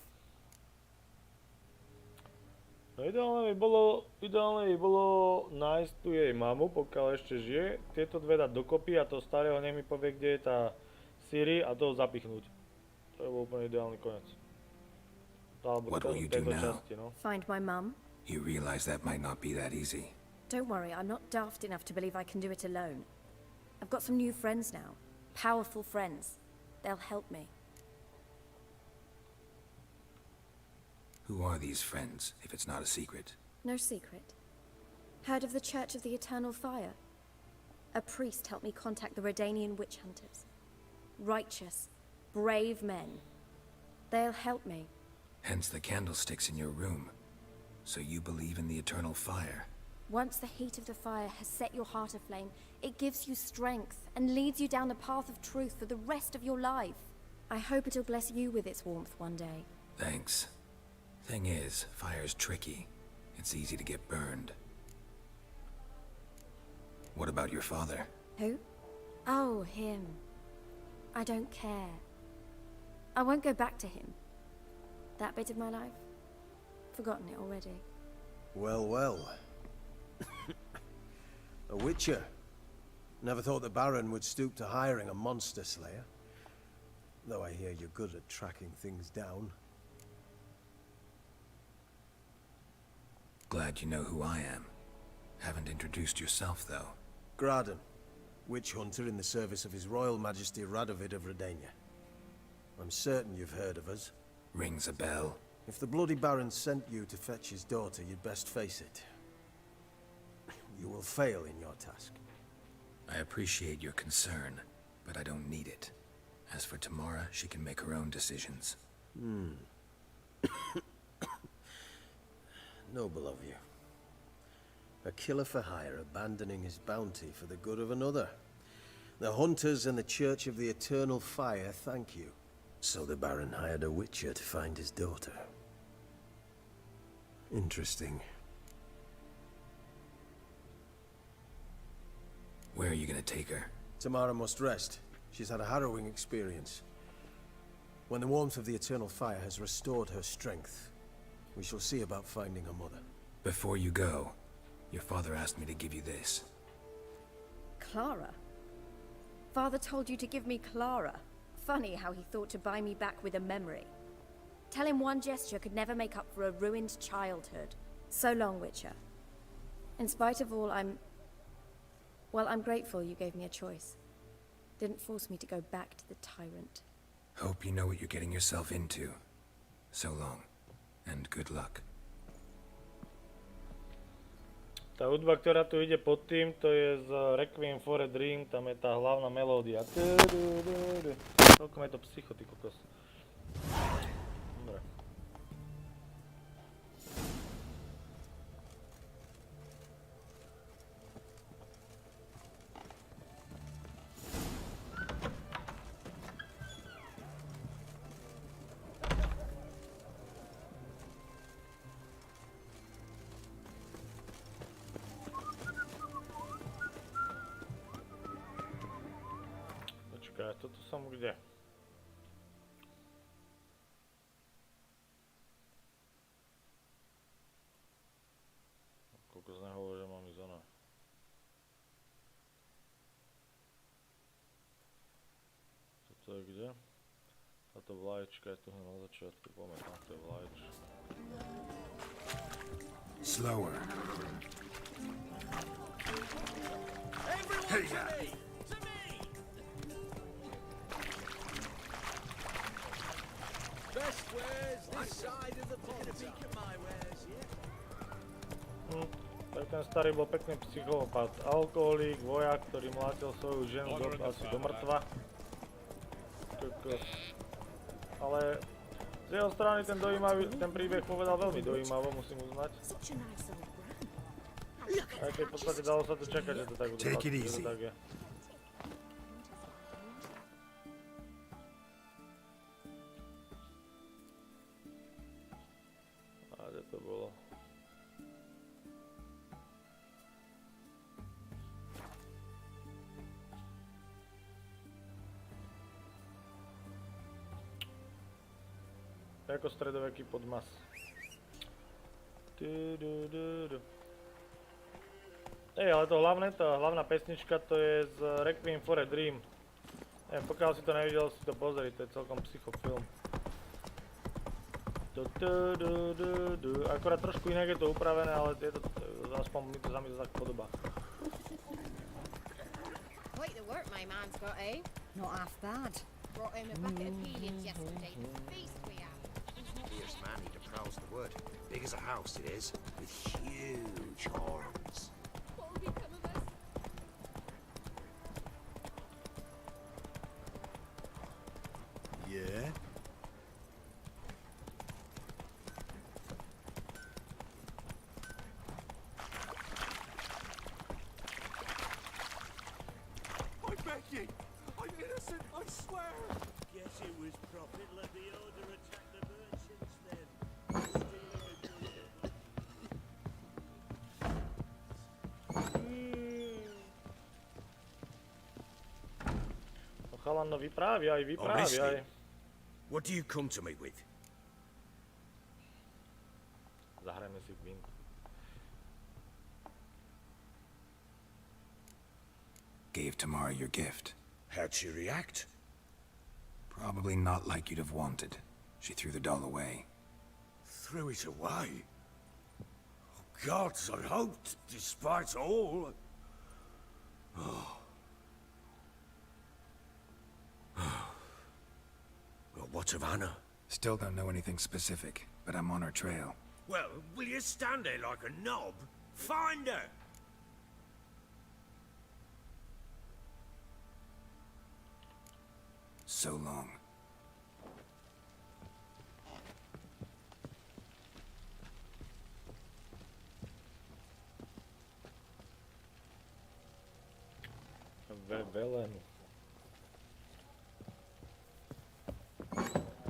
No ideálne by bolo nájsť tu jej mamu, pokiaľ ešte žije, tieto dve dať dokopy a toho starého nech mi povie, kde je tá Siri a toho zapichnúť. To je bol úplne ideálny koniec. What will you do now? Find my mum? You realize that might not be that easy. Don't worry, I'm not daft enough to believe I can do it alone. I've got some new friends now. Powerful friends. They'll help me. Who are these friends, if it's not a secret? No secret. Heard of the Church of the Eternal Fire? A priest helped me contact the Redanian witch hunters. Righteous, brave men. They'll help me. Hence the candlesticks in your room. So you believe in the eternal fire? Once the heat of the fire has set your heart aflame, it gives you strength and leads you down the path of truth for the rest of your life. I hope it'll bless you with its warmth one day. Thanks. Thing is, fire's tricky. It's easy to get burned. What about your father? Who? Oh, him. I don't care. I won't go back to him. That bit of my life? Forgotten it already. Well, well. A witcher. Never thought the Baron would stoop to hiring a monster slayer. Though I hear you're good at tracking things down. Glad you know who I am. Haven't introduced yourself, though. Graden, witch hunter in the service of His Royal Majesty Radovid of Redania. I'm certain you've heard of us. Rings a bell. If the bloody Baron sent you to fetch his daughter, you'd best face it. You will fail in your task. I appreciate your concern, but I don't need it. As for Tamara, she can make her own decisions. Noble of you. A killer for hire abandoning his bounty for the good of another. The hunters and the Church of the Eternal Fire thank you. So the Baron hired a witcher to find his daughter. Interesting. Where are you gonna take her? Tamara must rest. She's had a harrowing experience. When the warmth of the Eternal Fire has restored her strength, we shall see about finding her mother. Before you go, your father asked me to give you this. Clara? Father told you to give me Clara. Funny how he thought to buy me back with a memory. Tell him one gesture could never make up for a ruined childhood. So long, Witcher. In spite of all, I'm grateful you gave me a choice. Didn't force me to go back to the tyrant. Hope you know what you're getting yourself into. So long, and good luck. Tá hudba, ktorá tu ide pod tým, to je z Requiem for a Dream, tam je tá hlavná melódia. Celkom je to psycho, ty kokos. Dobre. Toto som kde? Koľko z neho, že mám ísť ona. Toto je kde? Táto vlaječka je tu na začiatku, poďme tam, to je vlaječka. Slower. Everyone to me! Best wares this side of the pond. My wares, yeah. Tak ten starý bol pekný psychopat. Alkoholík, vojak, ktorý mlátil svoju ženu asi do mŕtva. Ale z jeho strany ten príbeh povedal veľmi dojímavo, musím uznať. Aj keď v podstate dalo sa to čakať, že to tak bude. Take it easy. To bolo. To je ako stredoveký podmas. Ale to hlavné, tá hlavná pesnička, to je z Requiem for a Dream. Neviem, pokiaľ si to nevidel, si to pozri, to je celkom psychofilm. Akorát trošku inak je to upravené, ale je to, aspoň mi to zamýšľa tak podobá. Quite the work my man's got, eh? Not half bad. brought home a bucket of heliums yesterday. The feast we have. Here's Manny that prowls the wood. Big as a house it is, with huge horns. What will become of us? Yeah? I beg ye! I'm innocent, I swear! Guess it was profit let the order attack the merchants then. No chalan, no vypráviaj. Honestly, what do you come to me with? Zahrajme si Gwyn. Gave Tamara your gift. How'd she react? Probably not like you'd have wanted. She threw the doll away. Threw it away? Oh, gods, I hoped, despite all... Oh. Well, what of Anna? Still don't know anything specific, but I'm on her trail. Well, will you stand there like a knob? Find her! So long. Velen.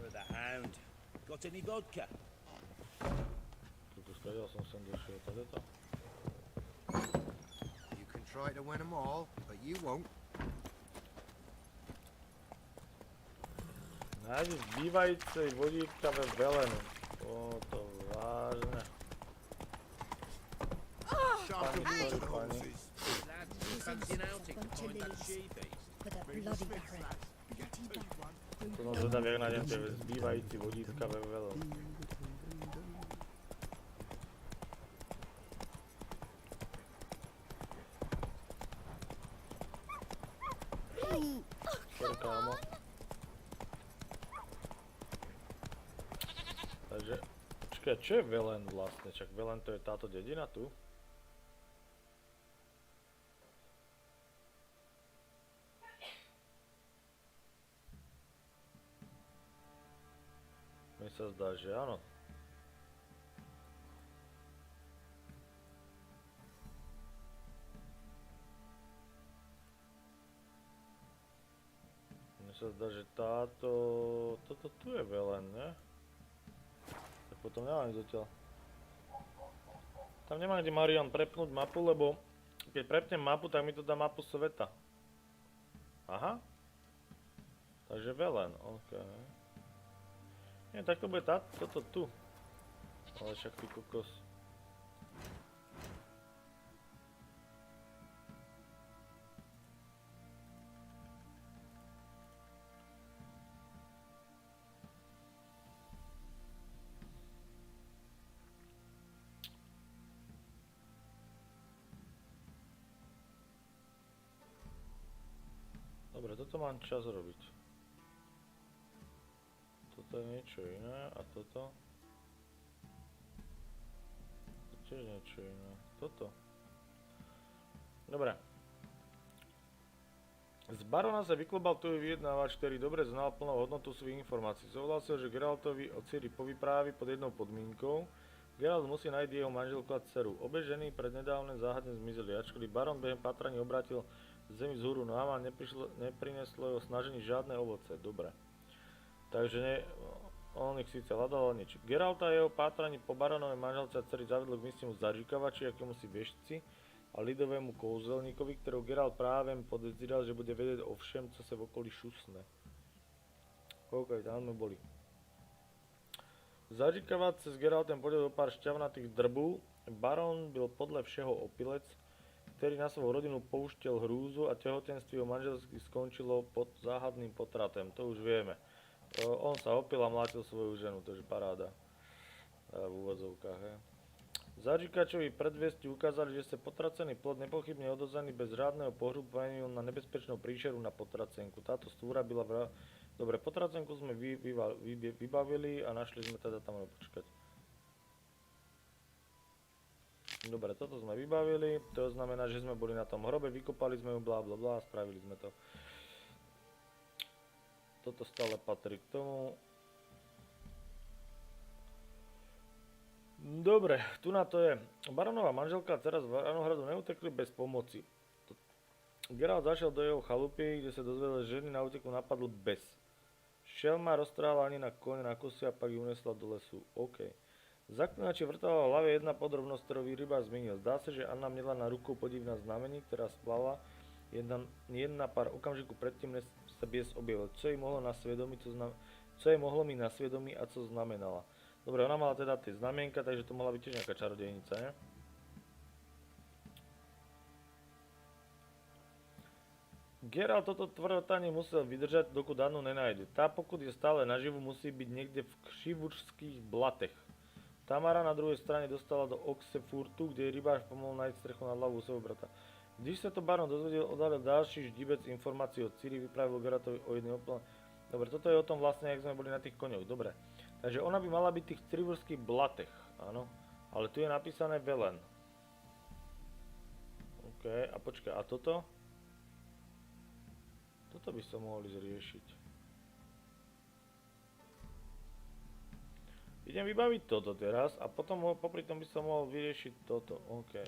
With the hound. Got any vodka? Tuto skladil som sem došiel, tady to. You can try to win them all, but you won't. Nájdi zbývajúcej vodítka ve Velenu. O, to vážne. Pani. To som zvedavý, jak nájdem tie zbývajúci vodítka ve Velenu. Sorry, kámo. Takže, počkaj, čo je Velen vlastne? Čak Velen to je táto dedina tu? Mi sa zdá, že áno. Mi sa zdá, že toto tu je Velen, ne? Tak potom nemám ísť odtiaľ. Tam nemá kde Marian prepnúť mapu, lebo keď prepnem mapu, tak mi to dá mapu sveta. Aha. Takže Velen, okej. Nie, tak to bude toto tu. Ale však ty kokos. Dobre, toto mám čas robiť. Toto je niečo iné a toto. To tiež niečo iné. Toto. Dobre. Z barona sa vyklobal tuj vyjednávač, ktorý dobre znal plnú hodnotu svojich informácií. Zohlásil, že Geraltovi o Ciri povyprávi pod jednou podmienkou. Geralt musí nájsť jeho manželku a dceru. Obe ženy prednedávne záhadne zmizli, ačkedy baron behem pátraní obrátil zemi vzhúru nohama a neprineslo jeho snažení žiadne ovoce. Dobre. Takže on ich síce hľadal, ale nič. Geralta a jeho pátraní po baronovej manželce a dcery zavedlo k místnemu zažíkavači, akémusi veštci a ľidovému kouzelníkovi, ktorého Geralt práve podezíral, že bude vedieť o všem, co sa v okolí šusne. OK, tam sme boli. Zažíkavač cez Geraltem podiel do pár šťavnatých drbů. Baron byl podľa všeho opilec, ktorý na svoju rodinu poušťal hrúzu a tehotenství o manželsky skončilo pod záhadným potratem. To už vieme. On sa opil a mlátil svoju ženu, to je paráda. V úvodzovkách, he. Zažíkačovi predviesti ukázali, že sa potracený plod nepochybne odovzdaný bez řádneho pohřbu premenil na nebezpečnou príšeru na potracenku. Táto stvúra byla Dobre, potracenku sme vybavili a našli sme teda tam počkať. Dobre, toto sme vybavili, to znamená, že sme boli na tom hrobe, vykopali sme ju, blá blá blá, spravili sme to. Toto stále patrí k tomu. Dobre, tu na to je. Barónova manželka a dcera z Varanohradu neutekli bez pomoci. Geralt zašiel do jeho chalupy, kde sa dozvedel, že ženy na úteku napadl bes. Šelma roztrhala ani na kone na kusy a pak ju unesla do lesu. OK. Zaklinači vrtala v hlave jedna podrobnosť, ktorú rybár zmenil. Zdá sa, že Anna měla na rukou podivná znamení, ktorá splavla jedna pár okamžiku predtým, než sa bies objavil. Co jej mohlo mi na svedomí a co znamenala. Dobre, ona mala teda tie znamienka, takže to mohla byť tiež nejaká čarodejnica, ne? Geralt toto tvrdotanie musel vydržať, dokud Annu nenájde. Tá, pokud je stále naživu, musí byť niekde v Křivúčských blatech. Tamara na druhej strane dostala do Oxefurtu, kde jej rybář pomohol nájsť strechu nad hlavou svojho brata. Když sa to baron dozvedel, odhalil ďalší ždibec informácií od Ciri, vypravil Geraltovi o jednej oplne. Dobre, toto je o tom vlastne, jak sme boli na tých koňoch. Dobre. Takže ona by mala byť v tých Křivúčských blatech, áno. Ale tu je napísané Velen. OK, a počkaj, a toto? Toto by sa mohli zriešiť. Idem vybaviť toto teraz a potom popri tom by som mohol vyriešiť toto. OK.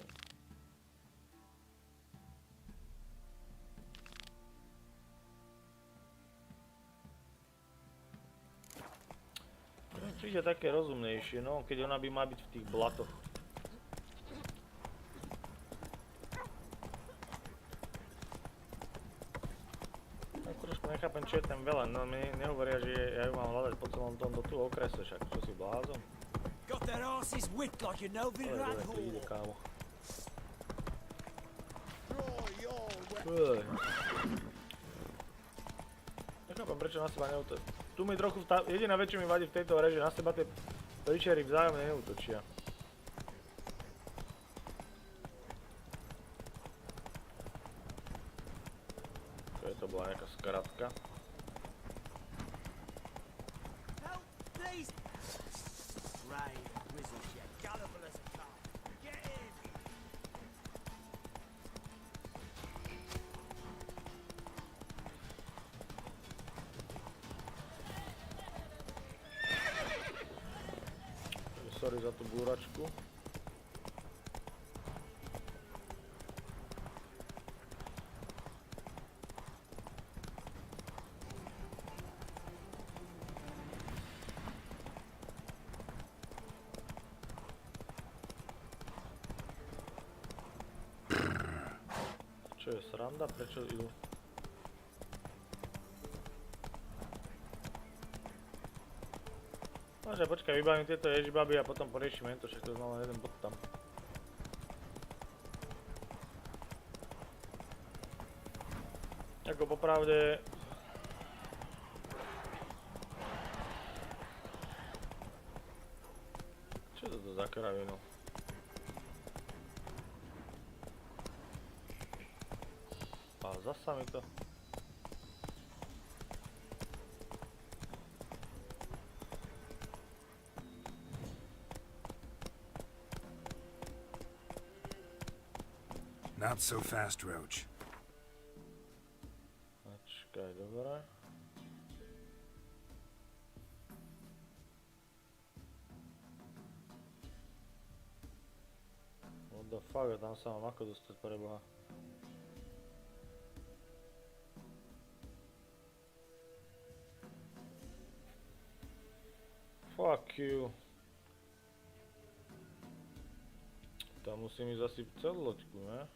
Príde také rozumnejšie, no, keď ona by má byť v tých blatoch. Nechápem, čo je ten Velen, no mi nehovoria, že ja ju mám hľadať po celom tomto tu okrese, však čo si blázon? Ide, kámo. Nechápem, prečo na seba neútočia. Tu mi trochu, jediná vec, čo mi vadí v tejto hre, že na seba tie pričery vzájomne neútočia. To bola nejaká skratka. Sorry za tú búračku. Čo je sranda? Prečo idú? Môže, počkaj, vybavím tieto ježibaby a potom poriešime to, však to znamená jeden bod tam. Ako popravde... Čo je toto za kravinu? A zasa mi to... Not so fast, Roach. Počkaj, dobre. What the fuck, tam sa mám ako dostať, preboha. Fuck you. Tam musím ísť asi celú loďku, ne?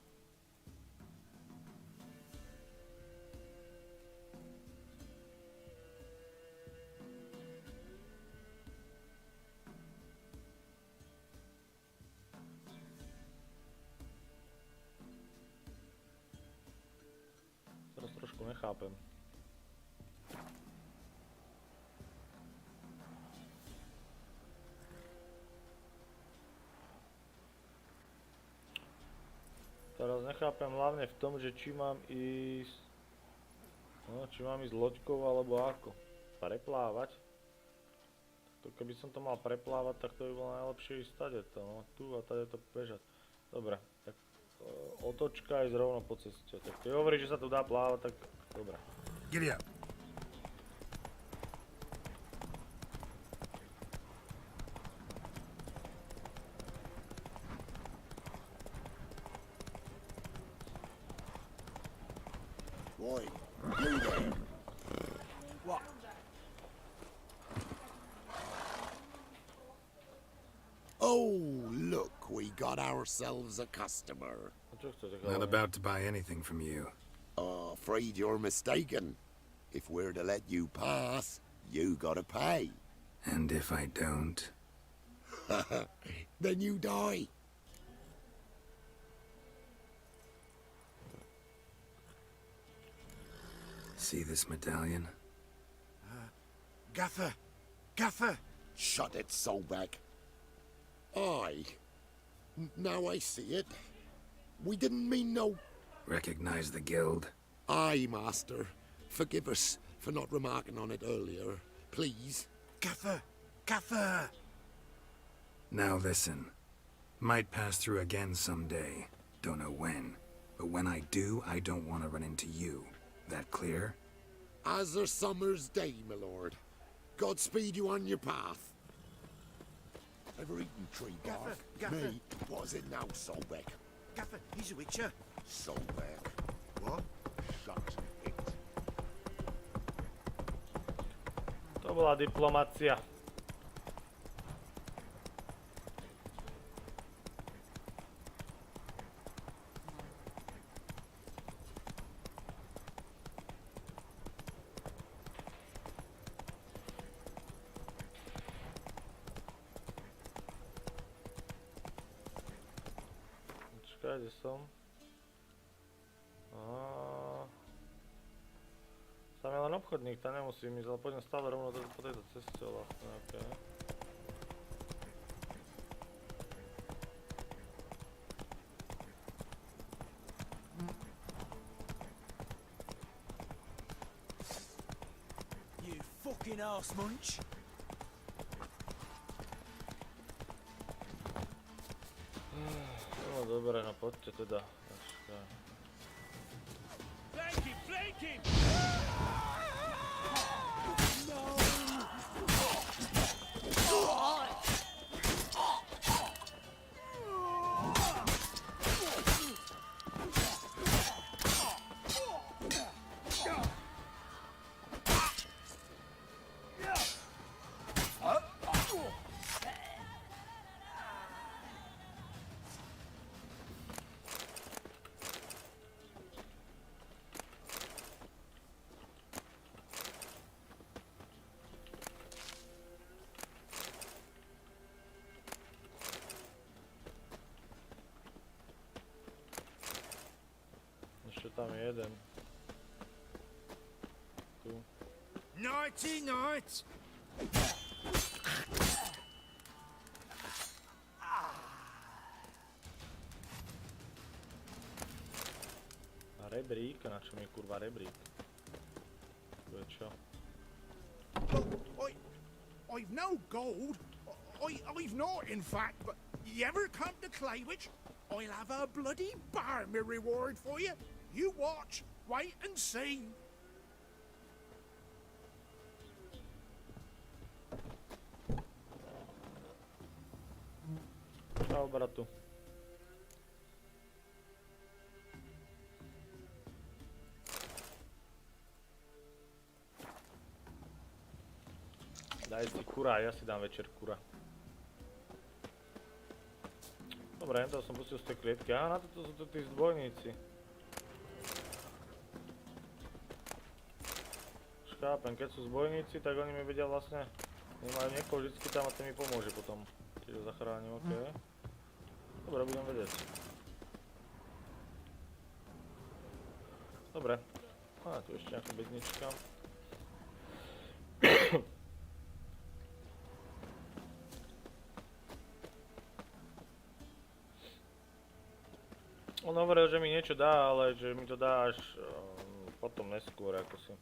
Teraz trošku nechápem. Teraz nechápem hlavne v tom, že či mám ísť... No, či mám ísť loďkou alebo ako. preplávať. To keby som to mal preplávať, tak to by bolo najlepšie ísť tadeto, no tu a tadeto bežať. Dobre, tak otočka ísť rovno po ceste. Tak ty hovoríš, že sa tu dá plávať, tak dobre. Giddy up. Boy, you there. What? Oh, look, we got ourselves a customer. Not about to buy anything from you. Afraid you're mistaken. If we're to let you pass, you gotta pay. And if I don't? Then you die. See this medallion? Gaffer! Gaffer! Shut it, Solbeck. Aye. Now I see it. We didn't mean no... Recognize the guild? Aye, Master. Forgive us for not remarking on it earlier. Please. Gaffer! Gaffer! Now listen. Might pass through again someday. Don't know when. But when I do, I don't want to run into you. That clear? As a summer's day, my lord. Godspeed you on your path. Ever eaten tree bark? Gaffer. Me? What is it now, Solbeck? Gaffer, he's a witcher. Solbeck. What? Shut it. To bola diplomácia. Kde som? Tam je len obchodník, tam nemusím ísť, ale pôjdem stále rovno po tejto ceste vlastne, okej. You fucking arse munch. No dobre, no poďte teda. Flank him, flank him! Tam je jeden. Tu. Nighty night! A rebrík? A na čo mi je kurva rebrík? To je čo? I've no gold. I've not, in fact, but you ever come to Claywich? I'll have a bloody barmy reward for you. You watch, wait and see. Čau, bratu. Daj si kura, ja si dám večer kura. Dobre, to som pustil z tej klietky. Aha, na toto sú tu tí zdvojníci. Chápem, keď sú zbojníci, tak oni mi vedia vlastne, oni majú niekoho vždycky tam a ten mi pomôže potom, keď ho zachránim, okej. Dobre, budem vedieť. Dobre, tu ešte nejaká bednička. On hovoril, že mi niečo dá, ale že mi to dá až potom neskôr, ako si.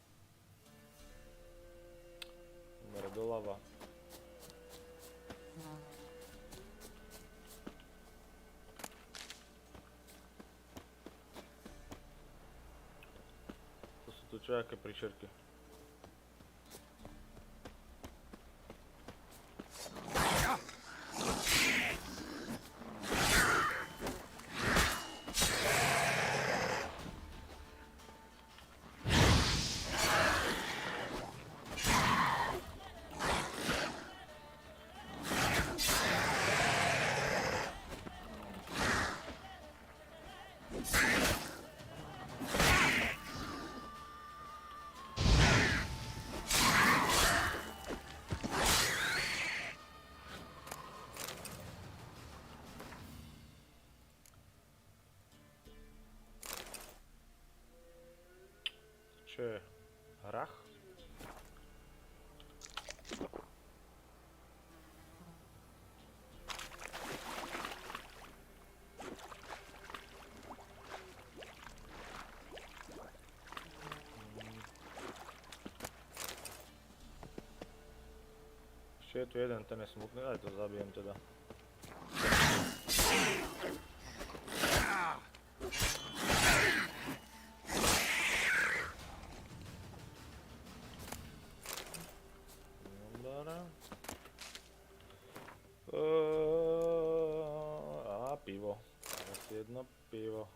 Mere doľava. To sú tu čojaké príšerky. Čo je? Hrach? Ešte je tu jeden, ten je smutný, aj to zabijem teda. A pivo. Asi jedno pivo.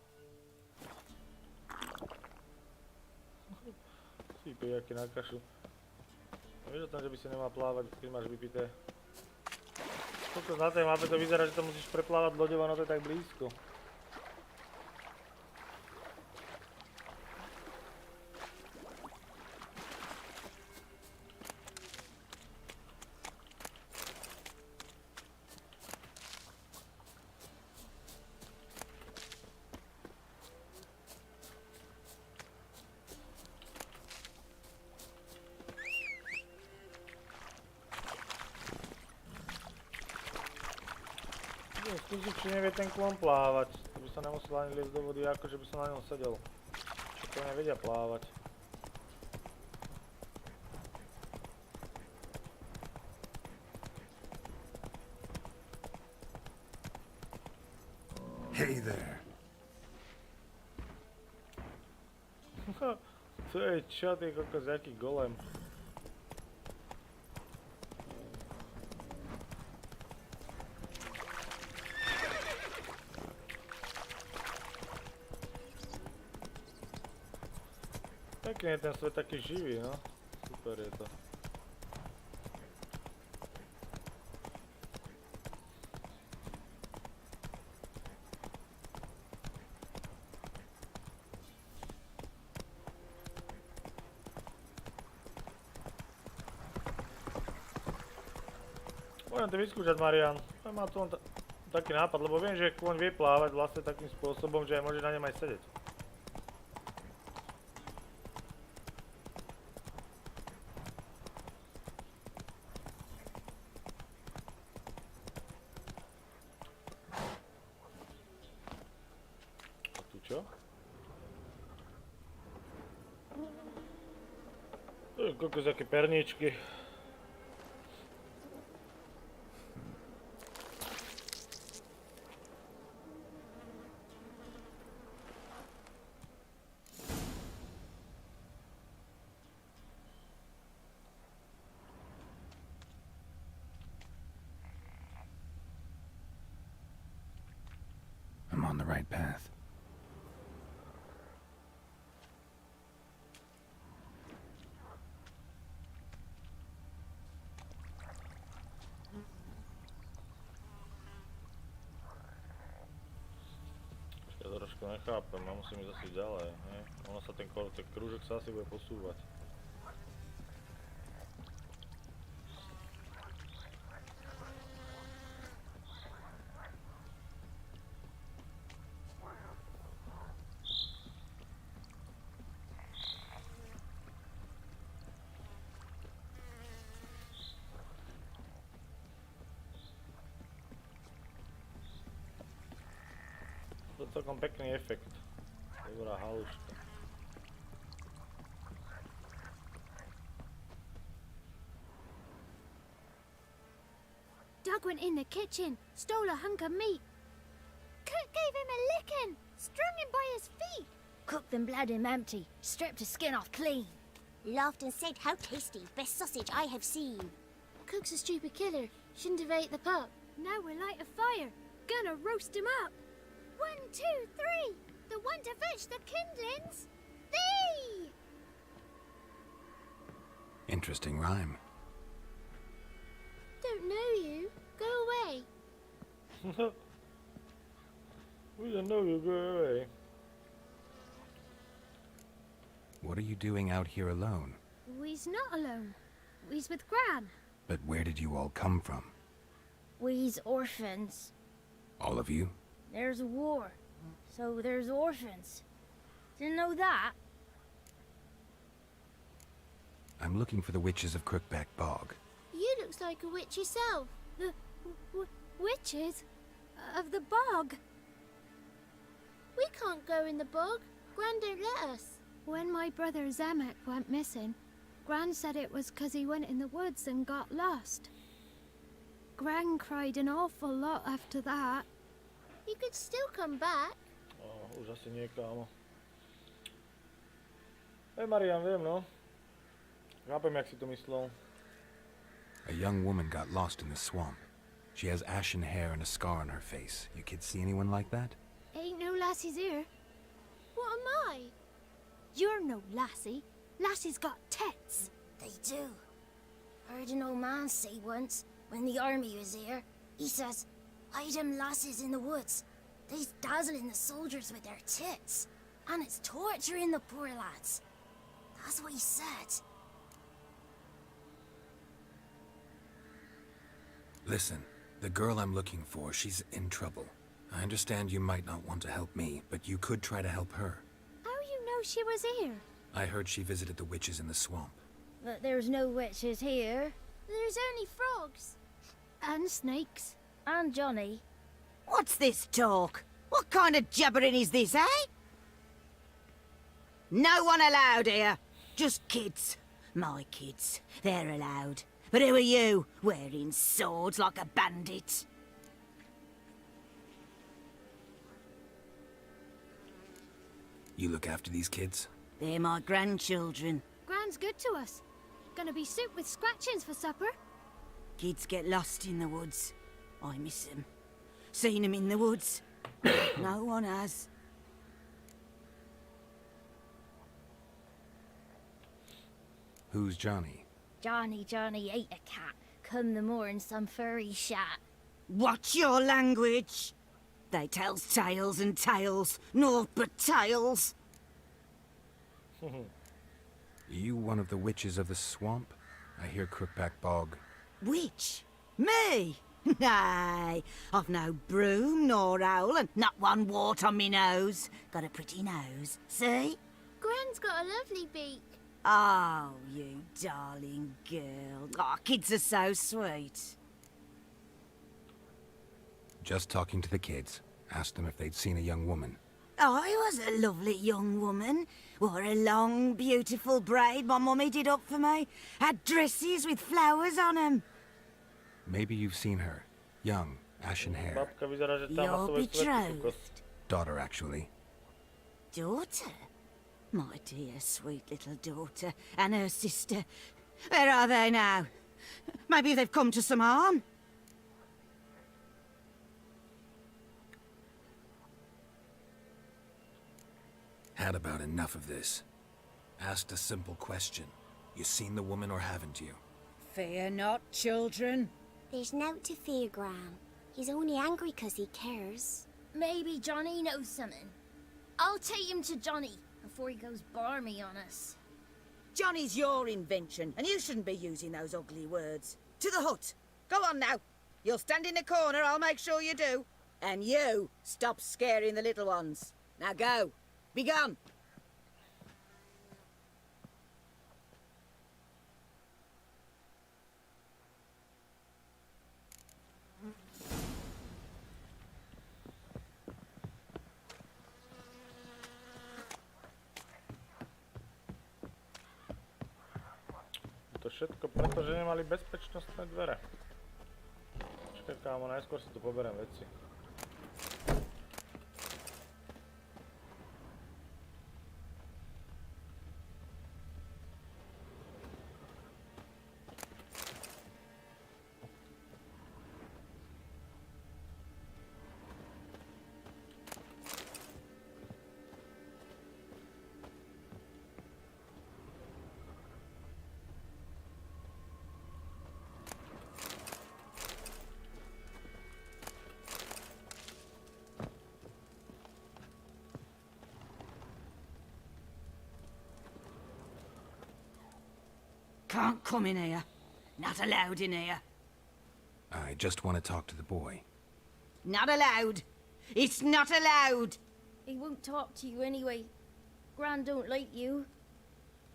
Si pijaky na kašu. Vieš o tom, že by si nemal plávať, keď máš vypité. Koľko na tej mape to vyzerá, že to musíš preplávať loďou, no to je tak blízko. Skúsiť, či nevie ten klon plávať, to by sa nemusel ani liesť do vody, akože by som na ňom sedel. Čo to nevedia plávať. Hey there. To je čo, ty kokos, jaký golem. Pekne je ten svet taký živý, no. Super je to. Môžem to vyskúšať, Marian. Má tu len taký nápad, lebo viem, že kôň vie plávať vlastne takým spôsobom, že aj môže na ňom aj sedieť. Čo? Kokos, aké perničky. I'm on the right path. Trošku nechápem, ja musím ísť asi ďalej, ne? Ono sa ten krúžok sa asi bude posúvať. To je celkom pekný efekt. Dobrá haluška. Hug went in the kitchen, stole a hunk of meat. Cook gave him a licking, strung him by his feet. Cooked and bled him empty, stripped his skin off clean. Laughed and said, how tasty, best sausage I have seen. Cook's a stupid killer, shouldn't have ate the pup. Now we'll light a fire, gonna roast him up. 1, 2, 3, the one to fetch the kindlings, thee! Interesting rhyme. Don't know you, go away. We don't know you, go away. What are you doing out here alone? We's not alone. We's with Gran. But where did you all come from? We's orphans. All of you? There's a war, so there's orphans. Didn't know that? I'm looking for the witches of Crookback Bog. You looks like a witch yourself. The witches of the bog. We can't go in the bog. Gran don't let us. When my brother Zemek went missing, Gran said it was 'cause he went in the woods and got lost. Gran cried an awful lot after that. He could still come back. Už asi nie, kámo. Hej, Marian, viem, no. Chápem, jak si to myslel. A young woman got lost in the swamp. She has ashen hair and a scar on her face. You kids see anyone like that? Ain't no lassies here. What am I? You're no lassie. Lassie's got tits. They do. Heard an old man say once, when the army was here, he says, hide them lasses in the woods. They's dazzling the soldiers with their tits. And it's torturing the poor lads. That's what he said. Listen, the girl I'm looking for, she's in trouble. I understand you might not want to help me, but you could try to help her. How you know she was here? I heard she visited the witches in the swamp. But there's no witches here. There's only frogs. And snakes. And Johnny. What's this talk? What kind of jabbering is this, eh? No one allowed here. Just kids. My kids. They're allowed. But who are you, wearing swords like a bandit? You look after these kids? They're my grandchildren. Gran's good to us. Gonna be soup with scratchings for supper. Kids get lost in the woods. I miss them. Seen them in the woods. No one has. Who's Johnny? Johnny ate a cat. Come the more in some furry shat. Watch your language. They tells tales and tales. Naught but tales. You one of the witches of the swamp? I hear Crookback Bog. Witch? Me? Nay, I've no broom nor owl and not one wart on me nose. Got a pretty nose, see? Gran's got a lovely beak. Oh, you darling girl. Oh, kids are so sweet. Just talking to the kids. Asked them if they'd seen a young woman. I was a lovely young woman. Wore a long, beautiful braid my mummy did up for me. Had dresses with flowers on them. Maybe you've seen her. Young, ashen hair. Your betrothed? Daughter, actually. Daughter? My dear, sweet little daughter. And her sister. Where are they now? Maybe they've come to some harm? Had about enough of this. Asked a simple question. You seen the woman or haven't you? Fear not, children. There's nought to fear, Gran. He's only angry 'cause he cares. Maybe Johnny knows something. I'll take him to Johnny before he goes barmy on us. Johnny's your invention, and you shouldn't be using those ugly words. To the hut. Go on now. You'll stand in the corner, I'll make sure you do. And you, stop scaring the little ones. Now go. Be gone. To všetko, pretože nemali bezpečnostné dvere. Čakaj, Kámo, najskôr si tu poberiem veci. Can't come in here. Not allowed in here. I just want to talk to the boy. Not allowed. It's not allowed. He won't talk to you anyway. Gran don't like you.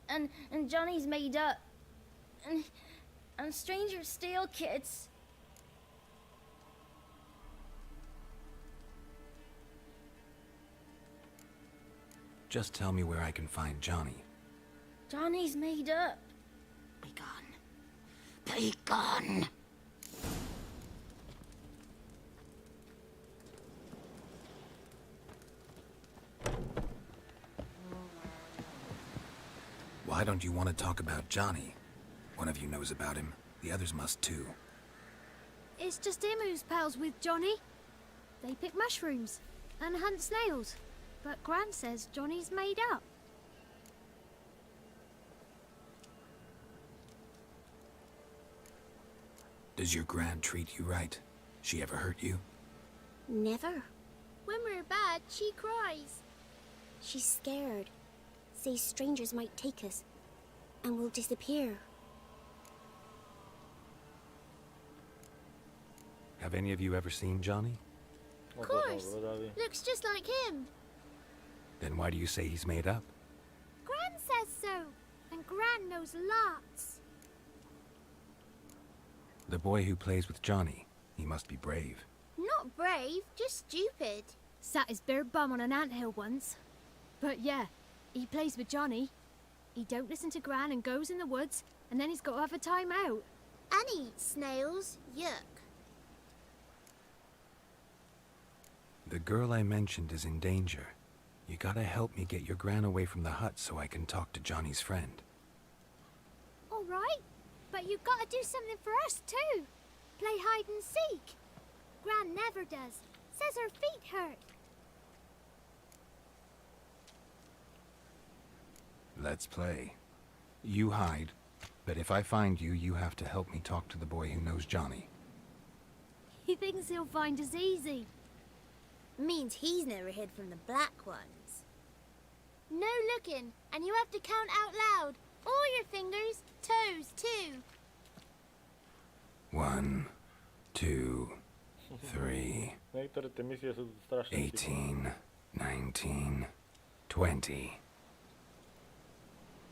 And Johnny's made up. And strangers steal kids. Just tell me where I can find Johnny. Johnny's made up. Be gone. Be gone. Why don't you want to talk about Johnny? One of you knows about him. The others must too. It's just him who's pals with Johnny. They pick mushrooms and hunt snails. But Gran says Johnny's made up. Does your Gran treat you right? She ever hurt you? Never. When we're bad, she cries. She's scared. Says strangers might take us. And we'll disappear. Have any of you ever seen Johnny? Of course. Looks just like him. Then why do you say he's made up? Gran says so. And Gran knows lots. The boy who plays with Johnny, he must be brave. Not brave, just stupid. Sat his bare bum on an anthill once. But yeah, he plays with Johnny. He don't listen to Gran and goes in the woods, and then he's got to have a time out. And he eats snails. Yuck. The girl I mentioned is in danger. You gotta help me get your Gran away from the hut so I can talk to Johnny's friend. All right, but you gotta do something for us too. Play hide and seek. Gran never does. Says her feet hurt. Let's play. You hide, but if I find you, you have to help me talk to the boy who knows Johnny. He thinks he'll find us easy. Means he's never hid from the black ones. No looking, and you have to count out loud. All your fingers, toes too. 1, 2, 3, 18, 19, 20.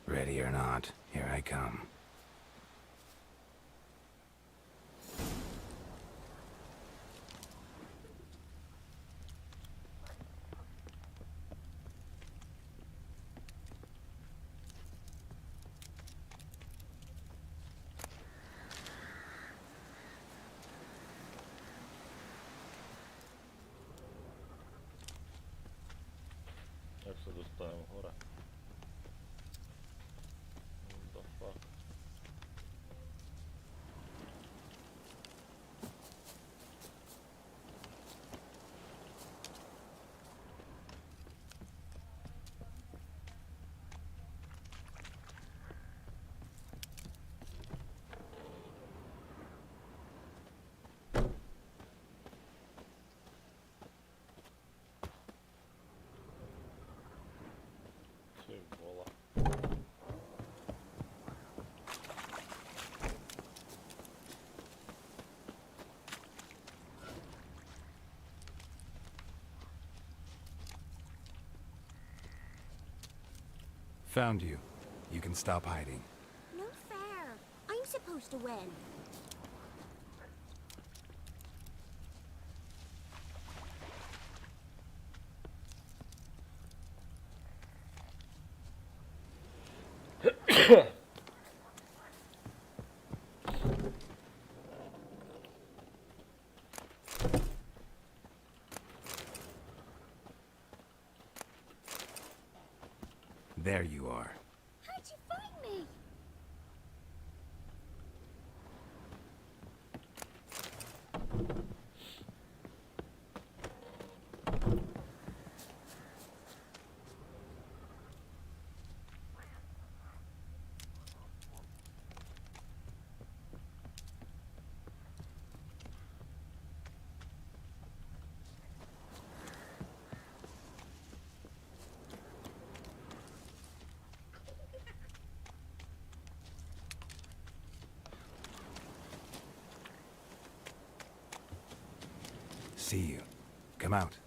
Ready or not, here I come. Jak se dostaneme hore? What the fuck? Found you. You can stop hiding. No fair. I'm supposed to win. There you are. How'd you find me? See you. Come out.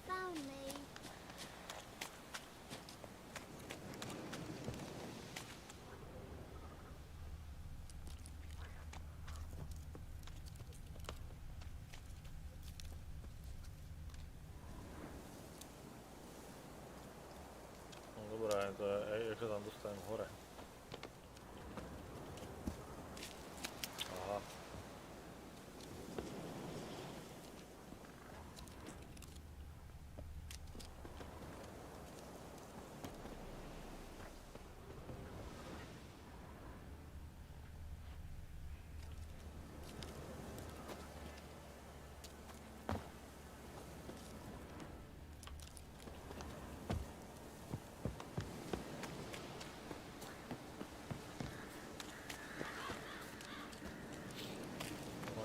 Found me. No dobré, to je, jak se tam dostaneme hore. Aha.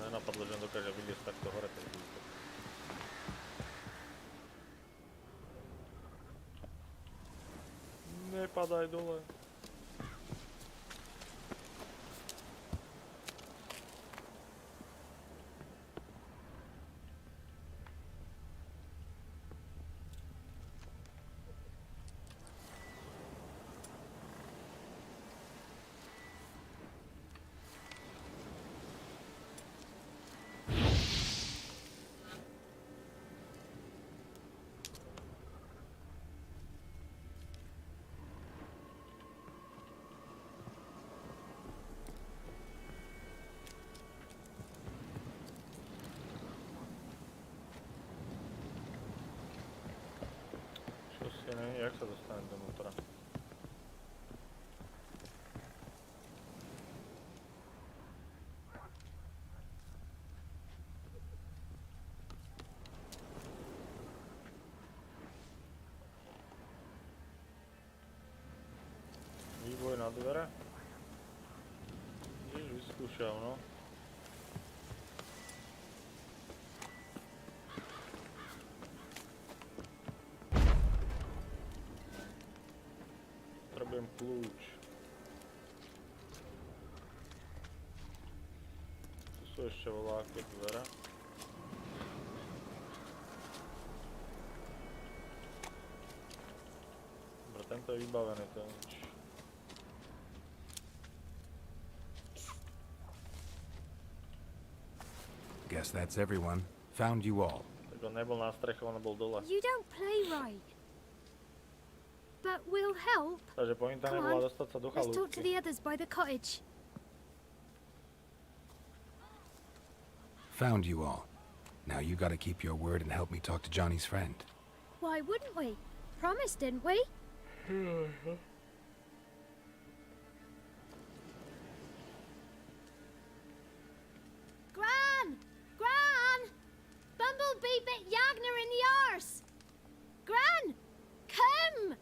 Napadlo, že dokáže vyliesť takto hore ten výzor. Nepadaj dole. Jak sa dostanem donútra? Výboj na dvere? Jež vyskúšal, no. Potrebujem kľúč. Tu sú ešte voľaké dvere. Dobre, tento je vybavený, to je nič. Guess that's everyone. Found you all. Tak on nebol na streche, on bol dole. You don't play right. But we'll help. Takže pointa Come nebola on, dostať sa do let's talk to chalúbky. the others by the cottage. Found you all. Now you gotta keep your word and help me talk to Johnny's friend. Why wouldn't we? Promised, didn't we? Gran! Gran! Bumblebee bit Yagner in the arse! Gran! Come!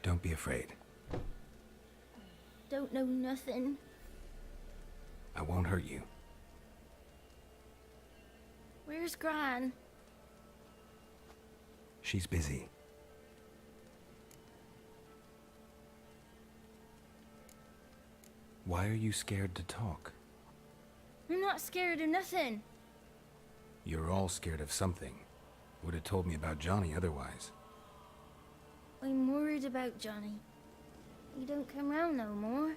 Don't be afraid. Don't know nothing. I won't hurt you. Where's Gran? She's busy. Why are you scared to talk? I'm not scared of nothing. You're all scared of something. Would have told me about Johnny otherwise. I'm worried about Johnny. He don't come round no more.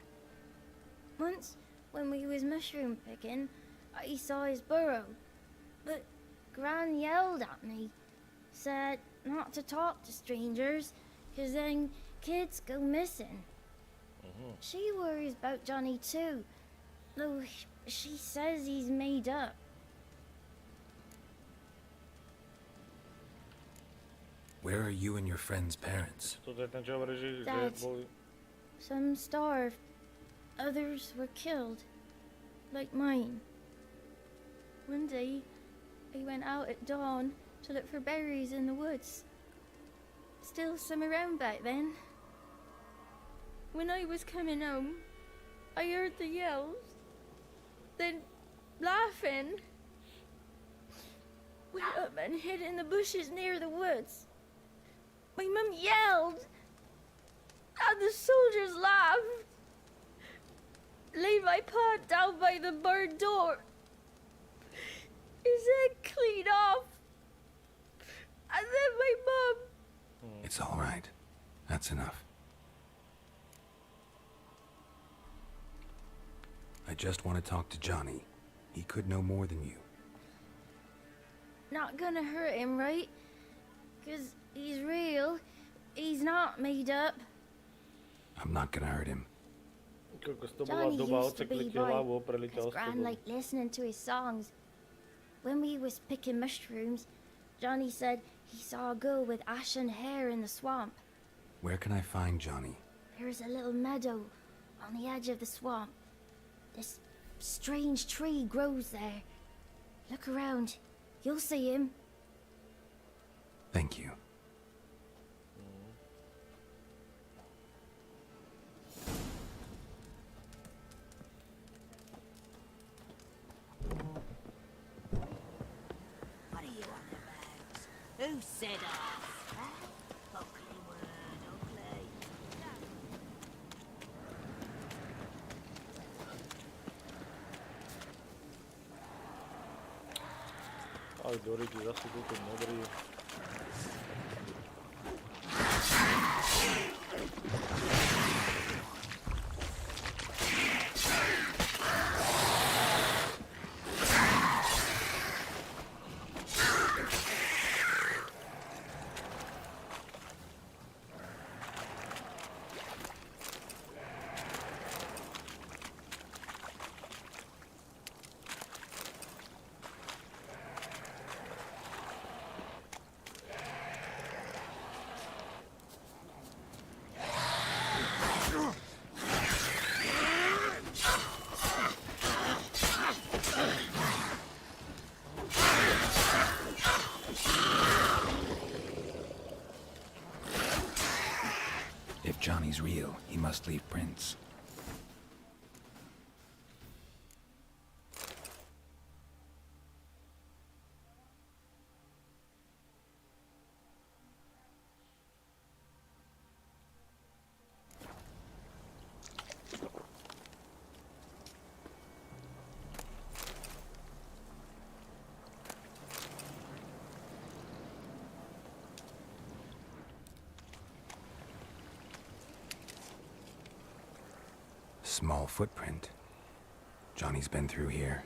Once, when we was mushroom picking, I saw his burrow. But Gran yelled at me, said not to talk to strangers, 'cause then kids go missing. She worries about Johnny too, though she says he's made up. Where are you and your friend's parents? Dad, some starved, others were killed, like mine. One day, I went out at dawn to look for berries in the woods. Still some around back then. When I was coming home, I heard the yells, then laughing. Went up and hid in the bushes near the woods. My mum yelled, and the soldiers laughed. Laid my pa down by the barn door. His head clean off. And then my mum... It's all right. That's enough. I just want to talk to Johnny. He could know more than you. Not gonna hurt him, right? 'Cause he's real. He's not made up. I'm not gonna hurt him. Johnny used to be bright, 'cause Gran liked listening to his songs. When we was picking mushrooms, Johnny said he saw a girl with ashen hair in the swamp. Where can I find Johnny? There's a little meadow on the edge of the swamp. This strange tree grows there. Look around. You'll see him. Thank you. What are you on about? Who said off? Huh? Ugly word, ugly. Aj Doriky, zase túto modrý. If Johnny's real, he must leave prints. Small footprint. Johnny's been through here.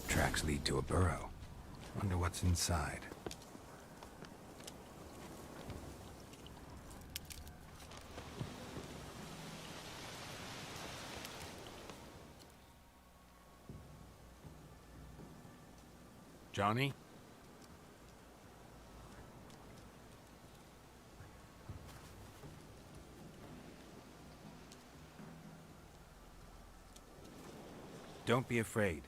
Tracks lead to a burrow. Wonder what's inside. Johnny? Don't be afraid.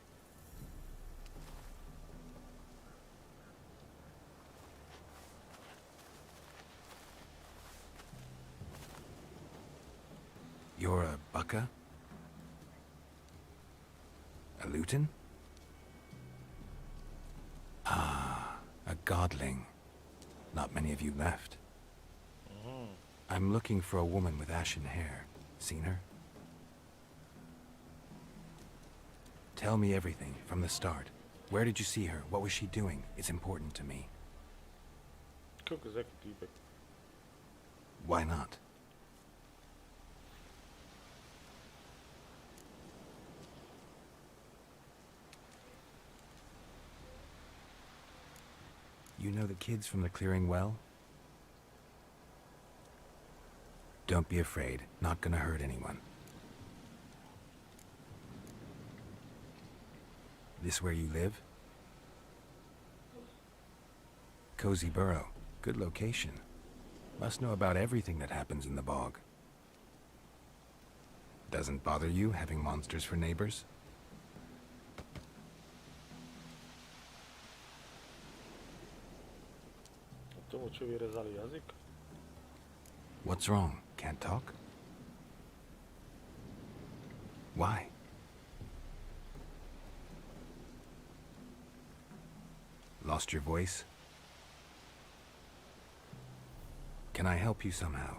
You're a Bucka? A Luton? Ah, a godling. Not many of you left. I'm looking for a woman with ashen hair. Seen her? Tell me everything, from the start. Where did you see her? What was she doing? It's important to me. Why not? You know the kids from the clearing well? Don't be afraid. Not gonna hurt anyone. This where you live? Cozy burrow. Good location. Must know about everything that happens in the bog. Doesn't bother you having monsters for neighbors? What's wrong? Can't talk? Why? Lost your voice? Can I help you somehow?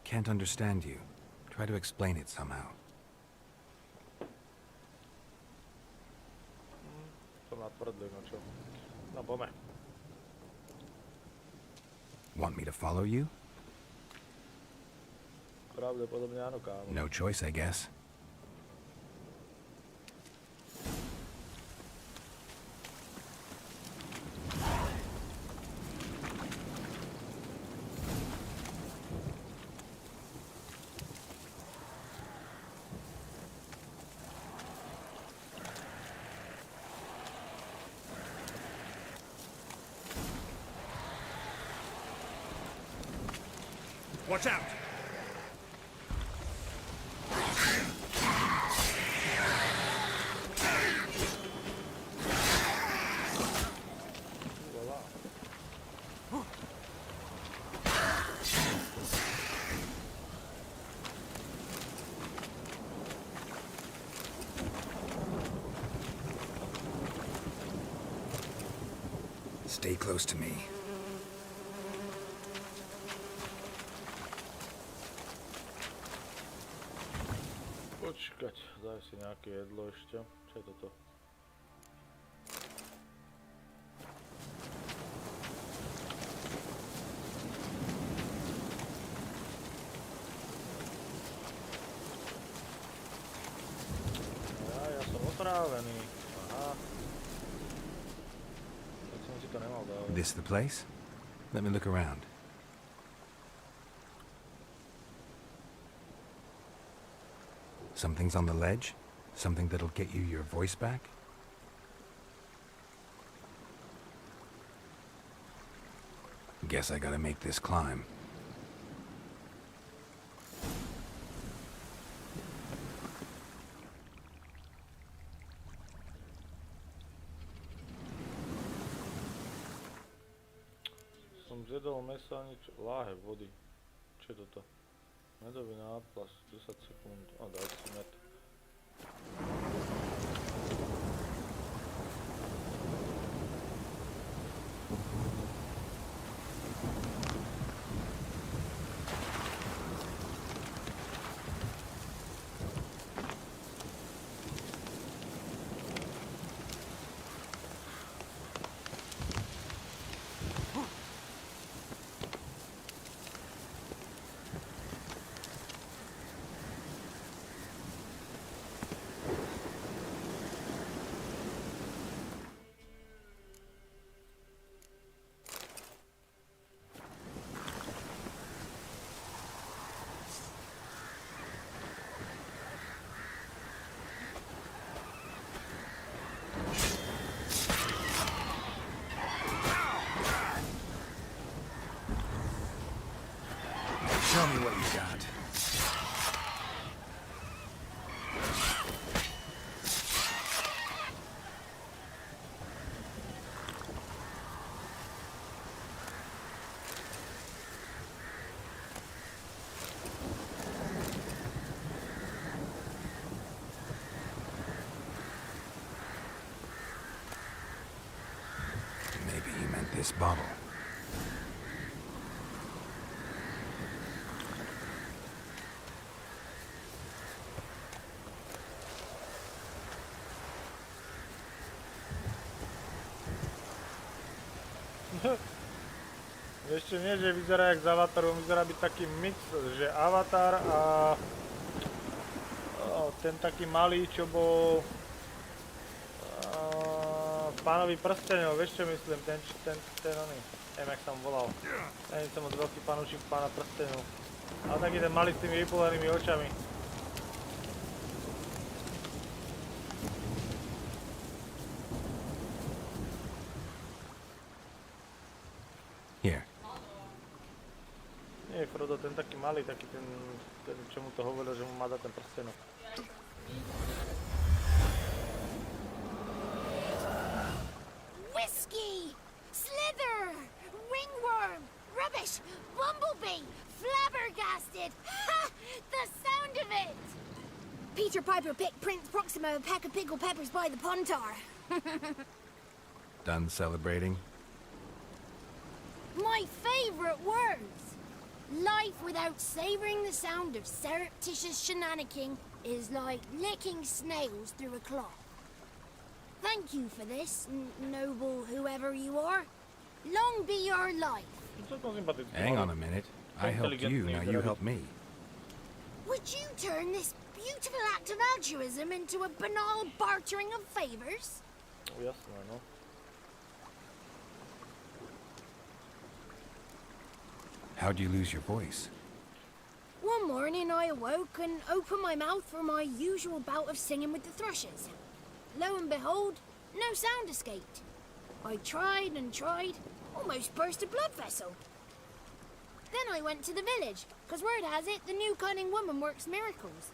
Can't understand you. Try to explain it somehow. Want me to follow you? No choice, I guess. Watch out! Stay close to me. Počkať, daj si nejaké jedlo ešte. Čo je toto? Ja som otrávený. Aha. Tak som si to nemal dávať. This the place? Let me look around. Something's on the ledge? Something that'll get you your voice back? Guess I gotta make this climb. Som zjedol mesa nič láhe vody. Čo je toto? Medový náplas, 10 sekúnd. A daj si med. Show me what you got. this bottle. Ešte nie, že vyzerá jak z Avataru, vyzerá byť taký mix, že Avatar a ten taký malý, čo bol Pánovi prsteňov, vieš čo myslím, ten oný, neviem jak sa mu volal. Ja som moc veľký fanúšik Pána prsteňov. Ale taký ten malý s tými vypulenými očami. Here. Nie, Frodo, ten taký malý, taký ten čo mu to hovoril, že mu má dať ten prstenok. Whiskey! Slither! Ringworm! Rubbish! Bumblebee! Flabbergasted! Ha! The sound of it! Peter Piper picked Prince Proxima a pack of pickled peppers by the pontar. Done celebrating? My favorite words! Life without savoring the sound of surreptitious shenanigans is like licking snails through a cloth. Thank you for this, noble whoever you are. Long be your life. Hang on a minute. I helped you, now you help me. Would you turn this beautiful act of altruism into a banal bartering of favors? Jasné, no. How'd you lose your voice? One morning I awoke and opened my mouth for my usual bout of singing with the thrushes. Lo and behold, no sound escaped. I tried and tried, almost burst a blood vessel. Then I went to the village, because word has it the new cunning woman works miracles.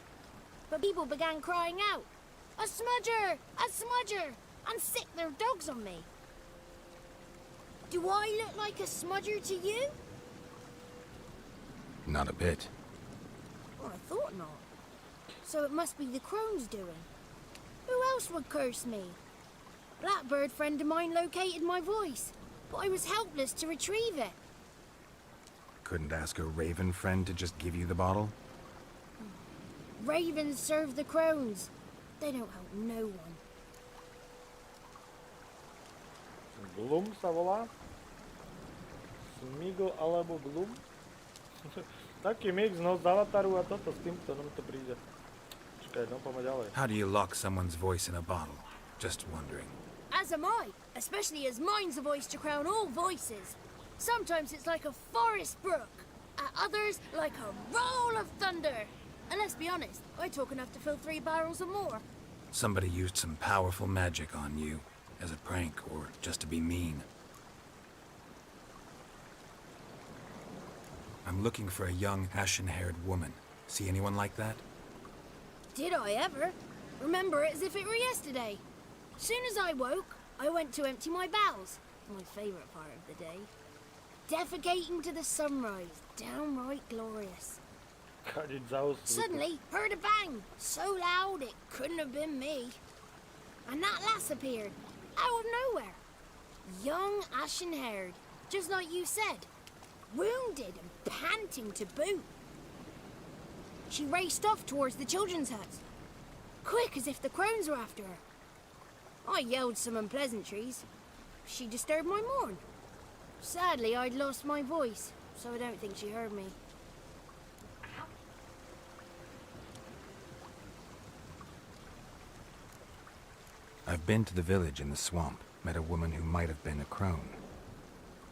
But people began crying out, "A smudger! A smudger!" and sick their dogs on me. Do I look like a smudger to you? Not a bit. Well, I thought not. So it must be the crone's doing. Who else would curse me? Blackbird friend of mine located my voice, but I was helpless to retrieve it. Couldn't ask a raven friend to just give you the bottle? Ravens serve the crones. They don't help no one. Gloom sa volá? Smigl alebo Gloom? Taký mix, no, z Avataru a toto, s týmto, no mi to príde. Čakaj, no, poďme ďalej. How do you lock someone's voice in a bottle? Just wondering. As am I, especially as mine's a voice to crown all voices. Sometimes it's like a forest brook, at others like a roll of thunder. And let's be honest, I talk enough to fill 3 barrels or more. Somebody used some powerful magic on you, as a prank or just to be mean. I'm looking for a young, ashen-haired woman. See anyone like that? Did I ever? Remember it as if it were yesterday. Soon as I woke, I went to empty my bowels. My favourite part of the day. Defecating to the sunrise. Downright glorious. Suddenly, heard a bang. So loud it couldn't have been me. And that lass appeared. Out of nowhere. Young, ashen-haired. Just like you said. Wounded and panting to boot. She raced off towards the children's hut. Quick as if the crones were after her. I yelled some unpleasantries. She disturbed my morn. Sadly, I'd lost my voice, so I don't think she heard me. I've been to the village in the swamp, met a woman who might have been a crone.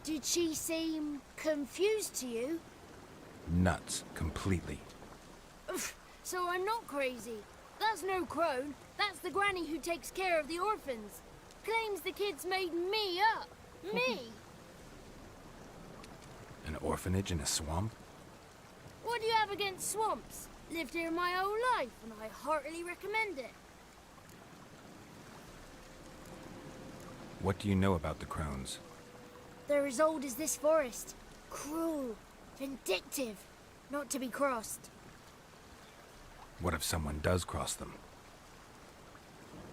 Did she seem confused to you? Nuts, completely. So I'm not crazy. That's no crone. That's the granny who takes care of the orphans. Claims the kids made me up. Me! An orphanage in a swamp? What do you have against swamps? Lived here my whole life, and I heartily recommend it. What do you know about the crones? They're as old as this forest. Cruel, vindictive, not to be crossed. What if someone does cross them?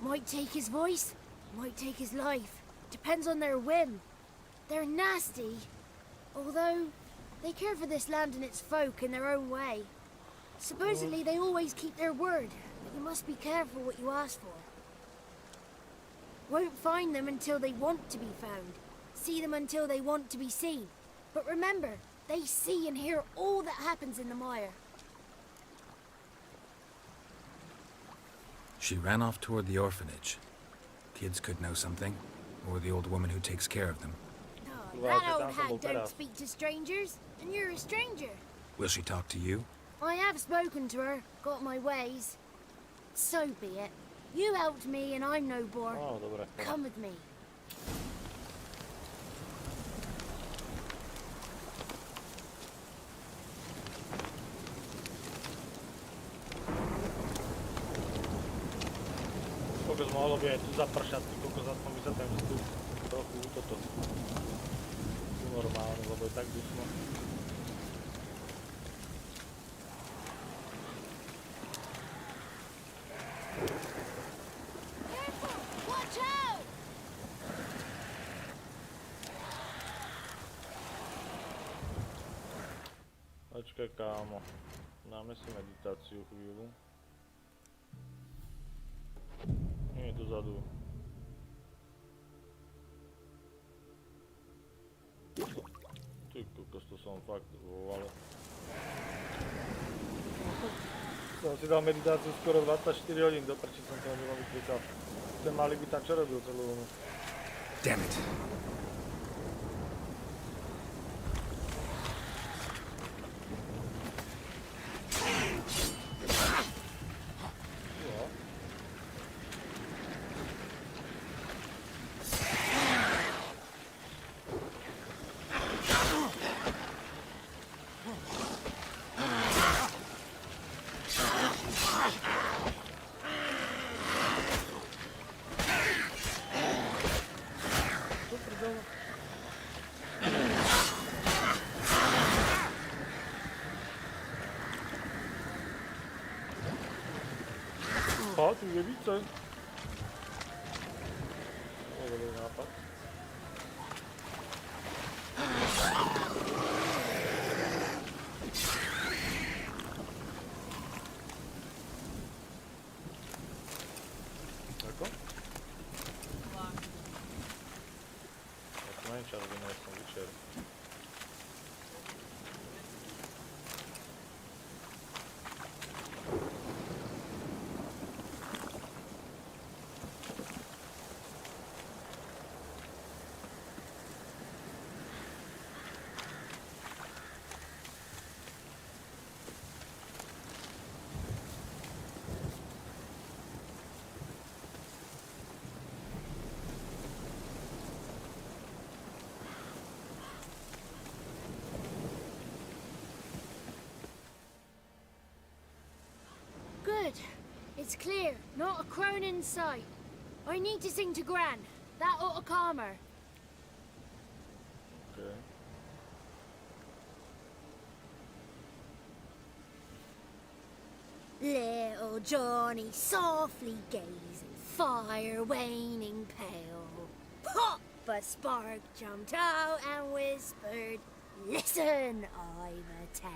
Might take his voice, might take his life. Depends on their whim. They're nasty. Although, they care for this land and its folk in their own way. Supposedly, they always keep their word, but you must be careful what you ask for. Won't find them until they want to be found. See them until they want to be seen. But remember, they see and hear all that happens in the mire. She ran off toward the orphanage. Kids could know something, or the old woman who takes care of them. Oh, that old hag don't speak to strangers, and you're a stranger. Will she talk to you? I have spoken to her, got my ways. So be it. You helped me and I'm no bore. Come with me. Kokos, mohlo by aj tu zapršať, kokos, aspoň by sa tam tu trochu toto normálne, lebo je tak dusno. Počkaj, kámo. Dáme si meditáciu chvíľu. Nie je tu zadu. Ty kokos, to som fakt vovale. Som si dal meditáciu skoro 24 hodín, doprči som to nebol vyklikal. Ten Maly by tam čo robil celú noc? Damn it. A, tu je více. To je dobrý nápad. Ako? Ja to neviem, čo robím, ja som večer. Good. It's clear. Not a crone in sight. I need to sing to Gran. That ought to calm her. Okay. Little Johnny softly gazing, fire waning pale. Pop! A spark jumped out and whispered, "Listen, I've a tale."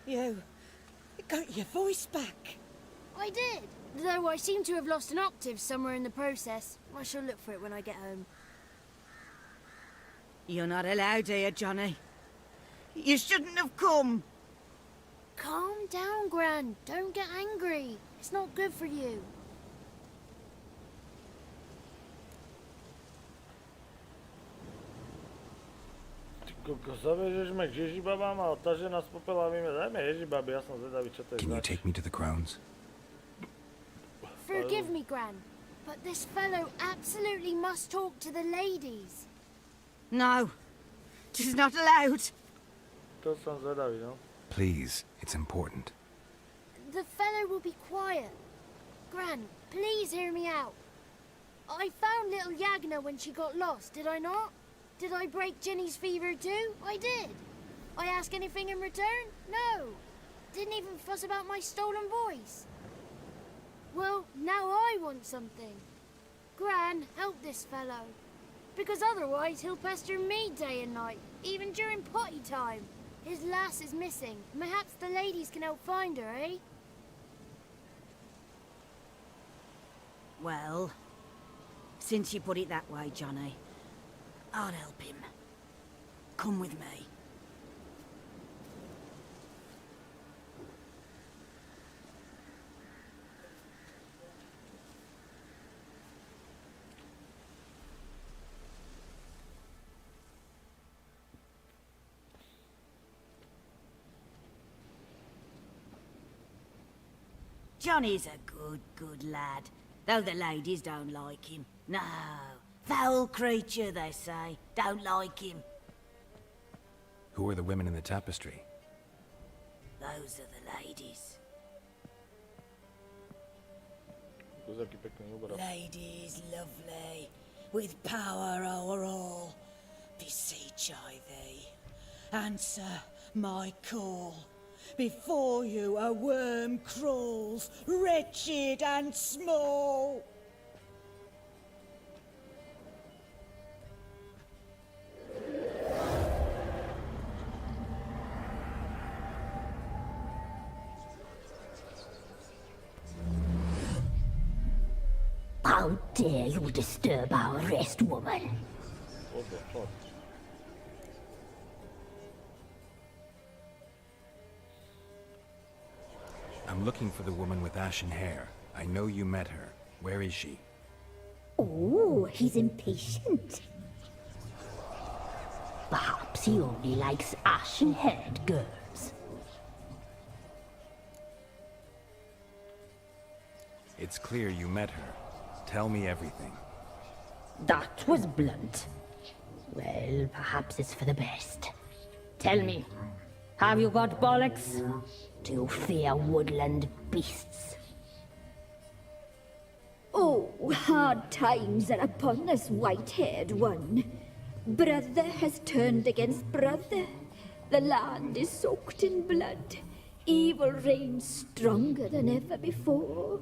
You got your voice back. I did, though I seem to have lost an octave somewhere in the process. I shall look for it when I get home. You're not allowed here, Johnny. You shouldn't have come. Calm down, Gran. Don't get angry. It's not good for you. Zavežeš me k Ježibabám a tá žena z popela víme, dajme Ježibaby, ja som zvedavý, čo to je Can you zač. take me to the crones? Forgive me, Gran, but this fellow absolutely must talk to the ladies. No, she's not allowed. To som zvedavý, no. Please, it's important. The fellow will be quiet. Gran, please hear me out. I found little Yagna when she got lost, did I not? Did I break Ginny's fever too? I did. I ask anything in return? No. Didn't even fuss about my stolen voice. Well, now I want something. Gran, help this fellow. Because otherwise he'll pester me day and night, even during potty time. His lass is missing. Perhaps the ladies can help find her, eh? Well, since you put it that way, Johnny, I'll help him. Come with me. Johnny's a good lad, though the ladies don't like him. No, foul creature, they say. Don't like him. Who are the women in the tapestry? Those are the ladies. Ladies lovely, with power o'er all, beseech I thee, answer my call. Before you a worm crawls, wretched and small. How dare you disturb our rest, woman? What the fuck? I'm looking for the woman with ashen hair. I know you met her. Where is she? Oh, he's impatient. Perhaps he only likes ashen-haired girls. It's clear you met her. Tell me everything. That was blunt. Well, perhaps it's for the best. Tell me, have you got bollocks? Do you fear woodland beasts? Oh, hard times are upon us, white-haired one. Brother has turned against brother. The land is soaked in blood. Evil reigns stronger than ever before.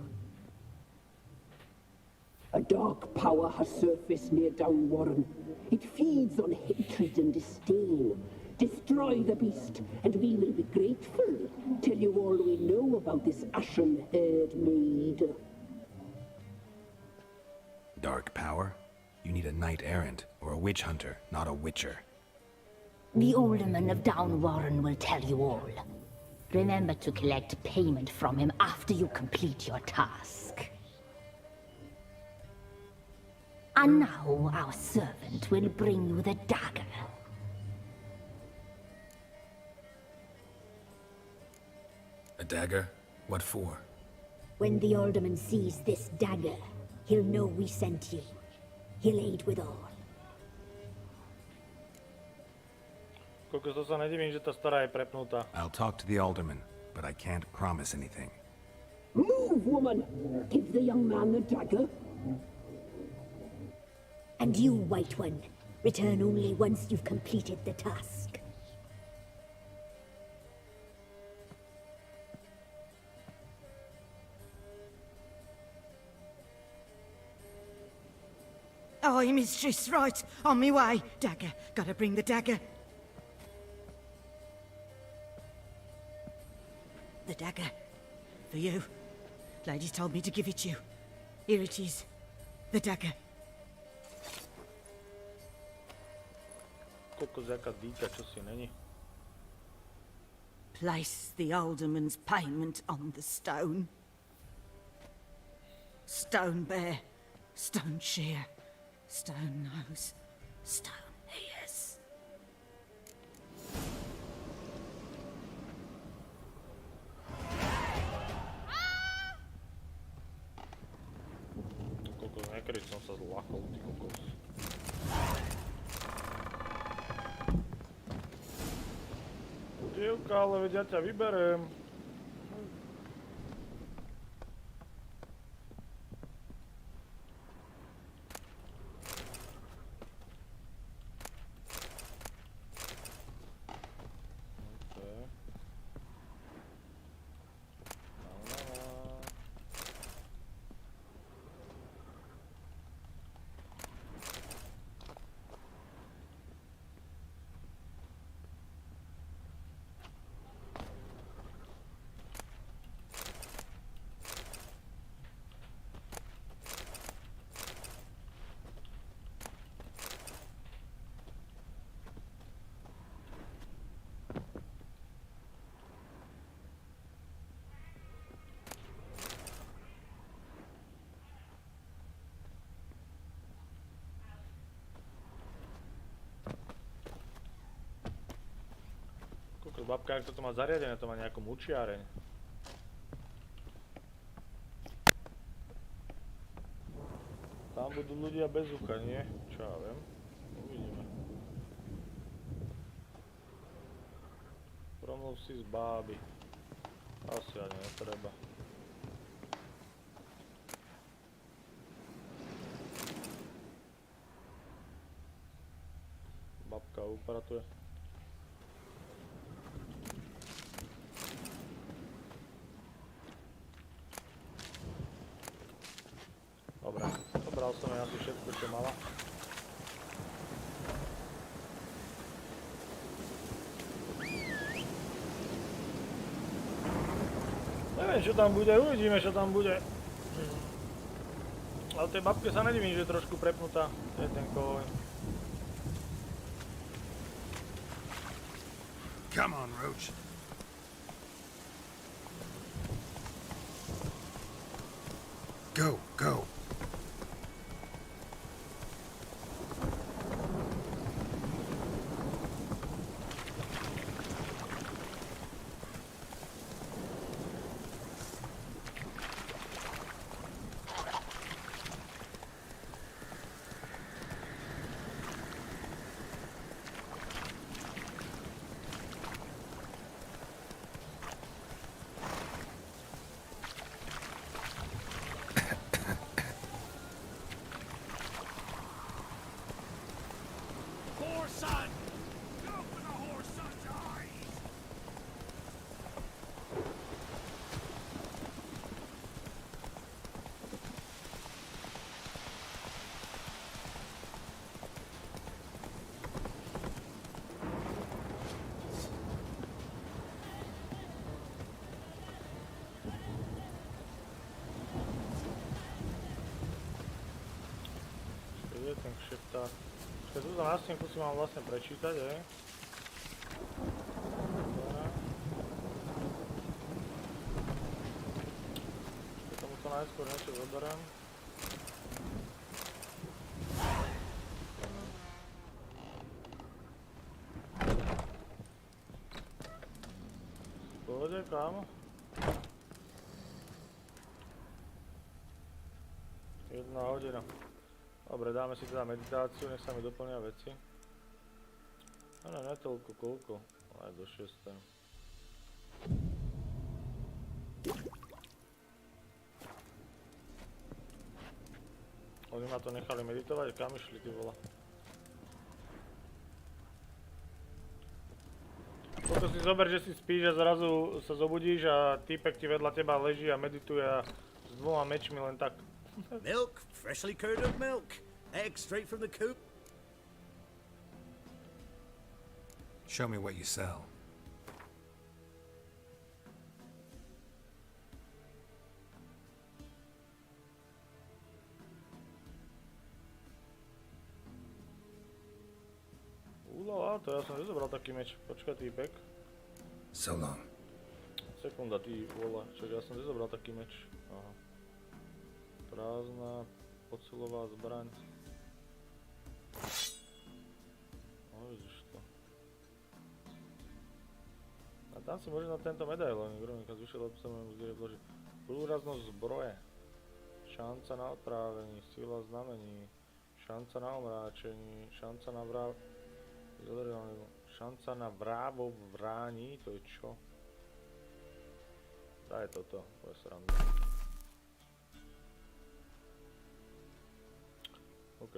A dark power has surfaced near Downwarren. It feeds on hatred and disdain. Destroy the beast, and we will be grateful. Tell you all we know about this ashen-haired maid. Dark power? You need a knight-errant or a witch hunter, not a witcher. The alderman of Downwarren will tell you all. Remember to collect payment from him after you complete your task. And now our servant will bring you the dagger. A dagger? What for? When the alderman sees this dagger, he'll know we sent you. He'll aid with all. Koľko to sa nedivím, že tá stará je prepnutá. I'll talk to the alderman, but I can't promise anything. Move, woman! Give the young man the dagger. And you, White One, return only once you've completed the task. Aye, mistress, right. On me way. Dagger. Gotta bring the dagger. The dagger. For you. Ladies told me to give it you. Here it is. The dagger. Kokos, jaká dýka, čo si není? Place the alderman's payment on the stone. Stone bear. Stone shear. Stone nose, stone ears. Kokos, nekryť som sa zlachol, ty kokos. Dievka, ale veď ja ťa vyberem. Babka, ak toto má zariadené, to má nejakú mučiareň. Tam budú ľudia bez ucha, nie? Čo ja viem. Uvidíme. Promluv si z báby. Asi ani netreba. Babka upratuje. Dobre, zobral som jej asi všetko, čo mala. Neviem, čo tam bude, uvidíme, čo tam bude. Ale tej babke sa nedivím, že je trošku prepnutá. Je ten koň. Come on, Roach. Go, go. Je ten kšepták. Keď tu na stínku si mám vlastne prečítať, hej. Keď tomu to najskôr niečo zoberiem. Pohode, kámo. Jedna hodina. Dobre, dáme si teda meditáciu, nech sa mi doplnia veci. No ne toľko, koľko? Aj do 6. Oni ma to nechali meditovať, kam išli, ty vola? Koľko si zober, že si spíš a zrazu sa zobudíš a týpek ti vedľa teba leží a medituje a s 2 mečmi len tak. Milk, freshly curdled milk. Eggs straight from the coop. Show me what you sell. Úlala, to ja som nezobral taký meč. Počkaj, týpek. So long. Sekunda, ty vola. Čak, ja som nezobral taký meč. Aha. Prázdna, pocilová zbraň. No vidíš to. A tam si môžeš na tento medailónik, rovníka zvyšil obsahujem, kde je vložiť. Prúraznosť zbroje. Šanca na otrávení, sila znamení. Šanca na omráčení, šanca na šanca na vrávovrání, to je čo? Daj toto, to je sranda. OK.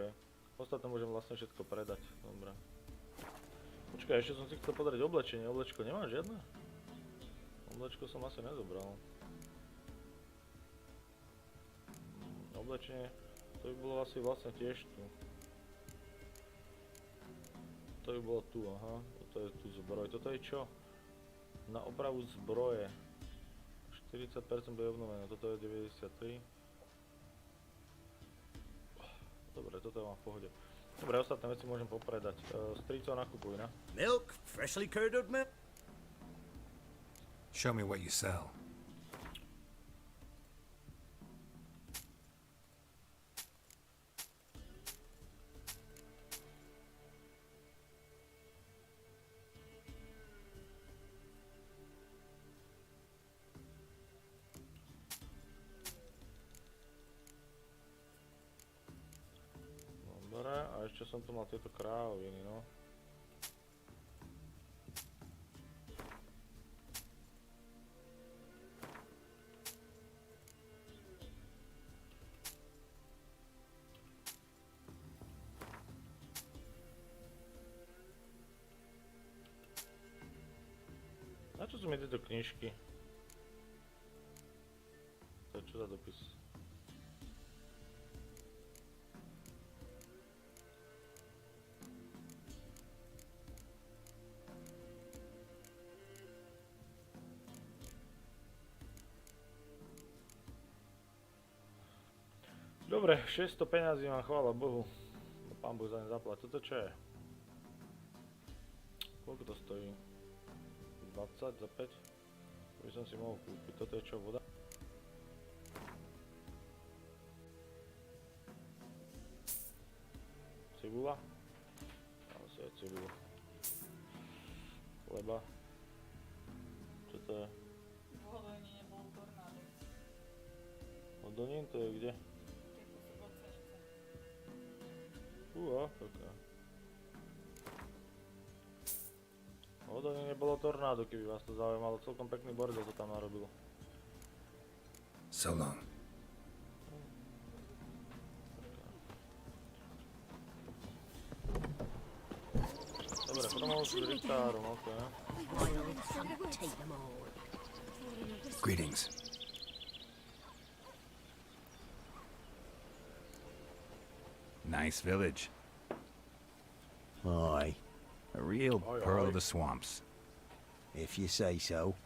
Ostatné môžem vlastne všetko predať. Dobre. Počkaj, ešte som si chcel podariť oblečenie. Oblečko nemám žiadne? Oblečko som asi nezobral. Oblečenie, to by bolo asi vlastne tiež tu. To by bolo tu, aha. Toto je tu zbroj. Toto je čo? Na opravu zbroje. 40% bude obnovené. Toto je 93. Dobre, toto mám v pohode. Dobre, ostatné veci môžem popredať. Strýcov nakupuj, ne? Milk, freshly curdled milk. Show me what you sell. Ešte som tu mal tieto kráviny, no. Na čo sú mi tieto knižky? To je čo za dopis? Dobre, 600 peňazí mám, chvála Bohu. Pán Boh za ne zaplať. Toto čo je? Koľko to stojí? 20 za 5? To by som si mohol kúpiť. Toto je čo, voda? Cibula? Asi je cibula. Chleba. Čo to je? V Hodoníne bol tornádo. Hodonín? To je kde? Taká. Hodonín nebolo tornádo, keby vás to zaujímalo. Celkom pekný bordel to tam narobilo. So long. Dobre, promouciu s ritárom, okej. Greetings. Nice village. Aye. A real pearl of the swamps. If you say so.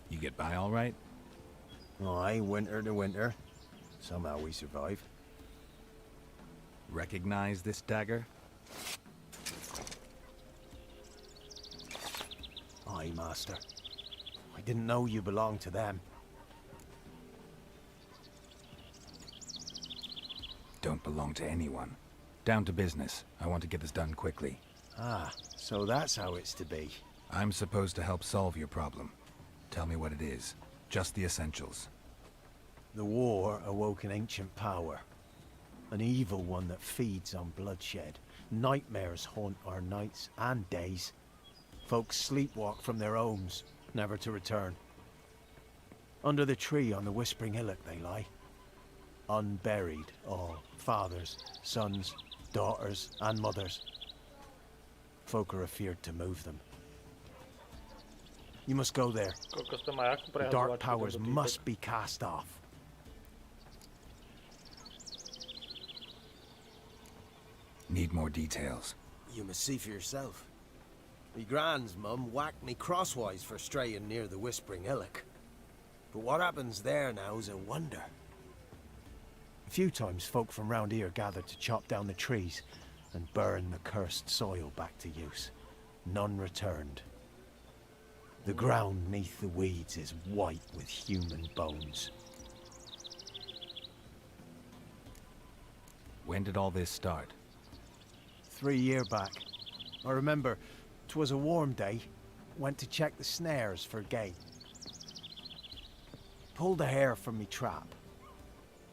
You get by all right? Aye, winter to winter. Somehow we survive. Recognize this dagger? Aye, master. I didn't know you belonged to them. Don't belong to anyone. Down to business. I want to get this done quickly. Ah, so that's how it's to be. I'm supposed to help solve your problem. Tell me what it is. Just the essentials. The war awoke an ancient power. An evil one that feeds on bloodshed. Nightmares haunt our nights and days. Folks sleepwalk from their homes, never to return. Under the tree on the Whispering Hillock they lie. Unburied all. Fathers, sons, daughters, and mothers. Folk are afeared to move them. You must go there. The dark powers must be cast off. Need more details. You must see for yourself. Me grand's mum whacked me crosswise for straying near the Whispering Hillock. But what happens there now is a wonder. A few times folk from round here gathered to chop down the trees and burn the cursed soil back to use. None returned. The ground neath the weeds is white with human bones. When did all this start? 3 years back. I remember 'twas a warm day. Went to check the snares for game. Pulled a hare from me trap.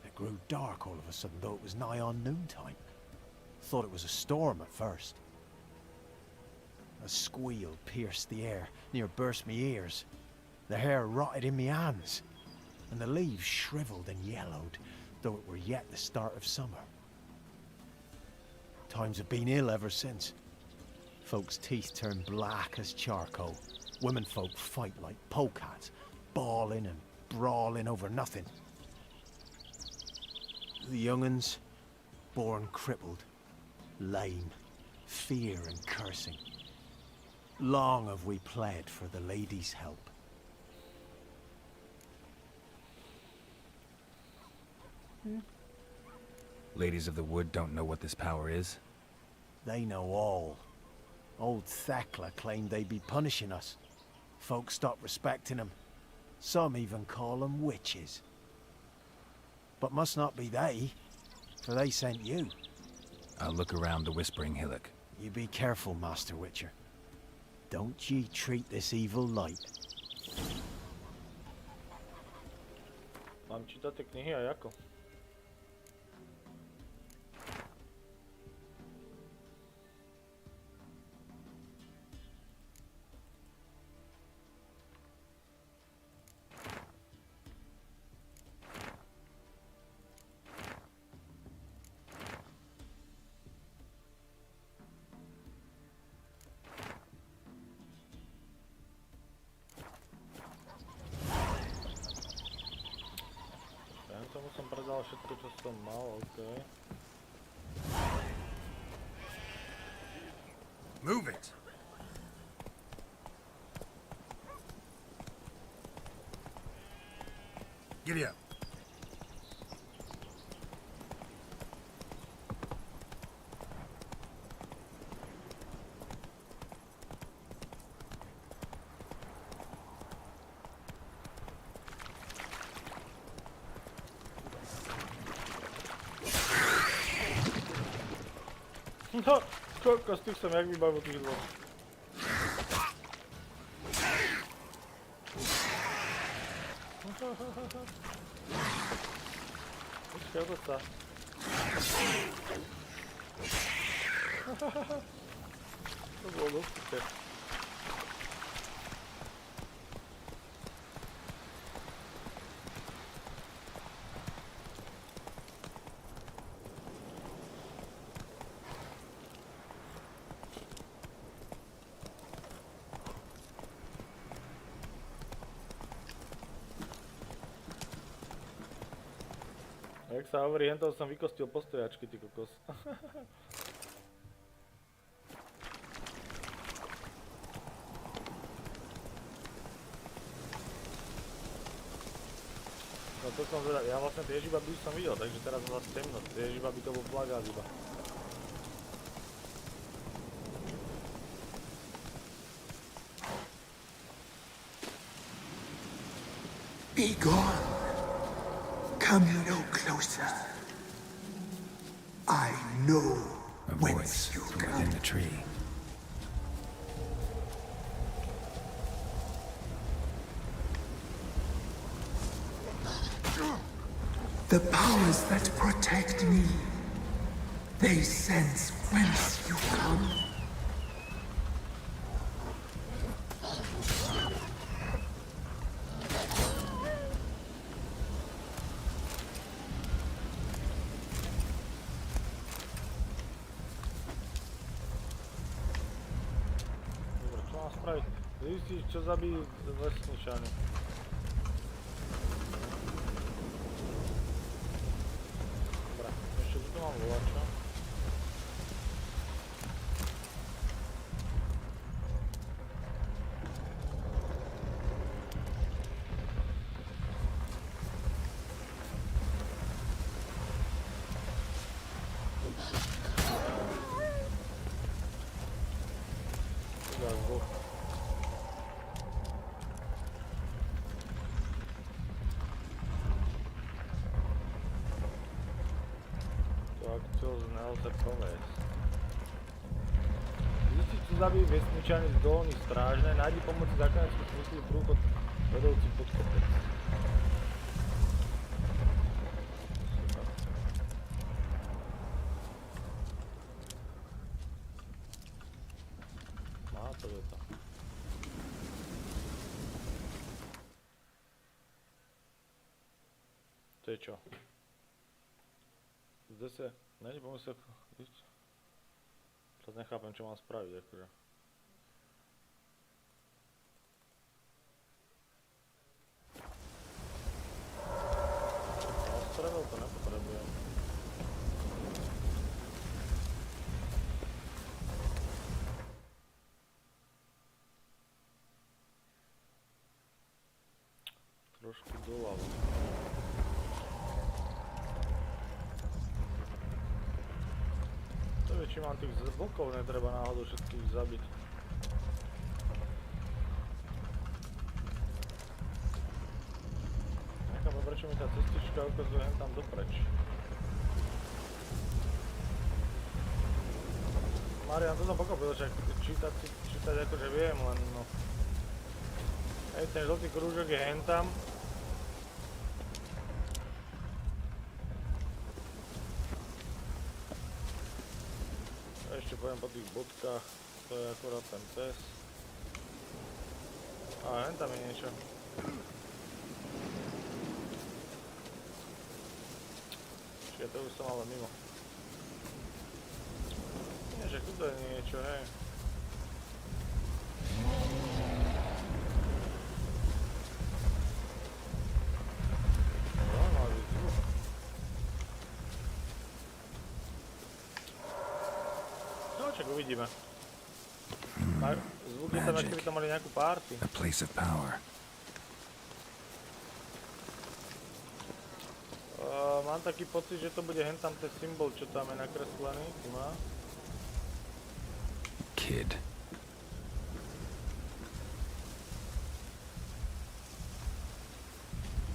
It grew dark all of a sudden, though it was nigh on noontime. Thought it was a storm at first. A squeal pierced the air, near burst me ears. The hair rotted in me hands, and the leaves shriveled and yellowed, though it were yet the start of summer. Times have been ill ever since. Folks' teeth turn black as charcoal. Women folk fight like polecats, bawling and brawling over nothing. The young'uns, born crippled, lame, fear and cursing. Long have we pled for the lady's help. Ladies of the Wood don't know what this power is? They know all. Old Thekla claimed they'd be punishing us. Folks stopped respecting them. Some even call them witches. But must not be they, for they sent you. I'll look around the Whispering Hillock. You be careful, Master Witcher. Don't ye treat this evil light. Mám čítať tie knihy aj ako? dal všetko, čo som mal, okej. Move it! Giddy up. No, koľko z tých som jak vybavil tých dvoch. Počkaj, to sa. To bolo dosť. Jak sa hovorí, hentov som vykostil postojačky, ty kokos. No to som zvedal, ja vlastne tie ježibaby už som videl, takže teraz zase temnosť, tie ježibaby to bol plagát iba. Be gone. Come no closer. I know whence you come. Within the tree. The powers that protect me, they sense whence you come. Zistiť, čo zabíjí vesničany. Dobre, ešte tu mám volača. Zistiť, čo zabíjí vesničany z dolných strážne, nájdi pomoci záchranárskeho smyslu prúchod vedúci pod kopec. Má to je to. To je čo? Zde sa, nájdi pomoci teraz nechápem, čo mám spraviť, akože. Ostreľov to nepotrebujem. Trošku doľava. Či mám tých zvukov, netreba náhodou všetkých zabiť. Nechápam, prečo mi tá cestička ukazuje hen tam dopreč. Marian, to som pochopil, že čítať akože viem, len no... Hej, ten žltý krúžok je hen tam. Ešte pojem po tých bodkách, to je akurát ten cez. A hen tam je niečo. Čiže to už som ale mimo. Nie, že tu je niečo, hej. Zaujímavý zvuk. uvidíme. Zvuky tam, ako by tam mali nejakú party. A place of power. Mám taký pocit, že to bude hen tam ten symbol, čo tam je nakreslený. Kid.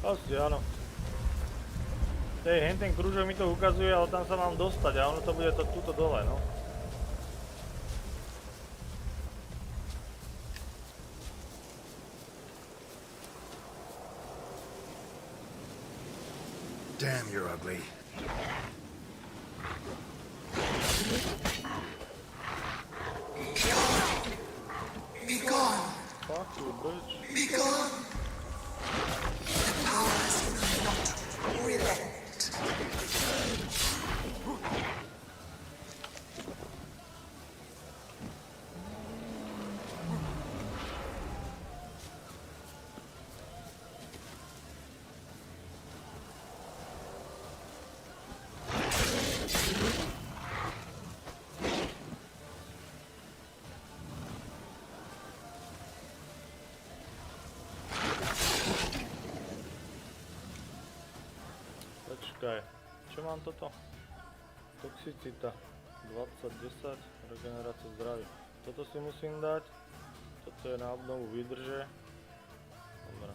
Asi áno. Hen ten krúžok mi to ukazuje, ale tam sa mám dostať a ono to bude to tuto dole, no. Damn, you're ugly. Be gone. Fuck you, bitch. Be gone. The powers will not relent. Počkaj, čo mám toto? Toxicita 20-10, regenerácia zdravia. Toto si musím dať, toto je na obnovu výdrže. Dobre.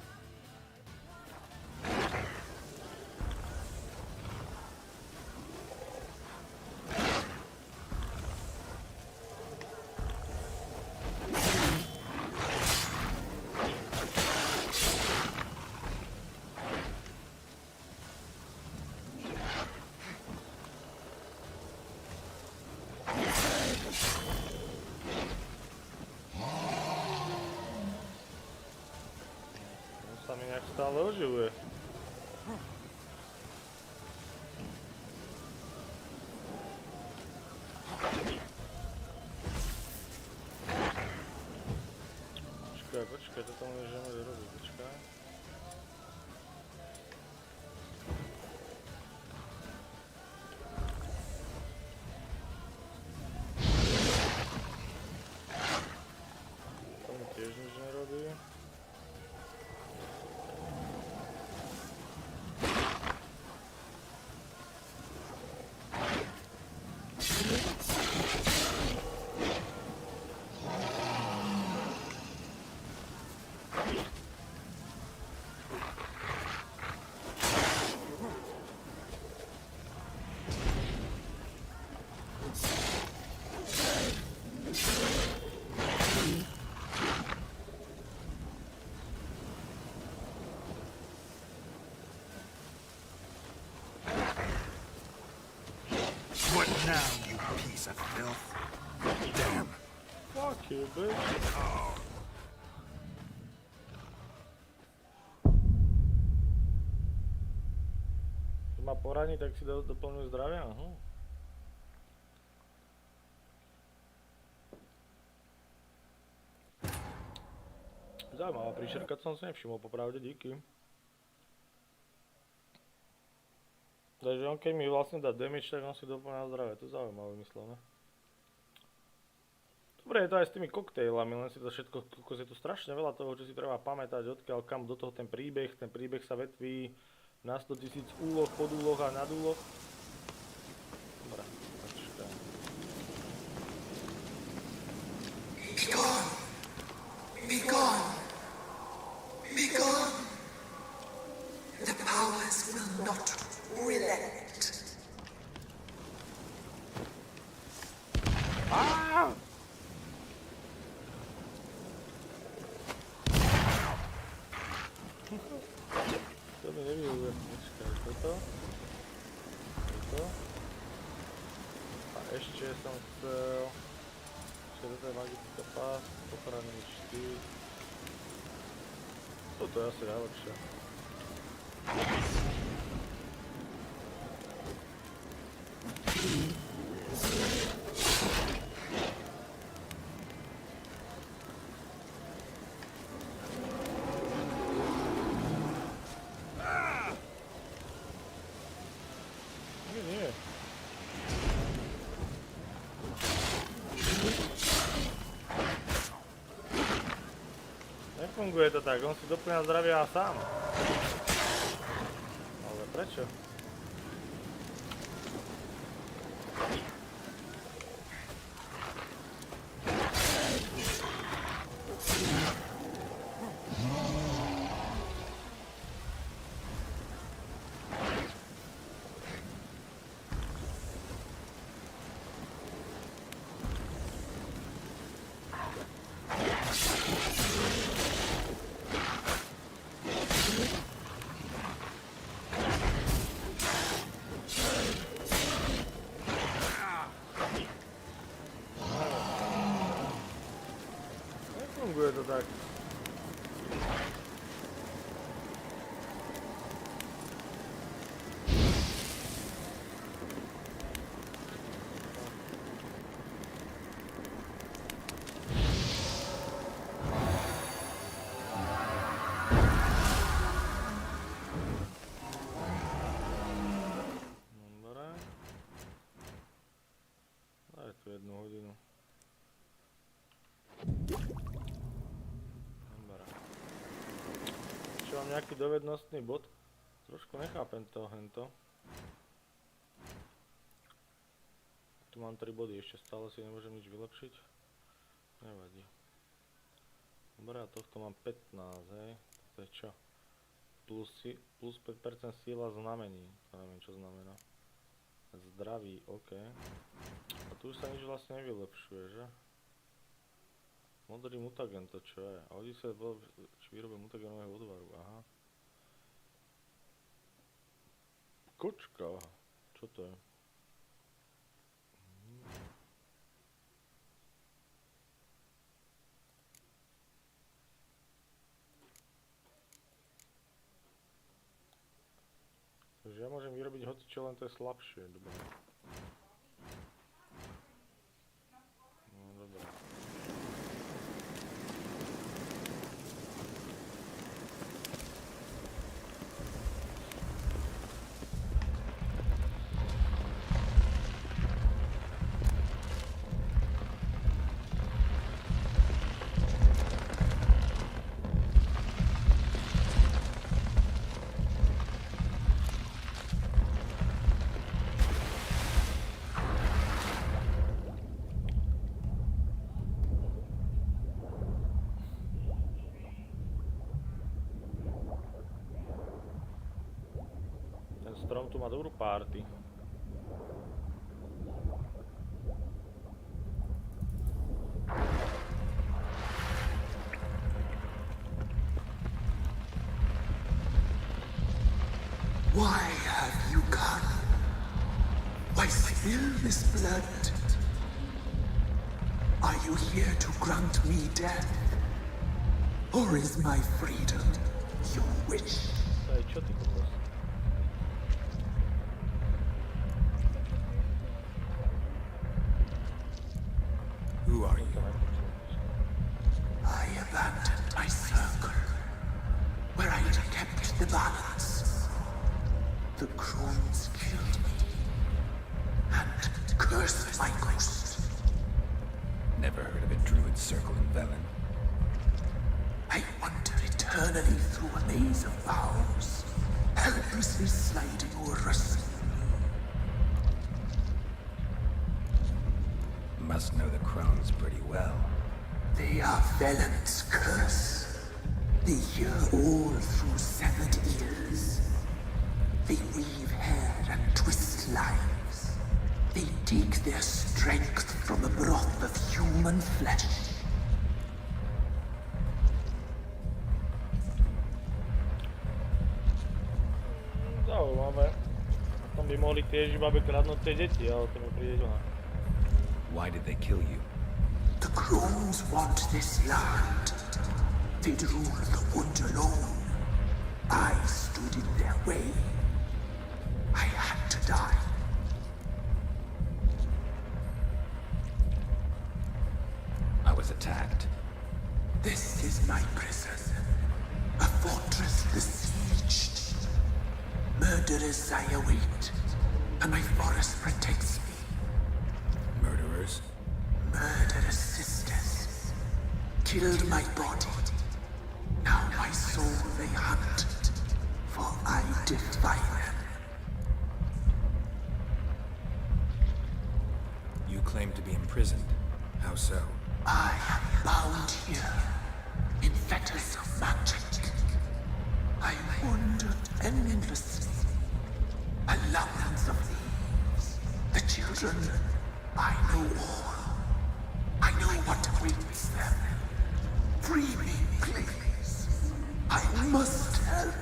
Sa mi nejak stále oživuje. Počkaj, toto môžeme zrobiť, počkaj. To mi tiež nič nerobí. What now, you piece of filth? Damn. Fuck you, bitch. Oh. Keď ma poraní, tak si doplňujú zdravia? Aha. Zaujímavá príšerka, som si nevšimol, popravde, díky. Takže on keď mi vlastne dá damage, tak on si doplňa zdravie, to je zaujímavé myslené. Dobre je to aj s tými koktejlami, len si to všetko, je tu strašne veľa toho, čo si treba pamätať, odkiaľ kam do toho ten príbeh sa vetví na 100 000 úloh, podúloh a nadúloh. Dobre, počkaj. Be gone. Be gone. Be gone. The powers will not relent. Ah! To mi nevyhovuje. Počkaj, toto. A ešte som chcel... toto je magická pás, pochranný štýl. Toto je asi najlepšie. Nefunguje to tak, on si doplňa zdravia sám. Ale prečo? Nefunguje to tak. Dobre. Daj tu 1 hodinu. Čo mám nejaký dovednostný bod? Trošku nechápem to, hento. Tu mám 3 body, ešte stále si nemôžem nič vylepšiť. Nevadí. Dobre, a tohto mám 15, hej. To je čo? Plus 5% síla znamení. To neviem, čo znamená. Zdraví, OK. A tu už sa nič vlastne nevylepšuje, že? Modrý mutagen, to čo je? A hodí sa výrobe mutagenového odvaru, aha. Kočka, čo to je? Takže ja môžem vyrobiť hocičo, len to je slabšie, dobre. No dobre. Strom tu má dobrú party. Why have you come? Why spill this blood? Are you here to grant me death? Or is my freedom your wish? Čo ty kokos? Who are you? I abandoned my circle, where I had kept the balance. The crones killed me, and cursed my ghost. Never heard of a druid circle in Velen. I wander eternally through a maze of vows, helplessly sliding over rust. Must know the crones pretty well. They are Velen's curse. They hear all through severed ears. They weave hair and twist lives. They take their strength from the broth of human flesh. Zaujímavé. Tam by mohli tiež iba kradnúť tie deti, ale to mi príde žena. Why did they kill you? The crones want this land. They'd rule the wood alone. I stood in their way. I had to die. I was attacked. This is my prison. A fortress besieged. Murderers I await, and my forest protects me. Murderers? Murderous sisters killed my body, hunt, for I defy them. You claim to be imprisoned. How so? I am bound here in fetters of magic. I wandered endlessly, a labyrinth of thieves. The children, I know all. I know what awaits them. Free me, please. I must help.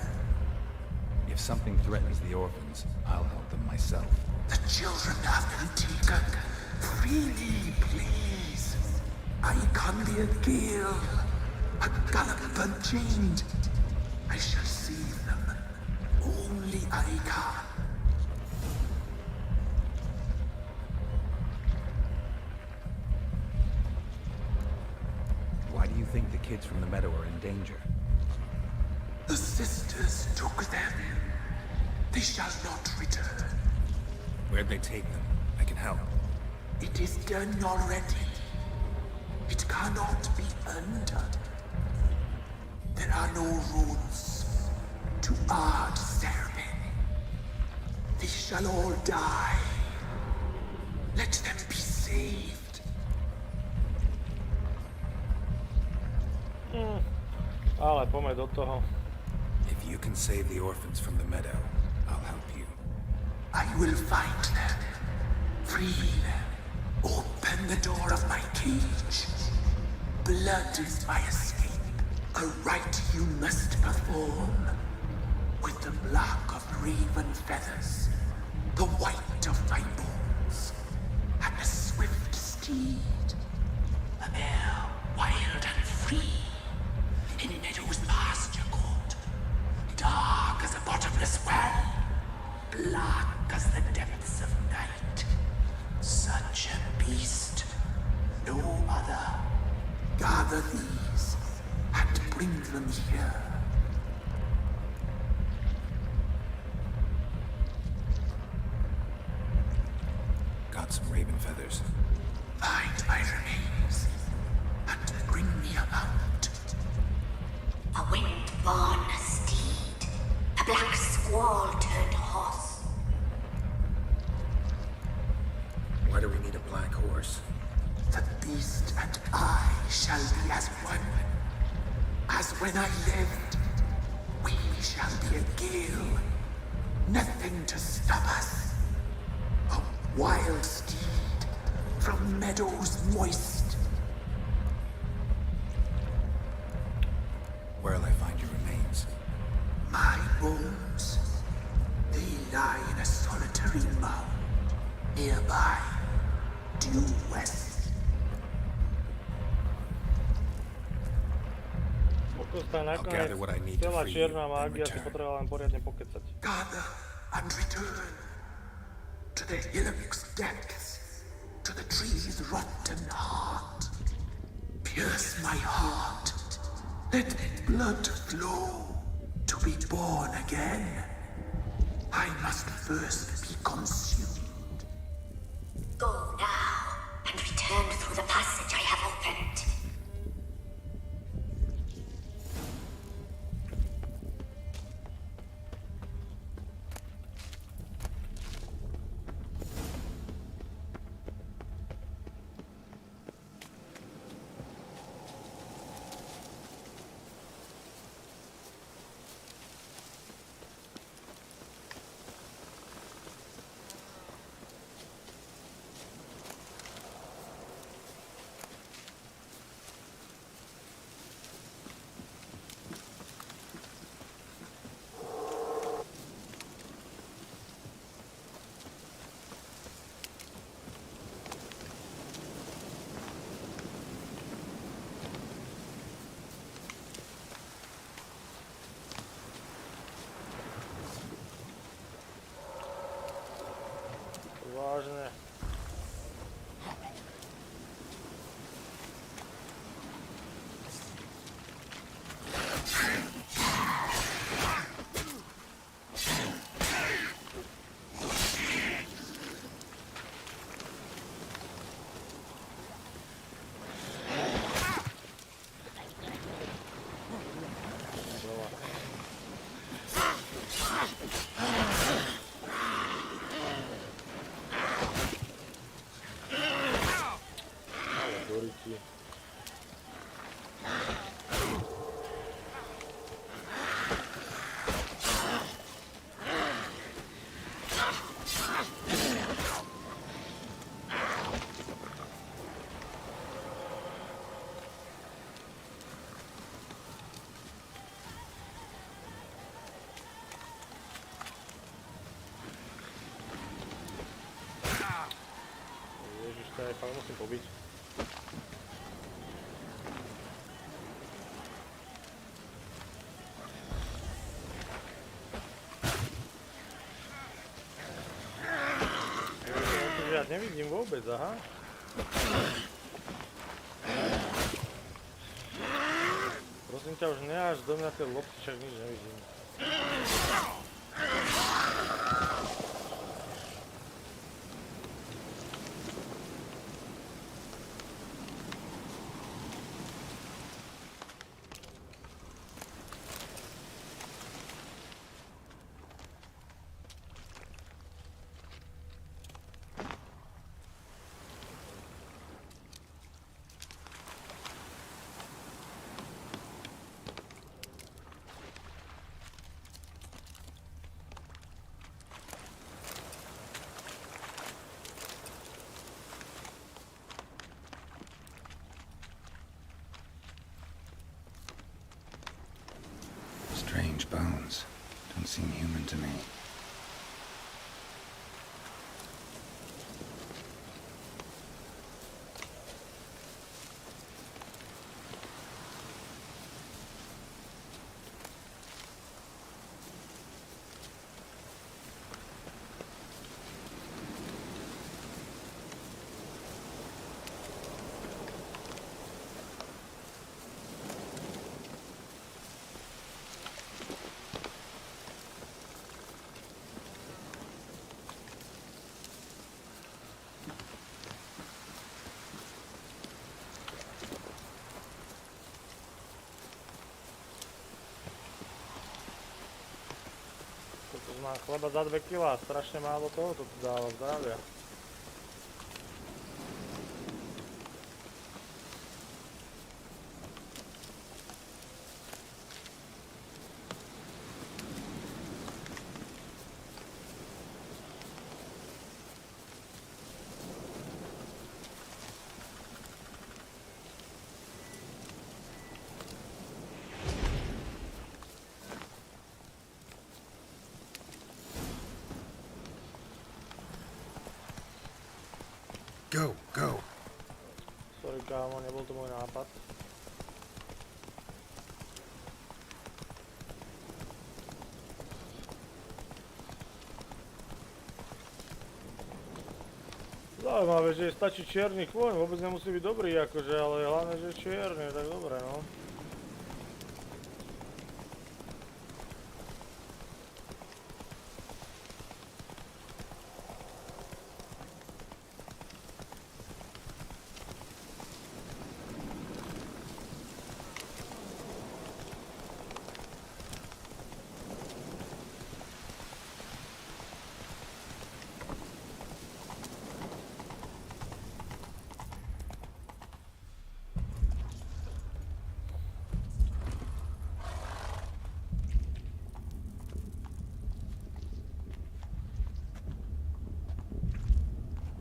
If something threatens the orphans, I'll help them myself. The children have been taken. Free me, please. I can be a gale, a gallop unchained. I shall save them. Only I can. Why do you think the kids from the meadow are in danger? The sisters took them. They shall not return. Where'd they take them? I can help. It is done already. It cannot be undone. There are no rules to our ceremony. They shall all die. Let them be saved. Ale poďme do toho. If you can save the orphans from the meadow, I'll help you. I will find them. Free them. Open the door of my cage. Blood is my escape. A rite you must perform. With the black of raven feathers, the white of my bones, and a swift steed. A mare wild and free, in meadows pasture court, dark as a bottomless well, black as the depths of night. Such a beast, no other. Gather these and bring them here. Got some raven feathers. Find my remains and bring me a mount. A wind-born steed, a black squall turned horse. Why do we need a black horse? The beast and I shall be as one. As when I lived, we shall be a gale. Nothing to stop us. A wild steed from meadows moist. Where'll I find your remains? My bones, they lie in a solitary mound nearby, due west. Nakoniec celá čierna mágia si potrebovala len poriadne pokecať. Gather and return to the hillock's depths, to the tree's rotten heart. Pierce my heart, let blood flow to be born again. I must first be consumed. Go now and return through the passage I have opened. ich fakt musím pobiť. Ja nevidím vôbec, aha. Prosím ťa, už neáš do mňa tie lopty, však nič nevidím. Strange bones. Don't seem human to me. Mám chleba za 2 kg, strašne málo toho, to dáva zdravia. Go, go. Sorry kámo, nebol to môj nápad. Zaujímavé, že stačí čierny chvoň, vôbec nemusí byť dobrý akože, ale hlavne, že je čierny, tak dobre no.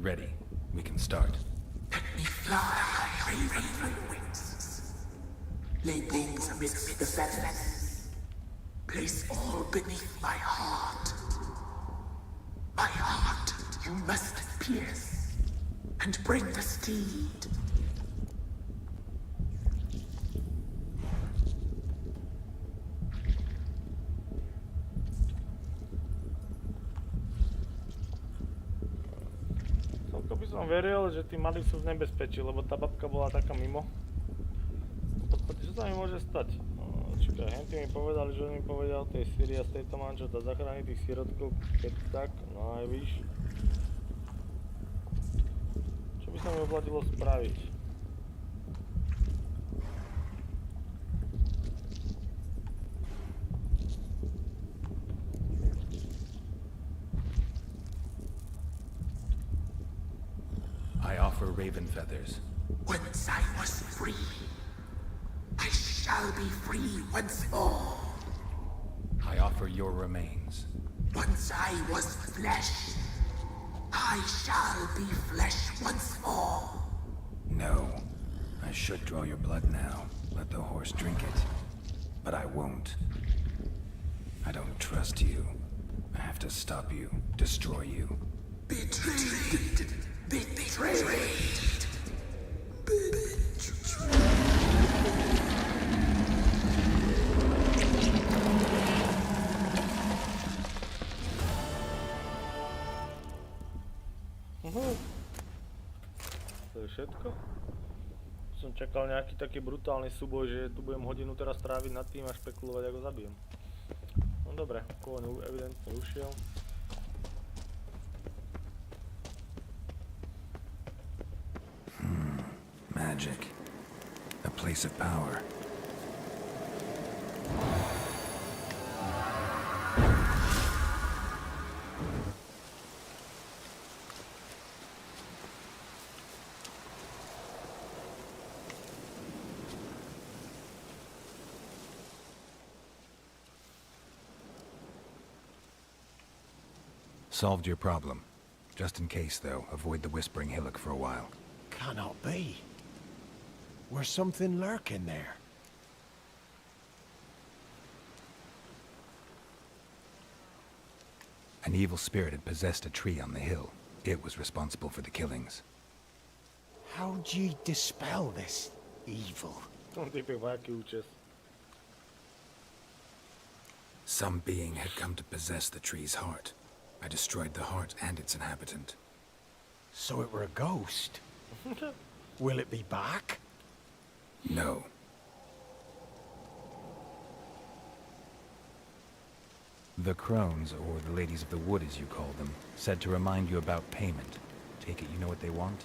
Ready. We can start. Let me fly, raven wings. Lay wings amidst the feathers. Place all beneath my heart. My heart you must pierce, and bring the steed. Som veril, že tí malí sú v nebezpečí, lebo tá babka bola taká mimo. V podstate, čo sa mi môže stať? Čakaj, henty mi povedali, že on mi povedal tej Syrii a z tejto manžel dá zachrániť tých sirotkov, keď tak, no aj víš. Čo by sa mi oplatilo spraviť? Raven feathers. Once I was free, I shall be free once more. I offer your remains. Once I was flesh, I shall be flesh once more. No, I should draw your blood now. Let the horse drink it. But I won't. I don't trust you. I have to stop you, destroy you. Betrayed! Betrayed. To je všetko? Som čakal nejaký taký brutálny súboj, že tu budem hodinu teraz tráviť nad tým a špekulovať, ako zabijem. No dobre, kôň evidentne ušiel. Magic. A place of power. Solved your problem. Just in case, though, avoid the Whispering Hillock for a while. Cannot be. Where's something lurking there? An evil spirit had possessed a tree on the hill. It was responsible for the killings. How'd ye dispel this evil? Some being had come to possess the tree's heart. I destroyed the heart and its inhabitant. So it were a ghost? Will it be back? No. The crones, or the ladies of the wood as you call them, said to remind you about payment. Take it you know what they want?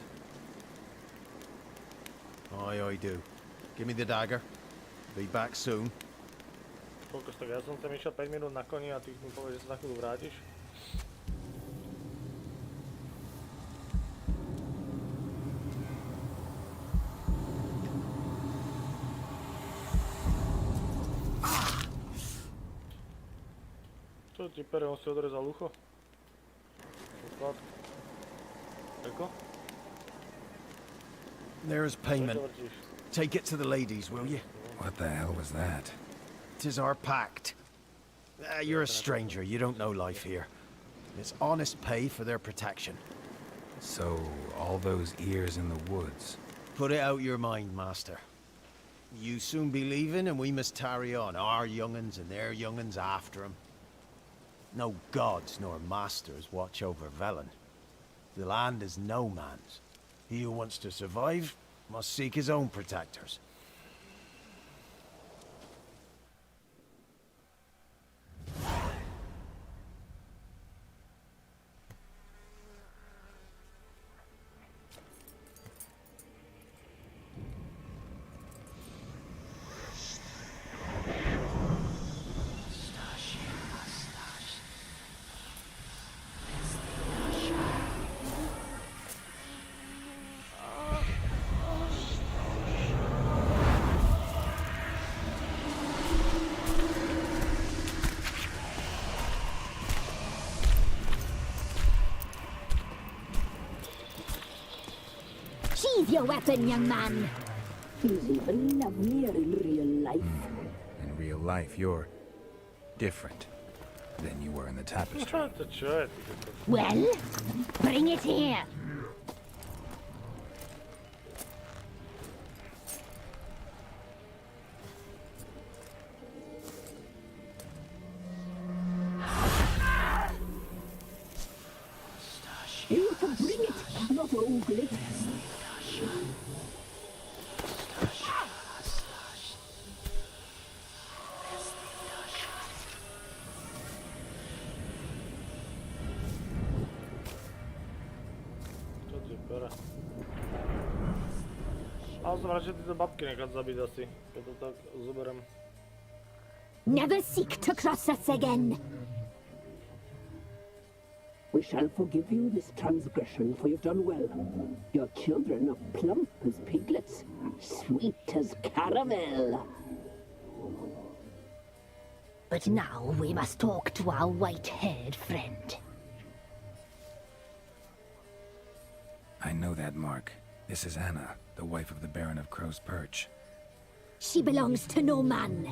Aye, I do. Give me the dagger. Be back soon. Koľko tak ja som sem išiel 5 minút na koni a ty mi povieš, že sa za chvíľu vrátiš? Čo ti pere, on si odrezal ucho? Poklad. Eko? There's payment. Take it to the ladies, will you? What the hell was that? 'Tis our pact. You're a stranger, you don't know life here. It's honest pay for their protection. So, all those ears in the woods. Put it out your mind, master. You soon be leaving and we must tarry on, our young'uns and their young'uns after 'em. No gods nor masters watch over Velen. The land is no man's. He who wants to survive must seek his own protectors. Sheathe your weapon, young man. He's even lovelier in real life. In real life, you're different than you were in the tapestry. Well, bring it here. You can bring it, not ogle it. Ale som radšej tieto babky nechať zabiť asi, keď to tak zoberiem. Never seek to cross us again. We shall forgive you this transgression, for you've done well. Your children are plump as piglets, sweet as caramel. But now we must talk to our white-haired friend. I know that mark. This is Anna, the wife of the Baron of Crow's Perch. She belongs to no man.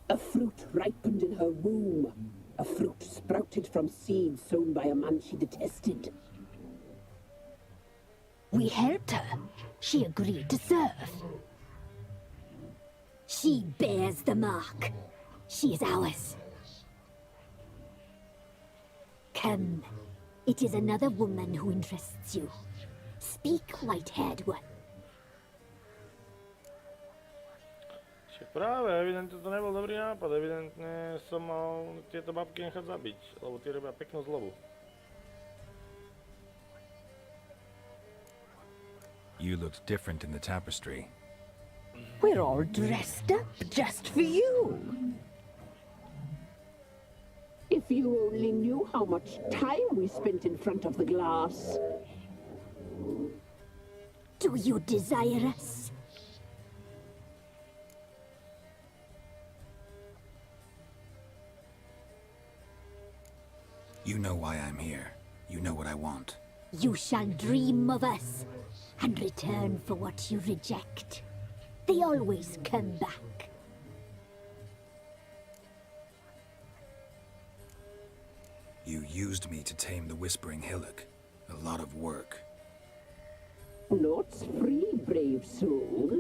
A fruit ripened in her womb. A fruit sprouted from seeds sown by a man she detested. We helped her. She agreed to serve. She bears the mark. She is ours. Come. It is another woman who interests you. Speak, white-haired one. Však práve, evidentne to nebol dobrý nápad. Evidentne som mal tieto babky nechať zabiť, lebo tie robia peknú zlobu. You looked different in the tapestry. We're all dressed up just for you. If you only knew how much time we spent in front of the glass. Do you desire us? You know why I'm here. You know what I want. You shall dream of us and return for what you reject. They always come back. You used me to tame the Whispering Hillock. A lot of work. Naught's free, brave soul.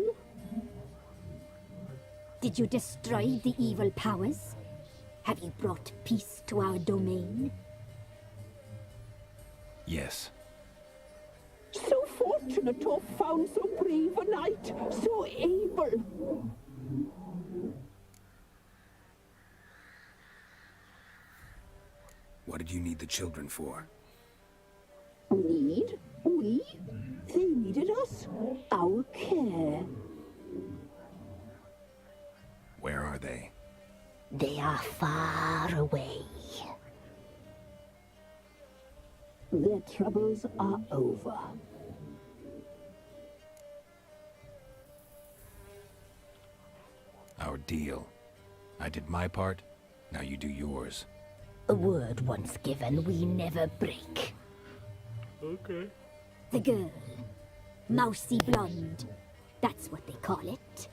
Did you destroy the evil powers? Have you brought peace to our domain? Yes. So fortunate to have found so brave a knight, so able. What did you need the children for? Need? We? They needed us. Our care. Where are they? They are far away. Their troubles are over. Our deal. I did my part, now you do yours. A word once given, we never break. Okay. The girl. Mousy blonde. That's what they call it.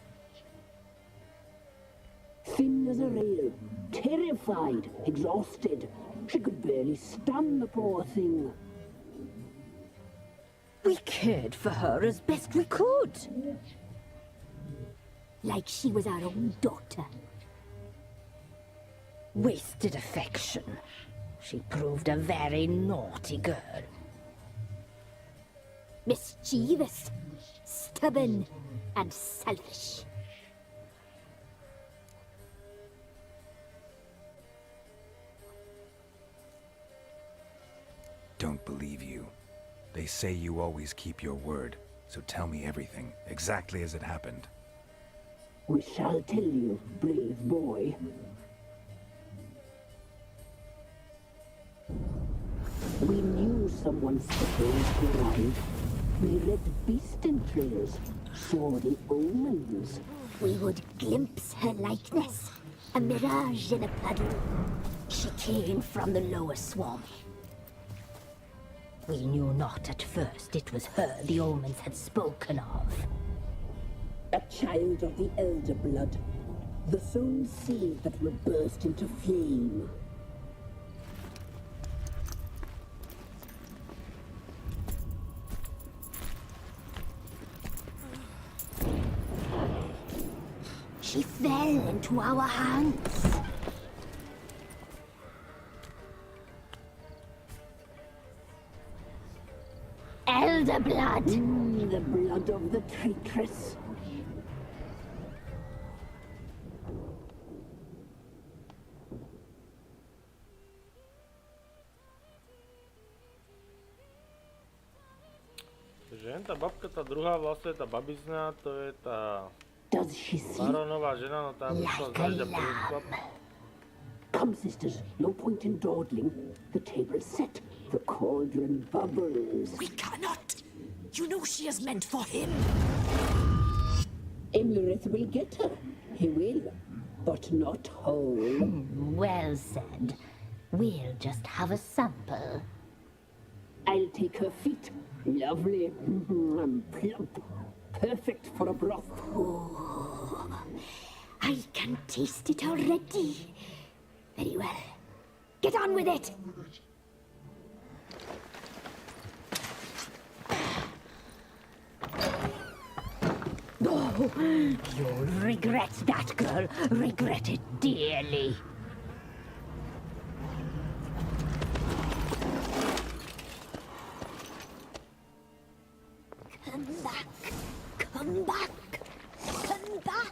Thin as a rail, terrified, exhausted. She could barely stand, the poor thing. We cared for her as best we could. Like she was our own daughter. Wasted affection. She proved a very naughty girl. Mischievous, stubborn, and selfish. Don't believe you. They say you always keep your word, so tell me everything, exactly as it happened. We shall tell you, brave boy. We knew someone special would arrive. We read beast entrails, saw the omens. We would glimpse her likeness, a mirage in a puddle. She came from the lower swamp. We knew not at first it was her the omens had spoken of. A child of the elder blood, the sown seed that will burst into flame. She fell into our hands. Elder blood! The blood of the traitress. Takže tá babka, tá druhá vlastne, tá babizna, to je tá Does she see? barónová žena, no tá vyšla z dažďa prvý chlap. Come, sisters, no point in dawdling. The table's set. The cauldron bubbles. We cannot! You know she is meant for him! Emlyrith will get her. He will, but not whole. Well said. We'll just have a sample. I'll take her feet. Lovely. Plump. Perfect for a broth. Oh, I can taste it already. Very well. Get on with it! Oh, you'll regret that, girl. Regret it dearly. Come back! Come back! Come back!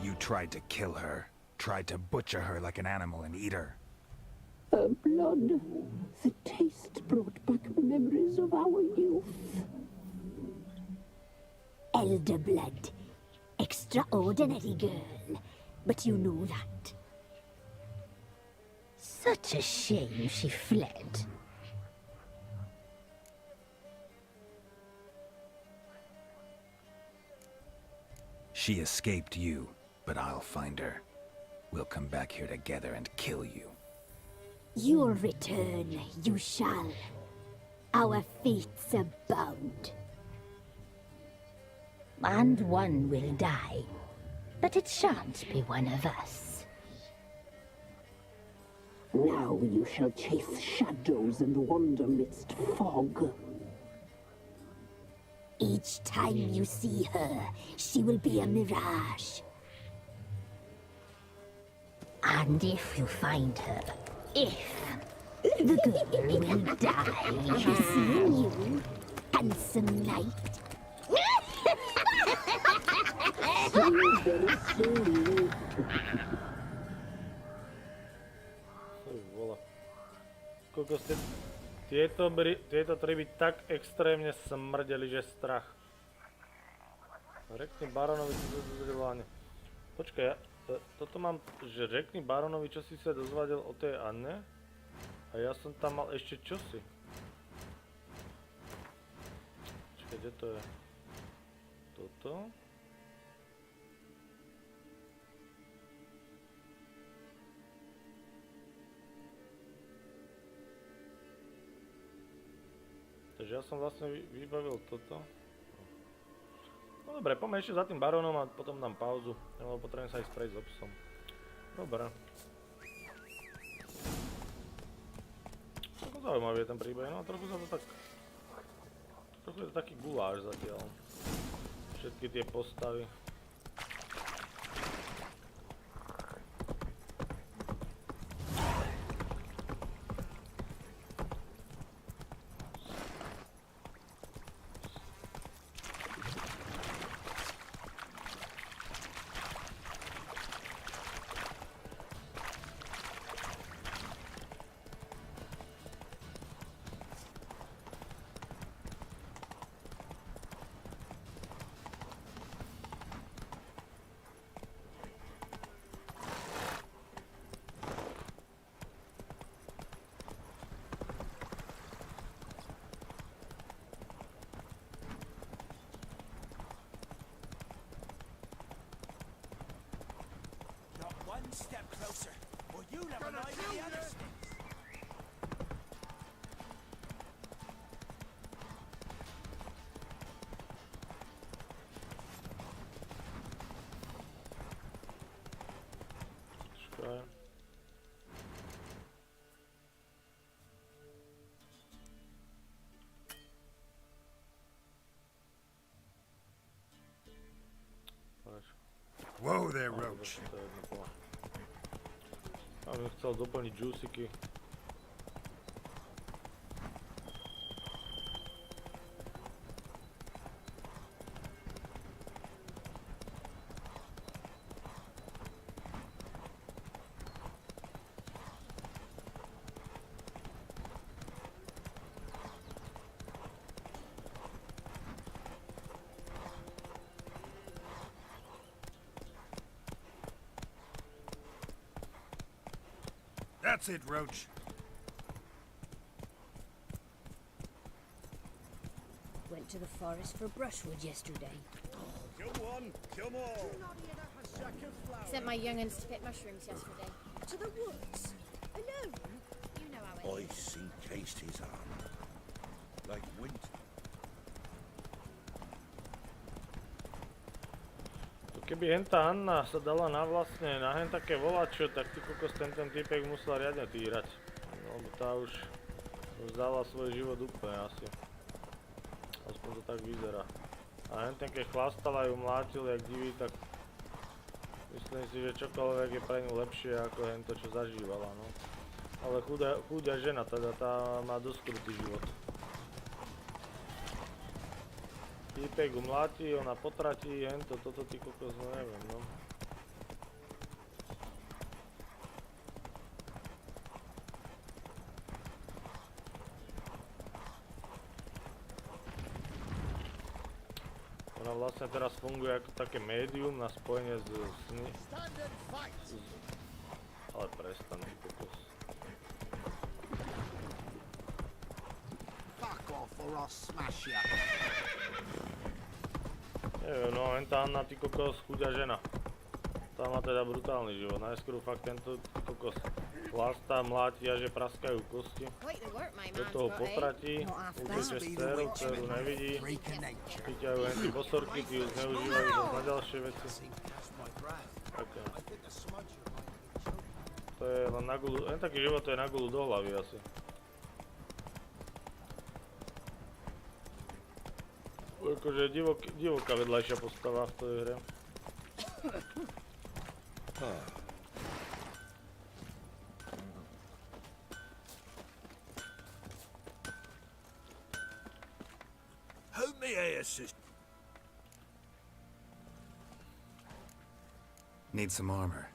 You tried to kill her. Tried to butcher her like an animal and eat her. Her blood. The taste brought back memories of our youth. Elder blood. Extraordinary girl. But you know that. Such a shame she fled. She escaped you, but I'll find her. We'll come back here together and kill you. You'll return, you shall. Our fates are bound. And one will die, but it shan't be one of us. Now you shall chase shadows and wander midst fog. Each time you see her, she will be a mirage. And if you find her, the girl will die. She's seeing you, handsome knight. Kokos, tieto tri by tak extrémne smrdeli, že strach. Řekni baronovi, čo sa dozvedel. Počkaj, toto mám, že řekni baronovi, čo si sa dozvedel o tej Anne. A ja som tam mal ešte čosi. Počkaj, kde to je? Toto. Takže ja som vlastne vybavil toto. No dobre, poďme ešte za tým barónom a potom dám pauzu, lebo potrebujem sa ísť prejsť s obsom. Dobre. Trochu zaujímavý je ten príbeh, no trochu sa to tak... Trochu je to taký guláš zatiaľ. Všetky tie postavy. Step closer, or you never mind the other sticks. Roach. To je jedno pole. A bym chcel doplniť juiciky. That's it, Roach. Went to the forest for brushwood yesterday. Come on, come on. Sent my young'uns to pick mushrooms yesterday. To the woods? Alone? You know how it is. Ice encased his arm. Like winter. Keby hentá Anna sa dala na vlastne na hen také volačo, tak ty kokos ten typek musel riadne týrať. No, lebo tá už dala svoj život úplne asi. Aspoň to tak vyzerá. A henten keď chlastala ju mlátil jak divý, tak myslím si, že čokoľvek je pre ňu lepšie ako hento, čo zažívala, no. Ale chudia žena, teda tá má dosť krutý život. Týpek ju mláti, ona potratí, hento, toto ty kokos, no neviem, no. Ona vlastne teraz funguje ako také médium na spojenie s sny. Ale prestan, ty kokos. Fuck off or I'll smash you. Neviem, no hentá Anna, ty kokos, chudia žena. Tá má teda brutálny život. Najskôr fakt tento ty kokos chlastá, mláti a že praskajú kosti. Do toho potratí, uteče z dceru nevidí. Chyťajú henty bosorky, tí ju zneužívajú zase na ďalšie veci. Také. To je len na gulu, len taký život to je na gulu do hlavy asi. Akože divoká vedľajšia postava v tej hre. Who may I assist? Need some armor.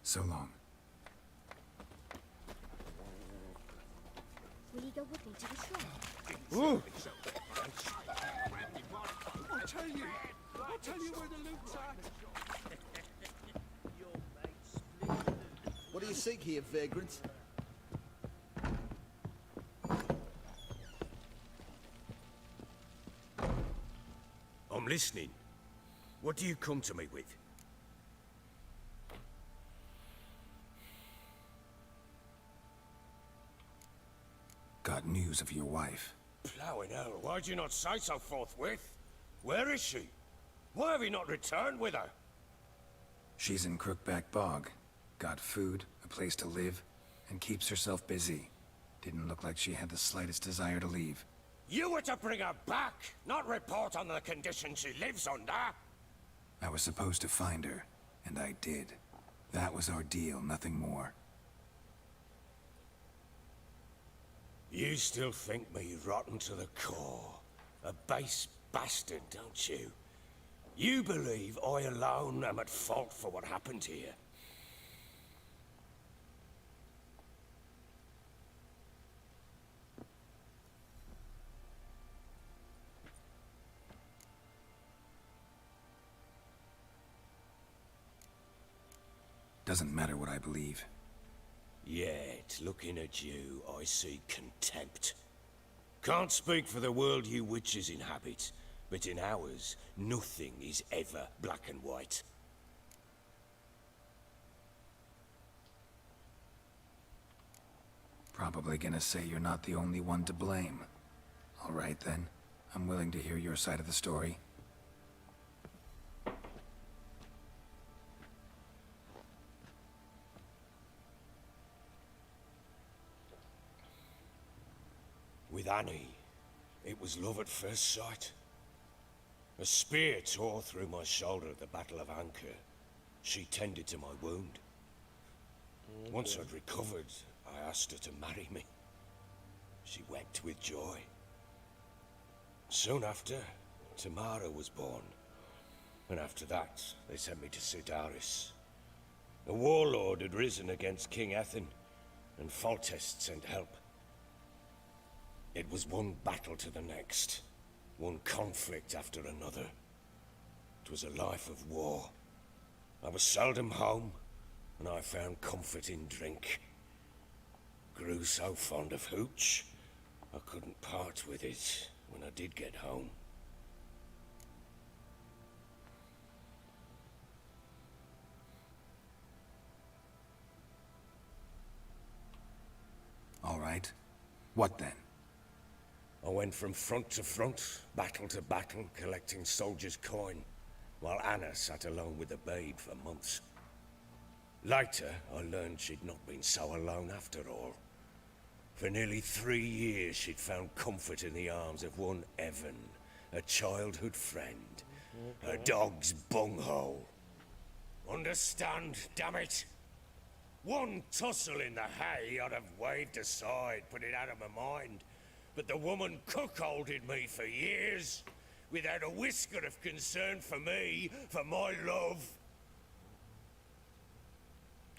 So long. Will you go with me to the shrine? Ooh. I'll tell you where the loot's at. What do you seek here, vagrant? I'm listening. What do you come to me with? Got news of your wife. Plowing hell, why'd you not say so forthwith? Where is she? Why have you not returned with her? She's in Crookback Bog. Got food, a place to live, and keeps herself busy. Didn't look like she had the slightest desire to leave. You were to bring her back, not report on the conditions she lives under. I was supposed to find her, and I did. That was our deal, nothing more. You still think me rotten to the core. A base bastard, don't you? You believe I alone am at fault for what happened here. Doesn't matter what I believe. Yet, looking at you, I see contempt. Can't speak for the world you witches inhabit, but in ours, nothing is ever black and white. Probably gonna say you're not the only one to blame. All right then. I'm willing to hear your side of the story. With Annie, it was love at first sight. A spear tore through my shoulder at the Battle of Anchor. She tended to my wound. Once I'd recovered, I asked her to marry me. She wept with joy. Soon after, Tamara was born. And after that, they sent me to Sidaris. A warlord had risen against King Ethan, and Foltest sent help. It was one battle to the next, one conflict after another. It was a life of war. I was seldom home, and I found comfort in drink. Grew so fond of hooch, I couldn't part with it when I did get home. All right. What then? I went from front to front, battle to battle, collecting soldiers' coin, while Anna sat alone with the babe for months. Later, I learned she'd not been so alone after all. For nearly 3 years, she'd found comfort in the arms of one Evan, a childhood friend. Her dog's bunghole. Understand, damn it? One tussle in the hay I'd have waved aside, put it out of my mind. But the woman cuckolded me for years, without a whisker of concern for me, for my love.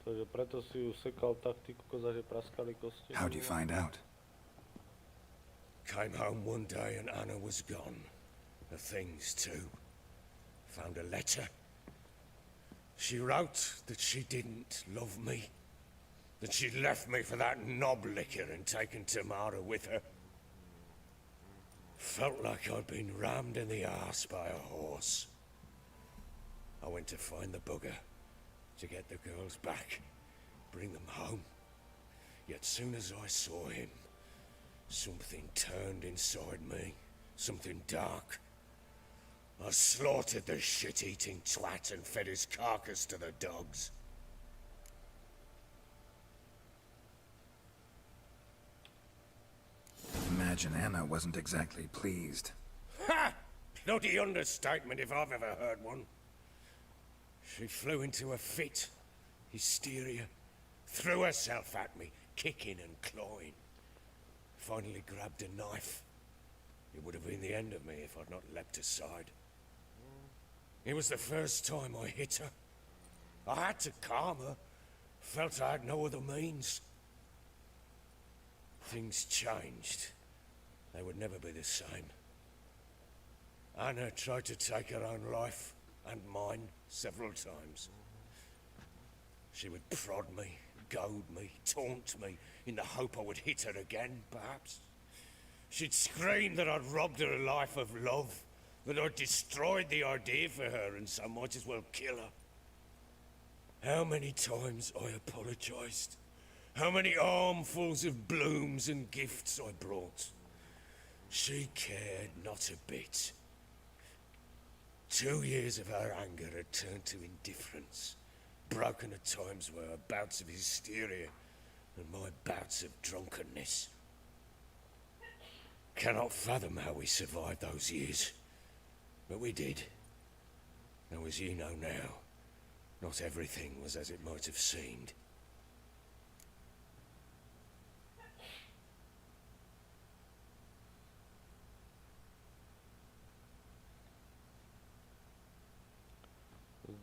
Takže preto si ju sekal taktiku, koza, že praskali kosti. How'd you find out? Came home one day and Anna was gone. Her things too. Found a letter. She wrote that she didn't love me. That she'd left me for that knob licker and taken Tamara with her. Felt like I'd been rammed in the arse by a horse. I went to find the bugger, to get the girls back, bring them home. Yet soon as I saw him, something turned inside me, something dark. I slaughtered the shit-eating twat and fed his carcass to the dogs. Imagine Anna wasn't exactly pleased. Ha! Bloody understatement if I've ever heard one. She flew into a fit, hysteria, threw herself at me, kicking and clawing. Finally grabbed a knife. It would have been the end of me if I'd not leapt aside. It was the first time I hit her. I had to calm her. Felt I had no other means. Things changed. They would never be the same. Anna tried to take her own life, and mine, several times. She would prod me, goad me, taunt me, in the hope I would hit her again, perhaps. She'd scream that I'd robbed her a life of love, that I'd destroyed the idea for her, and so might as well kill her. How many times I apologized. How many armfuls of blooms and gifts I brought. She cared not a bit. 2 years of her anger had turned to indifference, broken at times by her bouts of hysteria and my bouts of drunkenness. Cannot fathom how we survived those years, but we did. Now, as you know now, not everything was as it might have seemed.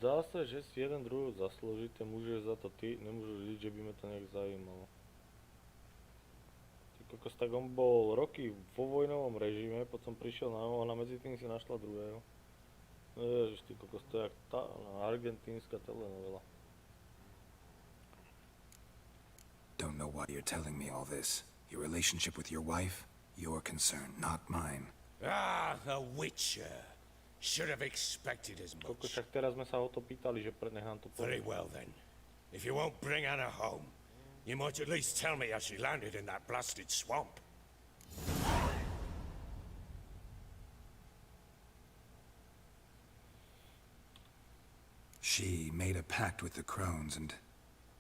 Zdá sa, že si jeden druhého zaslúžite, môžeš za to ty, nemôžu žiť, že by ma to nejak zaujímalo. Ty kokos, tak on bol roky vo vojnovom režime, potom prišiel na novo a medzi tým si našla druhého. Ježiš, ty kokos, to je jak tá argentínska telenovela. Don't know why you're telling me all this. Your relationship with your wife? Your concern, not mine. Ah, the Witcher. Should have expected as much. Kokos, tak teraz sme sa o to pýtali, že nech nám to povie. Very well then. If you won't bring Anna home, you might at least tell me how she landed in that blasted swamp. She made a pact with the crones and,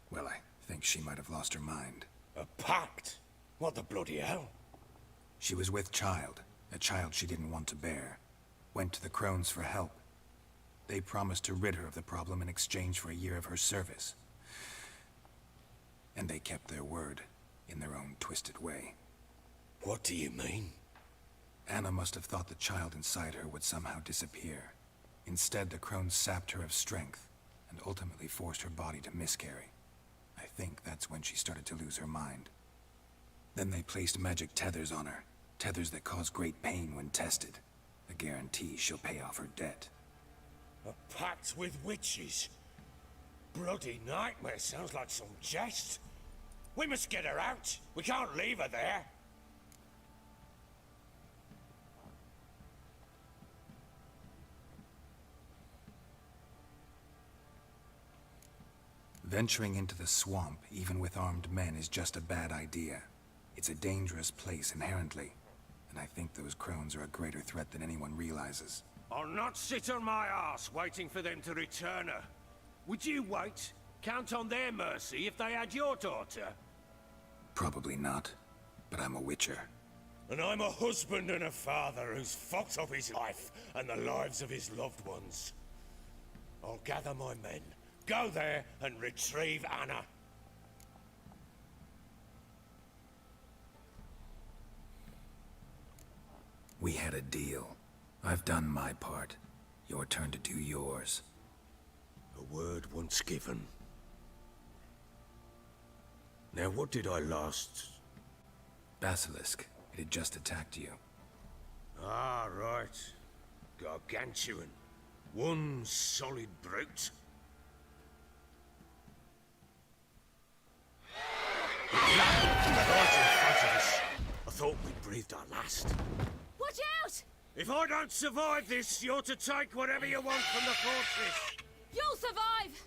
well, I think she might have lost her mind. A pact? What the bloody hell? She was with child, a child she didn't want to bear. Went to the crones for help. They promised to rid her of the problem in exchange for a year of her service. And they kept their word, in their own twisted way. What do you mean? Anna must have thought the child inside her would somehow disappear. Instead, the crones sapped her of strength, and ultimately forced her body to miscarry. I think that's when she started to lose her mind. Then they placed magic tethers on her, tethers that cause great pain when tested. A guarantee she'll pay off her debt. A pact with witches? Bloody nightmare, sounds like some jest. We must get her out. We can't leave her there. Venturing into the swamp, even with armed men, is just a bad idea. It's a dangerous place inherently, and I think those crones are a greater threat than anyone realizes. I'll not sit on my arse waiting for them to return her. Would you wait? Count on their mercy if they had your daughter? Probably not, but I'm a witcher. And I'm a husband and a father who's fucked up his life and the lives of his loved ones. I'll gather my men, go there and retrieve Anna. We had a deal. I've done my part. Your turn to do yours. A word once given. Now what did I last... Basilisk. It had just attacked you. Ah, right. Gargantuan. One solid brute. I thought we'd breathed our last. Watch out! If I don't survive this, you're to take whatever you want from the fortress. You'll survive!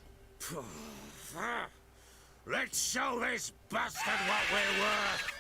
Let's show this bastard what we're worth.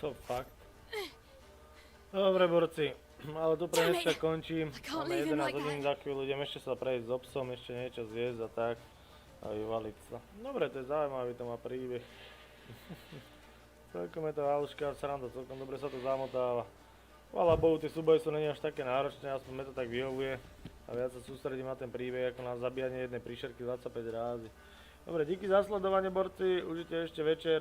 To fakt. Dobre, borci, ale tu pre dneska končím. Máme 11 hodín, za chvíľu idem ešte sa prejsť s obsom, ešte niečo zjesť a tak. A vyvaliť sa. Dobre, to je zaujímavý, to má príbeh. Celkom je to haluška, sranda, celkom dobre sa to zamotáva. Chvála Bohu, tie súboje sú není až také náročné, aspoň mne to tak vyhovuje. A viac sa sústredím na ten príbeh, ako na zabíjanie jednej príšerky 25 rázy. Dobre, díky za sledovanie, borci, užite ešte večer.